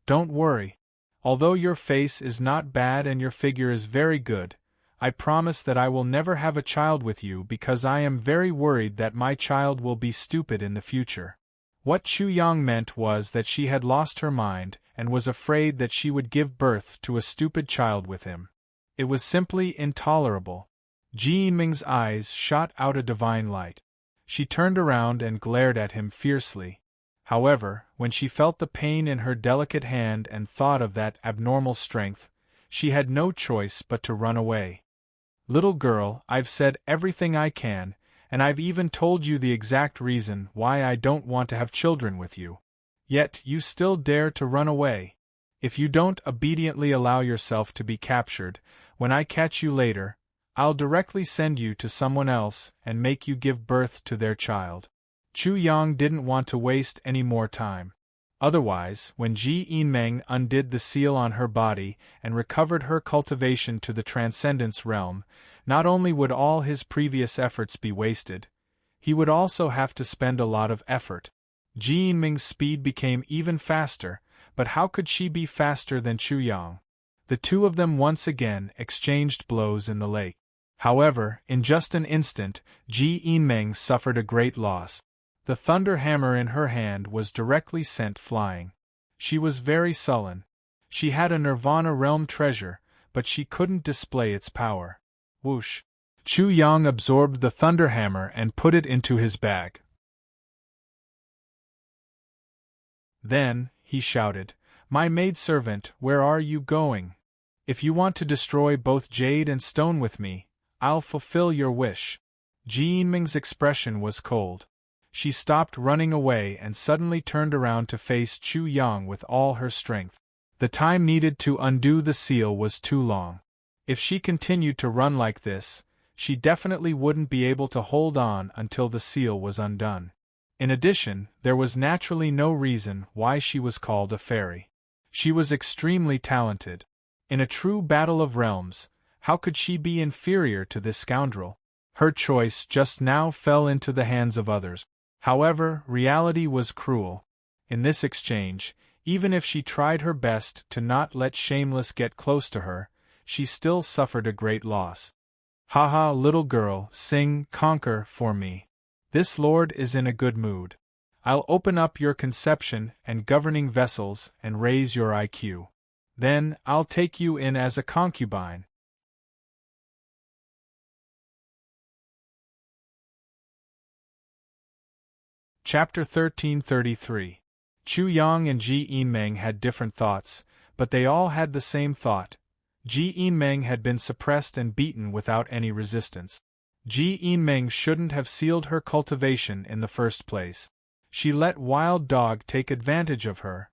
Don't worry. Although your face is not bad and your figure is very good, I promise that I will never have a child with you because I am very worried that my child will be stupid in the future. What Chu Yang meant was that she had lost her mind and was afraid that she would give birth to a stupid child with him. It was simply intolerable. Ji Yinmeng's eyes shot out a divine light. She turned around and glared at him fiercely. However, when she felt the pain in her delicate hand and thought of that abnormal strength, she had no choice but to run away. Little girl, I've said everything I can, and I've even told you the exact reason why I don't want to have children with you. Yet you still dare to run away. If you don't obediently allow yourself to be captured, when I catch you later, I'll directly send you to someone else and make you give birth to their child. Chu Yang didn't want to waste any more time. Otherwise, when Ji Yinmeng undid the seal on her body and recovered her cultivation to the transcendence realm, not only would all his previous efforts be wasted, he would also have to spend a lot of effort. Ji Yinmeng's speed became even faster, but how could she be faster than Chu Yang? The two of them once again exchanged blows in the lake. However, in just an instant, Ji Yinmeng suffered a great loss. The thunder hammer in her hand was directly sent flying. She was very sullen. She had a Nirvana realm treasure, but she couldn't display its power. Whoosh! Chu Yang absorbed the thunder hammer and put it into his bag. Then, he shouted, "My maidservant, where are you going? If you want to destroy both jade and stone with me, I'll fulfill your wish. Ji Yinming's expression was cold. She stopped running away and suddenly turned around to face Chu Yang with all her strength. The time needed to undo the seal was too long. If she continued to run like this, she definitely wouldn't be able to hold on until the seal was undone. In addition, there was naturally no reason why she was called a fairy. She was extremely talented. In a true battle of realms, how could she be inferior to this scoundrel? Her choice just now fell into the hands of others. However, reality was cruel. In this exchange, even if she tried her best to not let Shameless get close to her, she still suffered a great loss. Haha, little girl, sing, conquer for me. This lord is in a good mood. I'll open up your conception and governing vessels and raise your IQ. Then, I'll take you in as a concubine. Chapter 1333. Chu Yang and Ji Yinming had different thoughts, but they all had the same thought. Ji Yinming had been suppressed and beaten without any resistance. Ji Yinming shouldn't have sealed her cultivation in the first place. She let Wild Dog take advantage of her.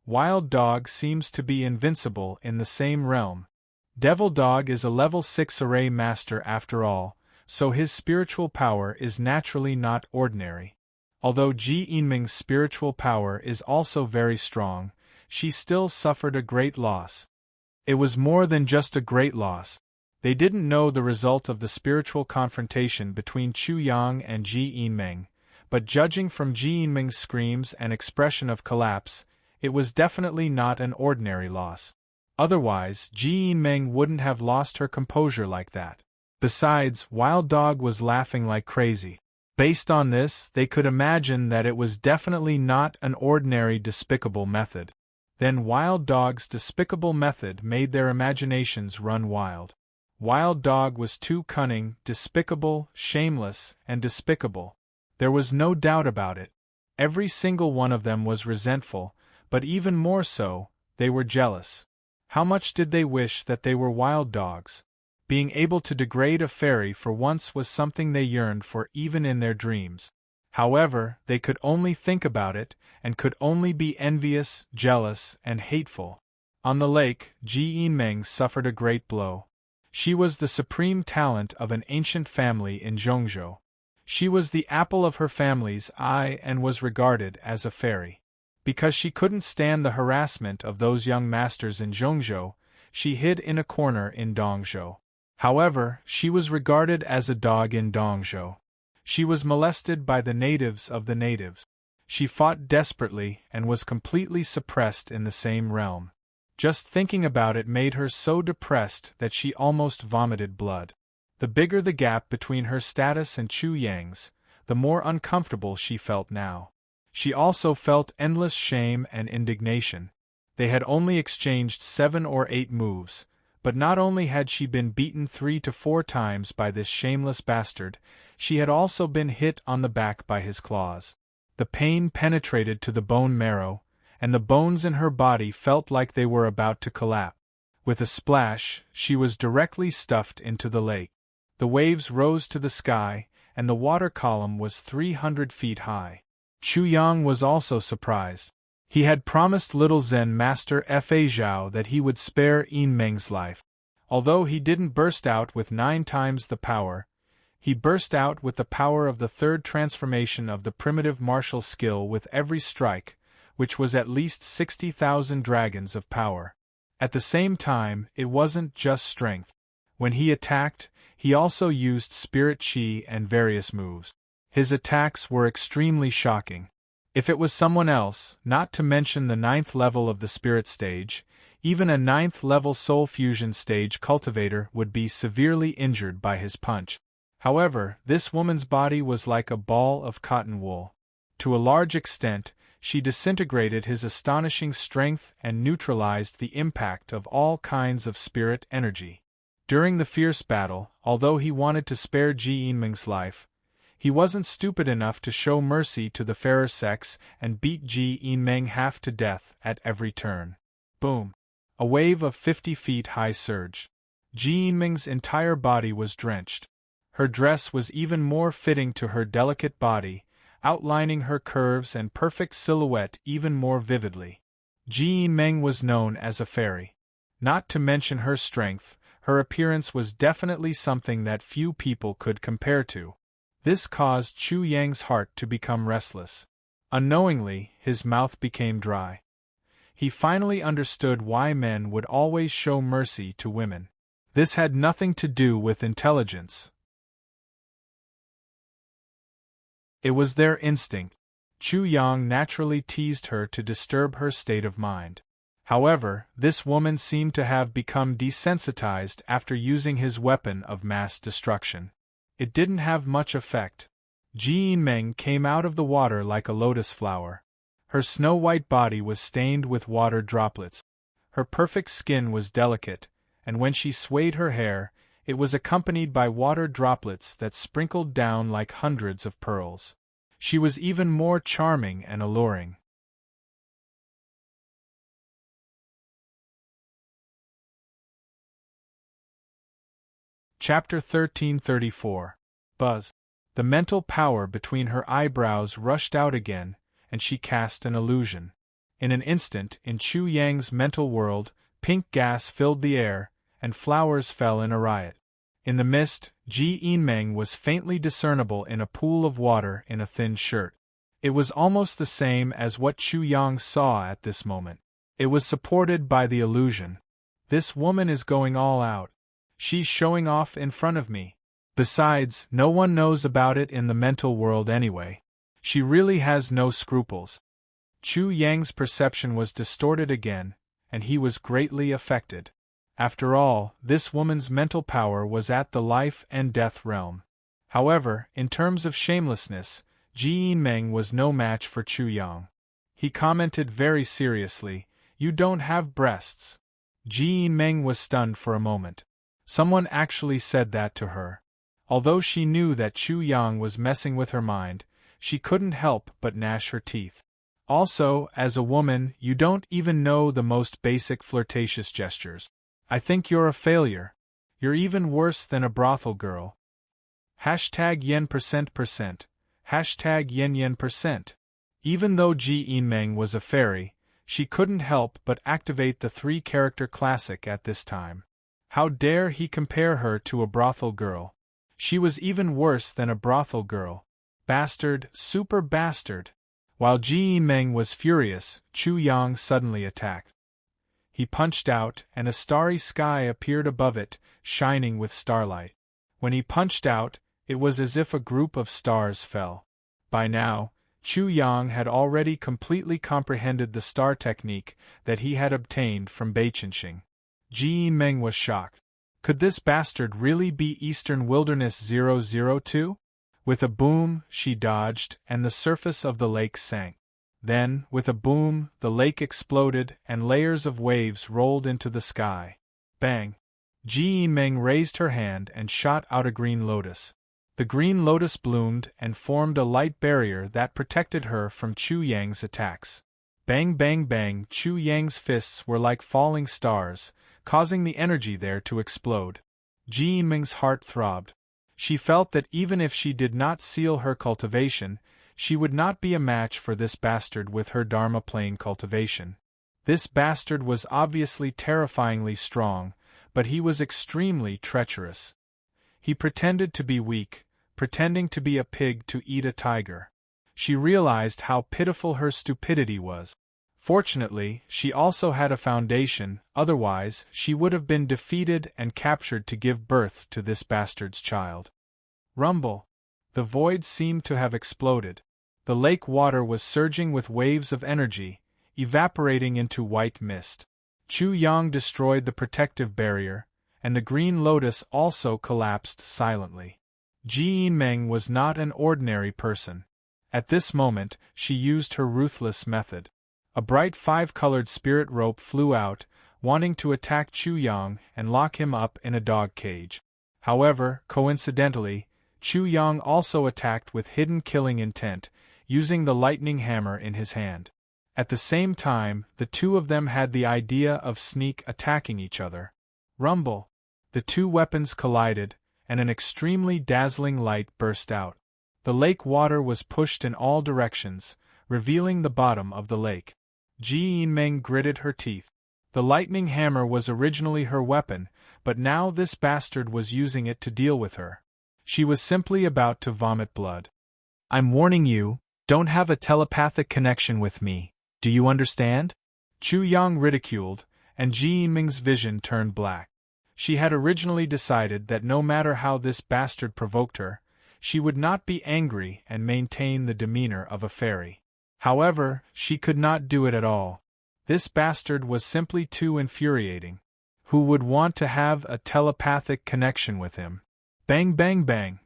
Wild Dog seems to be invincible in the same realm. Devil Dog is a level 6 array master after all, so his spiritual power is naturally not ordinary. Although Ji Yinming's spiritual power is also very strong, she still suffered a great loss. It was more than just a great loss. They didn't know the result of the spiritual confrontation between Chu Yang and Ji Yinming, but judging from Ji Yinming's screams and expression of collapse, it was definitely not an ordinary loss. Otherwise, Ji Yinming wouldn't have lost her composure like that. Besides, Wild Dog was laughing like crazy. Based on this, they could imagine that it was definitely not an ordinary despicable method. Then Wild Dog's despicable method made their imaginations run wild. Wild Dog was too cunning, despicable, shameless, and despicable. There was no doubt about it. Every single one of them was resentful, but even more so, they were jealous. How much did they wish that they were Wild Dogs? Being able to degrade a fairy for once was something they yearned for even in their dreams. However, they could only think about it, and could only be envious, jealous, and hateful. On the lake, Ji Yinming suffered a great blow. She was the supreme talent of an ancient family in Zhongzhou. She was the apple of her family's eye and was regarded as a fairy. Because she couldn't stand the harassment of those young masters in Zhongzhou, she hid in a corner in Dongzhou. However, she was regarded as a dog in Dongzhou. She was molested by the natives of the natives. She fought desperately and was completely suppressed in the same realm. Just thinking about it made her so depressed that she almost vomited blood. The bigger the gap between her status and Chu Yang's, the more uncomfortable she felt now. She also felt endless shame and indignation. They had only exchanged 7 or 8 moves, but not only had she been beaten 3 to 4 times by this shameless bastard, she had also been hit on the back by his claws. The pain penetrated to the bone marrow, and the bones in her body felt like they were about to collapse. With a splash, she was directly stuffed into the lake. The waves rose to the sky, and the water column was 300 feet high. Chu Yang was also surprised. He had promised little Zen Master Fa Zhao that he would spare Yinming's life. Although he didn't burst out with 9 times the power, he burst out with the power of the 3rd transformation of the primitive martial skill with every strike, which was at least 60,000 dragons of power. At the same time, it wasn't just strength. When he attacked, he also used spirit chi and various moves. His attacks were extremely shocking. If it was someone else, not to mention the 9th level of the spirit stage, even a 9th level soul fusion stage cultivator would be severely injured by his punch. However, this woman's body was like a ball of cotton wool. To a large extent, she disintegrated his astonishing strength and neutralized the impact of all kinds of spirit energy. During the fierce battle, although he wanted to spare Ji Yinming's life, he wasn't stupid enough to show mercy to the fairer sex and beat Ji Yinming half to death at every turn. Boom! A wave of 50 feet high surged. Ji Yinming's entire body was drenched. Her dress was even more fitting to her delicate body, outlining her curves and perfect silhouette even more vividly. Ji Yinming was known as a fairy. Not to mention her strength, her appearance was definitely something that few people could compare to. This caused Chu Yang's heart to become restless. Unknowingly, his mouth became dry. He finally understood why men would always show mercy to women. This had nothing to do with intelligence. It was their instinct. Chu Yang naturally teased her to disturb her state of mind. However, this woman seemed to have become desensitized after using his weapon of mass destruction. It didn't have much effect. Ji Yinming came out of the water like a lotus flower. Her snow-white body was stained with water droplets. Her perfect skin was delicate, and when she swayed her hair, it was accompanied by water droplets that sprinkled down like hundreds of pearls. She was even more charming and alluring. Chapter 1334. Buzz. The mental power between her eyebrows rushed out again, and she cast an illusion. In an instant, in Chu Yang's mental world, pink gas filled the air, and flowers fell in a riot. In the mist, Ji Yinming was faintly discernible in a pool of water in a thin shirt. It was almost the same as what Chu Yang saw at this moment. It was supported by the illusion. This woman is going all out. She's showing off in front of me. Besides, no one knows about it in the mental world anyway. She really has no scruples. Chu Yang's perception was distorted again, and he was greatly affected. After all, this woman's mental power was at the life and death realm. However, in terms of shamelessness, Ji Yinming was no match for Chu Yang. He commented very seriously, "You don't have breasts." Ji Yinming was stunned for a moment. Someone actually said that to her. Although she knew that Chu Yang was messing with her mind, she couldn't help but gnash her teeth. Also, as a woman, you don't even know the most basic flirtatious gestures. I think you're a failure. You're even worse than a brothel girl. #yen%%. #yen%. Even though Ji Yinming was a fairy, she couldn't help but activate the three-character classic at this time. How dare he compare her to a brothel girl? She was even worse than a brothel girl. Bastard, super bastard. While Ji Yinming was furious, Chu Yang suddenly attacked. He punched out, and a starry sky appeared above it, shining with starlight. When he punched out, it was as if a group of stars fell. By now, Chu Yang had already completely comprehended the star technique that he had obtained from Beiqianxing. Ji Yinming was shocked. Could this bastard really be Eastern Wilderness 002? With a boom, she dodged, and the surface of the lake sank. Then, with a boom, the lake exploded, and layers of waves rolled into the sky. Bang! Ji Yinming raised her hand and shot out a green lotus. The green lotus bloomed and formed a light barrier that protected her from Chu Yang's attacks. Bang bang bang! Chu Yang's fists were like falling stars, causing the energy there to explode. Ji Yinming's heart throbbed. She felt that even if she did not seal her cultivation, she would not be a match for this bastard with her Dharma plane cultivation. This bastard was obviously terrifyingly strong, but he was extremely treacherous. He pretended to be weak, pretending to be a pig to eat a tiger. She realized how pitiful her stupidity was. Fortunately, she also had a foundation, otherwise, she would have been defeated and captured to give birth to this bastard's child. Rumble! The void seemed to have exploded. The lake water was surging with waves of energy, evaporating into white mist. Chu Yang destroyed the protective barrier, and the green lotus also collapsed silently. Ji Yinming was not an ordinary person. At this moment, she used her ruthless method. A bright five-colored spirit rope flew out, wanting to attack Chu Yang and lock him up in a dog cage. However, coincidentally, Chu Yang also attacked with hidden killing intent, using the lightning hammer in his hand. At the same time, the two of them had the idea of sneak attacking each other. Rumble! The two weapons collided, and an extremely dazzling light burst out. The lake water was pushed in all directions, revealing the bottom of the lake. Ji Yinmeng gritted her teeth. The lightning hammer was originally her weapon, but now this bastard was using it to deal with her. She was simply about to vomit blood. I'm warning you, don't have a telepathic connection with me, do you understand? Chu Yang ridiculed, and Ji Yinmeng's vision turned black. She had originally decided that no matter how this bastard provoked her, she would not be angry and maintain the demeanor of a fairy. However, she could not do it at all. This bastard was simply too infuriating. Who would want to have a telepathic connection with him? Bang bang bang.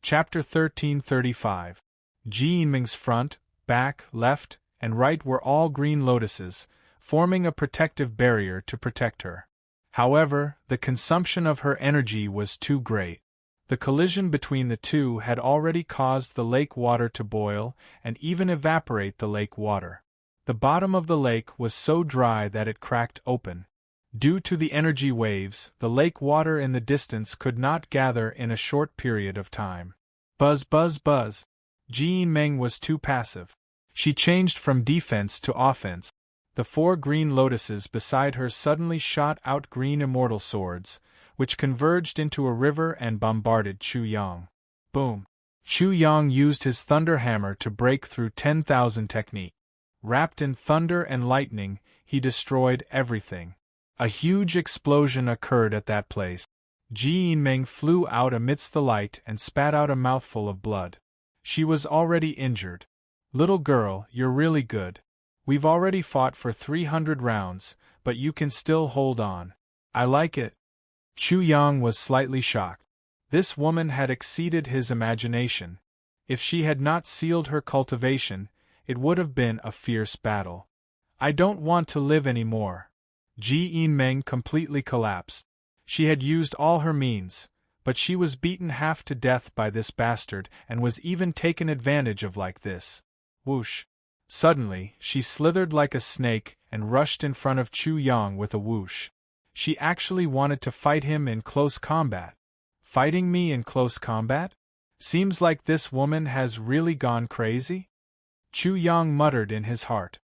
Chapter 1335. Ji Yinmeng's front, back, left, and right were all green lotuses, forming a protective barrier to protect her. However, the consumption of her energy was too great. The collision between the two had already caused the lake water to boil and even evaporate the lake water. The bottom of the lake was so dry that it cracked open. Due to the energy waves, the lake water in the distance could not gather in a short period of time. Buzz buzz buzz. Ji Yinmeng was too passive. She changed from defense to offense. The four green lotuses beside her suddenly shot out green immortal swords, which converged into a river and bombarded Chu Yang. Boom! Chu Yang used his thunder hammer to break through 10,000 technique. Wrapped in thunder and lightning, he destroyed everything. A huge explosion occurred at that place. Ji Yinmeng flew out amidst the light and spat out a mouthful of blood. She was already injured. Little girl, you're really good. We've already fought for 300 rounds, but you can still hold on. I like it. Chu Yang was slightly shocked. This woman had exceeded his imagination. If she had not sealed her cultivation, it would have been a fierce battle. I don't want to live anymore. Ji Yinmeng completely collapsed. She had used all her means, but she was beaten half to death by this bastard and was even taken advantage of like this. Whoosh! Suddenly, she slithered like a snake and rushed in front of Chu Yang with a whoosh. She actually wanted to fight him in close combat. Fighting me in close combat? Seems like this woman has really gone crazy? Chu Yang muttered in his heart.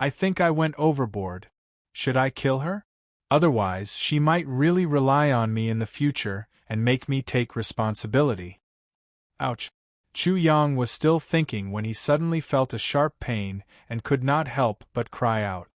I think I went overboard. Should I kill her? Otherwise, she might really rely on me in the future and make me take responsibility. Ouch! Chu Yang was still thinking when he suddenly felt a sharp pain and could not help but cry out.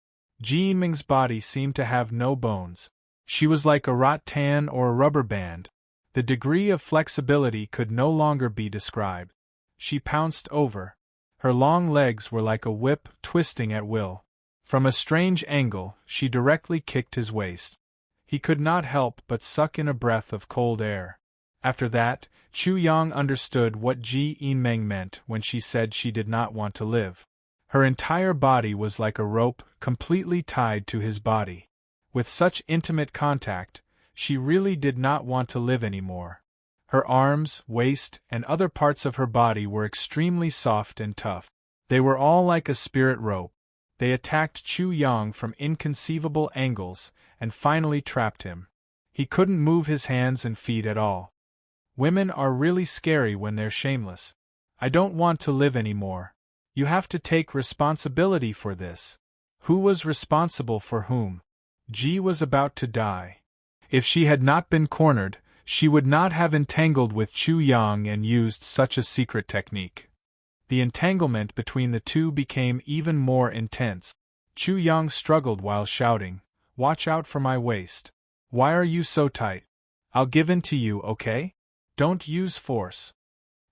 Ji Yinmeng's body seemed to have no bones. She was like a rattan or a rubber band. The degree of flexibility could no longer be described. She pounced over. Her long legs were like a whip twisting at will. From a strange angle, she directly kicked his waist. He could not help but suck in a breath of cold air. After that, Chu Yang understood what Ji Yinmeng meant when she said she did not want to live. Her entire body was like a rope, completely tied to his body. With such intimate contact, she really did not want to live anymore. Her arms, waist, and other parts of her body were extremely soft and tough. They were all like a spirit rope. They attacked Chu Yang from inconceivable angles and finally trapped him. He couldn't move his hands and feet at all. Women are really scary when they're shameless. I don't want to live anymore. You have to take responsibility for this. Who was responsible for whom? Ji was about to die. If she had not been cornered, she would not have entangled with Chu Yang and used such a secret technique. The entanglement between the two became even more intense. Chu Yang struggled while shouting, "Watch out for my waist. Why are you so tight? I'll give in to you, okay? Don't use force."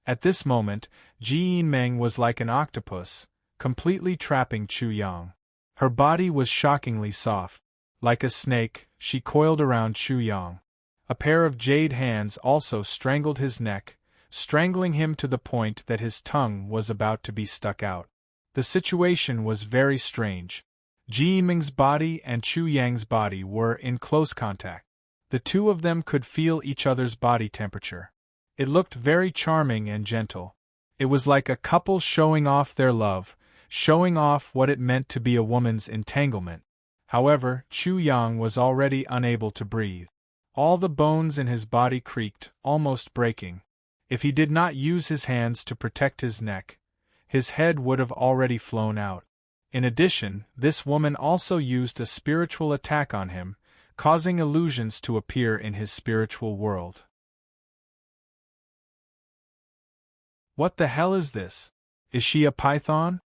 At this moment, Ji Yinmeng was like an octopus, completely trapping Chu Yang. Her body was shockingly soft. Like a snake, she coiled around Chu Yang. A pair of jade hands also strangled his neck, strangling him to the point that his tongue was about to be stuck out. The situation was very strange. Ji Yinmeng's body and Chu Yang's body were in close contact. The two of them could feel each other's body temperature. It looked very charming and gentle. It was like a couple showing off their love, showing off what it meant to be a woman's entanglement. However, Chu Yang was already unable to breathe. All the bones in his body creaked, almost breaking. If he did not use his hands to protect his neck, his head would have already flown out. In addition, this woman also used a spiritual attack on him, causing illusions to appear in his spiritual world. What the hell is this? Is she a python?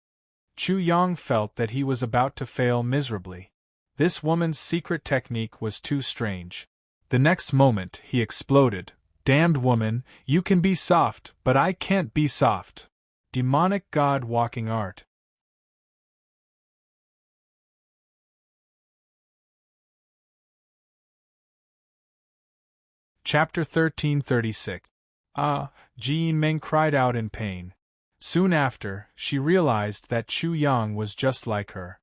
Chu Yang felt that he was about to fail miserably. This woman's secret technique was too strange. The next moment, he exploded. Damned woman, you can be soft, but I can't be soft. Demonic god walking art. Chapter 1336. Ji Meng cried out in pain. Soon after, she realized that Chu Yang was just like her.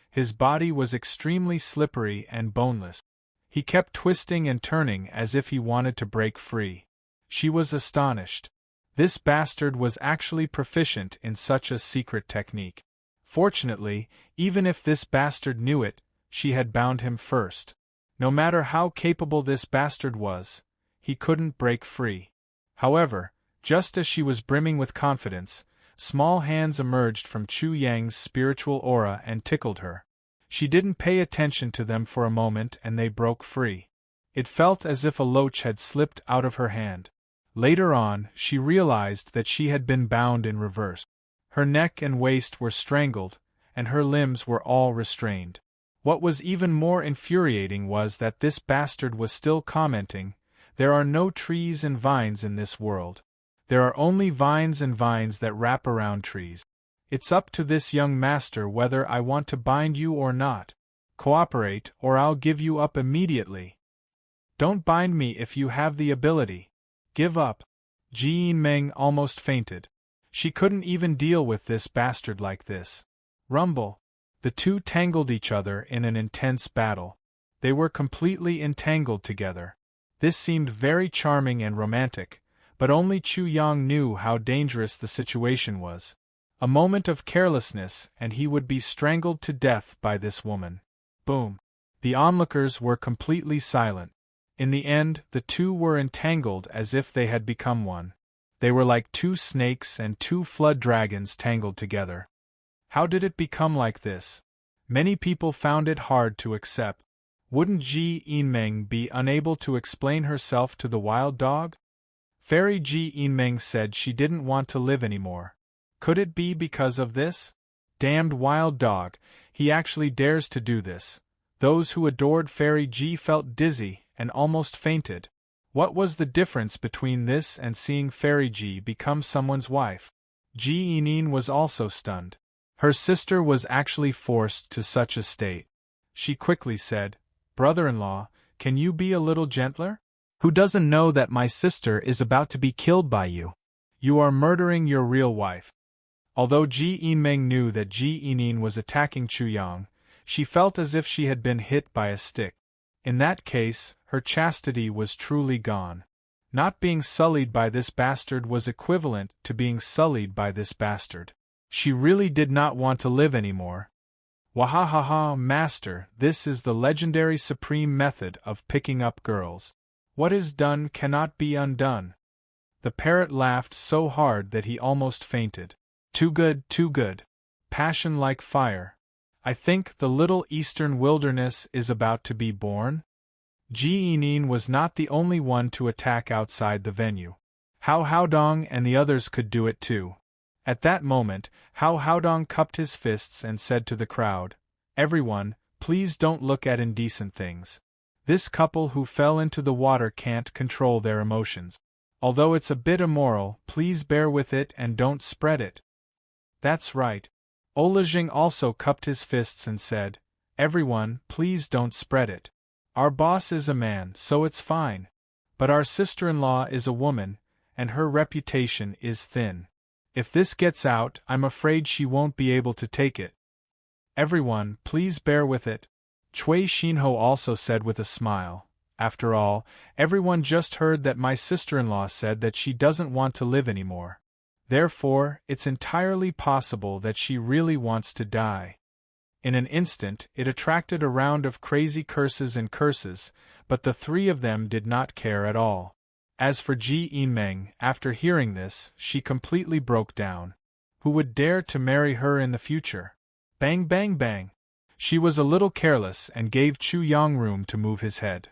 His body was extremely slippery and boneless. He kept twisting and turning as if he wanted to break free. She was astonished. This bastard was actually proficient in such a secret technique. Fortunately, even if this bastard knew it, she had bound him first. No matter how capable this bastard was, he couldn't break free. However, just as she was brimming with confidence, small hands emerged from Chu Yang's spiritual aura and tickled her. She didn't pay attention to them for a moment and they broke free. It felt as if a loach had slipped out of her hand. Later on, she realized that she had been bound in reverse. Her neck and waist were strangled, and her limbs were all restrained. What was even more infuriating was that this bastard was still commenting, "There are no trees and vines in this world. There are only vines and vines that wrap around trees. It's up to this young master whether I want to bind you or not. Cooperate or I'll give you up immediately. Don't bind me if you have the ability. Give up." Ji Meng almost fainted. She couldn't even deal with this bastard like this. Rumble. The two tangled each other in an intense battle. They were completely entangled together. This seemed very charming and romantic, but only Chu Yang knew how dangerous the situation was. A moment of carelessness and he would be strangled to death by this woman. Boom. The onlookers were completely silent. In the end, the two were entangled as if they had become one. They were like two snakes and two flood dragons tangled together. How did it become like this? Many people found it hard to accept. Wouldn't Ji Yinmeng be unable to explain herself to the wild dog? Fairy Ji Yinmeng said she didn't want to live anymore. Could it be because of this? Damned wild dog, he actually dares to do this. Those who adored Fairy Ji felt dizzy and almost fainted. What was the difference between this and seeing Fairy Ji become someone's wife? Ji Yinin was also stunned. Her sister was actually forced to such a state. She quickly said, "Brother-in-law, can you be a little gentler? Who doesn't know that my sister is about to be killed by you? You are murdering your real wife." Although Ji Yinmeng knew that Ji Yinin was attacking Chu Yang, she felt as if she had been hit by a stick. In that case, her chastity was truly gone. Not being sullied by this bastard was equivalent to being sullied by this bastard. She really did not want to live anymore. Wahahaha, master, this is the legendary supreme method of picking up girls. What is done cannot be undone. The parrot laughed so hard that he almost fainted. Too good, too good. Passion like fire. I think the little eastern wilderness is about to be born. Ji Yinin was not the only one to attack outside the venue. Hao Haodong and the others could do it too. At that moment, Hao Haodong cupped his fists and said to the crowd, "Everyone, please don't look at indecent things. This couple who fell into the water can't control their emotions. Although it's a bit immoral, please bear with it and don't spread it." That's right. Olajing also cupped his fists and said, "Everyone, please don't spread it. Our boss is a man, so it's fine. But our sister-in-law is a woman, and her reputation is thin. If this gets out, I'm afraid she won't be able to take it. Everyone, please bear with it." Cui Xinho also said with a smile, After all, everyone just heard that my sister-in-law said that she doesn't want to live anymore. Therefore, it's entirely possible that she really wants to die. In an instant, it attracted a round of crazy curses and curses, but the three of them did not care at all. As for Ji Yinmeng, after hearing this, she completely broke down. Who would dare to marry her in the future? Bang bang bang! She was a little careless and gave Chu Yang room to move his head.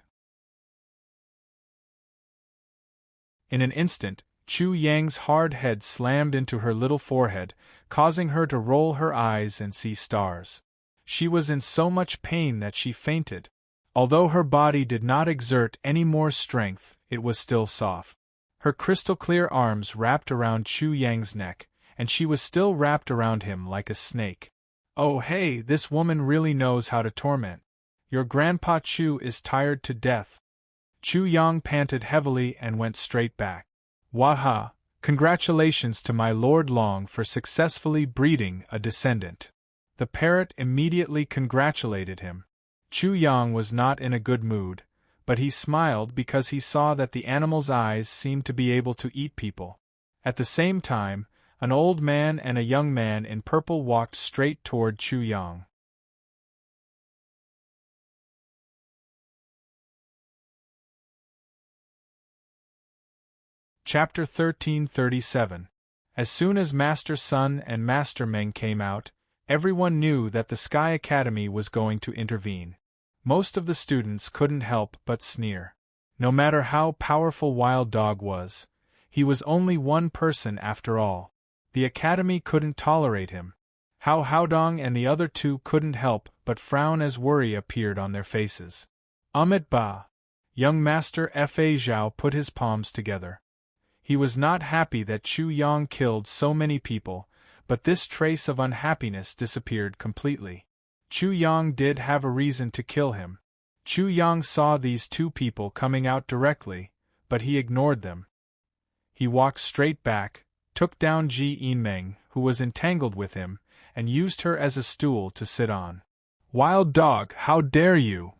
In an instant, Chu Yang's hard head slammed into her little forehead, causing her to roll her eyes and see stars. She was in so much pain that she fainted. Although her body did not exert any more strength, it was still soft. Her crystal-clear arms wrapped around Chu Yang's neck, and she was still wrapped around him like a snake. Oh hey, this woman really knows how to torment. Your grandpa Chu is tired to death. Chu Yang panted heavily and went straight back. Waha! Congratulations to my Lord Long for successfully breeding a descendant. The parrot immediately congratulated him. Chu Yang was not in a good mood, but he smiled because he saw that the animal's eyes seemed to be able to eat people. At the same time, an old man and a young man in purple walked straight toward Chu Yang. Chapter 1337. As soon as Master Sun and Master Meng came out, everyone knew that the Sky Academy was going to intervene. Most of the students couldn't help but sneer. No matter how powerful Wild Dog was, he was only one person after all. The Academy couldn't tolerate him. Hao Haodong and the other two couldn't help but frown as worry appeared on their faces. Amit Ba! Young Master Fa Zhao put his palms together. He was not happy that Chu Yang killed so many people, but this trace of unhappiness disappeared completely. Chu Yang did have a reason to kill him. Chu Yang saw these two people coming out directly, but he ignored them. He walked straight back, took down Ji Yinmeng, who was entangled with him, and used her as a stool to sit on. Wild Dog, how dare you!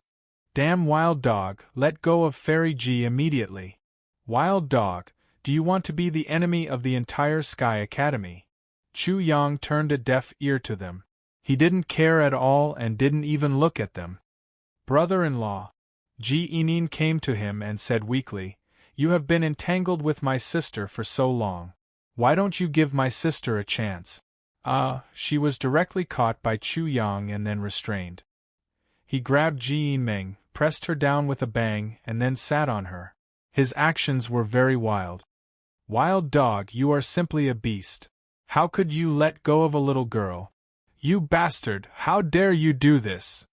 Damn Wild Dog, let go of Fairy Ji immediately. Wild Dog, do you want to be the enemy of the entire Sky Academy? Chu Yang turned a deaf ear to them. He didn't care at all and didn't even look at them. Brother-in-law. Ji Yinin came to him and said weakly, You have been entangled with my sister for so long. Why don't you give my sister a chance? She was directly caught by Chu Yang and then restrained. He grabbed Ji Yinmeng, pressed her down with a bang, and then sat on her. His actions were very wild. Wild Dog, you are simply a beast. How could you let go of a little girl? You bastard, how dare you do this?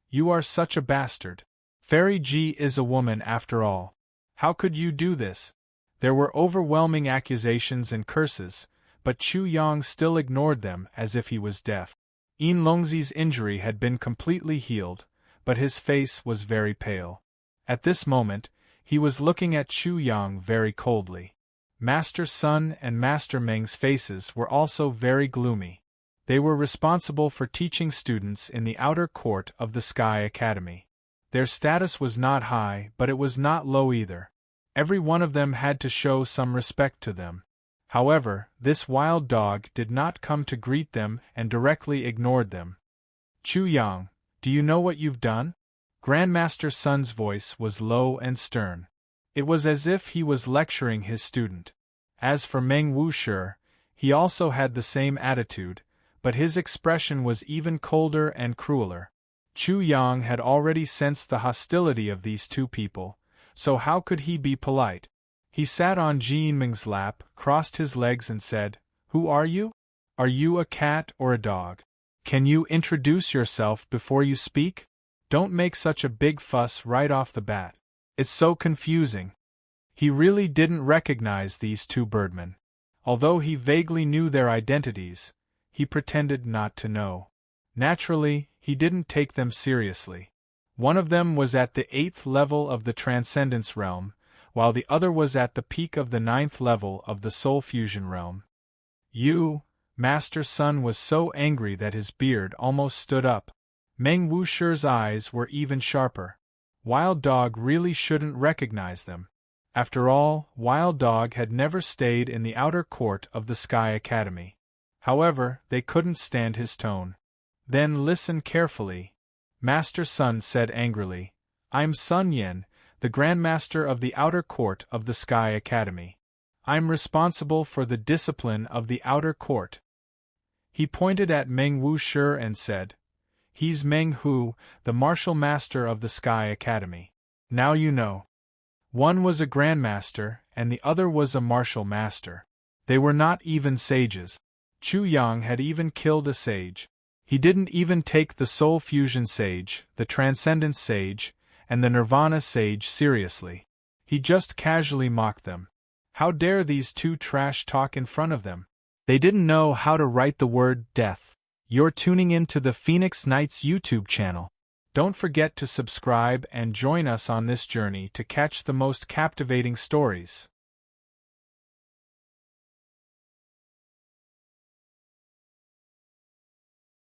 You are such a bastard. Fairy Ji is a woman after all. How could you do this? There were overwhelming accusations and curses, but Chu Yang still ignored them as if he was deaf. Yin Longzi's injury had been completely healed, but his face was very pale. At this moment, he was looking at Chu Yang very coldly. Master Sun and Master Meng's faces were also very gloomy. They were responsible for teaching students in the outer court of the Sky Academy. Their status was not high, but it was not low either. Every one of them had to show some respect to them. However, this Wild Dog did not come to greet them and directly ignored them. Chu Yang, do you know what you've done? Grandmaster Sun's voice was low and stern. It was as if he was lecturing his student. As for Meng Wushi, he also had the same attitude, but his expression was even colder and crueler. Chu Yang had already sensed the hostility of these two people, so how could he be polite? He sat on Ji Yinmeng's lap, crossed his legs and said, Who are you? Are you a cat or a dog? Can you introduce yourself before you speak? Don't make such a big fuss right off the bat. It's so confusing. He really didn't recognize these two birdmen. Although he vaguely knew their identities, he pretended not to know. Naturally, he didn't take them seriously. One of them was at the 8th level of the Transcendence Realm, while the other was at the peak of the 9th level of the Soul Fusion Realm. Master Sun was so angry that his beard almost stood up. Meng Wushi's eyes were even sharper. Wild Dog really shouldn't recognize them. After all, Wild Dog had never stayed in the outer court of the Sky Academy. However, they couldn't stand his tone. Then listen carefully. Master Sun said angrily, I'm Sun Yin, the Grandmaster of the outer court of the Sky Academy. I'm responsible for the discipline of the outer court. He pointed at Meng Wushi and said, He's Meng Hu, the martial master of the Sky Academy. Now you know. One was a Grandmaster, and the other was a martial master. They were not even sages. Chu Yang had even killed a sage. He didn't even take the Soul Fusion Sage, the Transcendence Sage, and the Nirvana Sage seriously. He just casually mocked them. How dare these two trash talk in front of them? They didn't know how to write the word death. You're tuning in to the Phoenix Knights YouTube channel. Don't forget to subscribe and join us on this journey to catch the most captivating stories.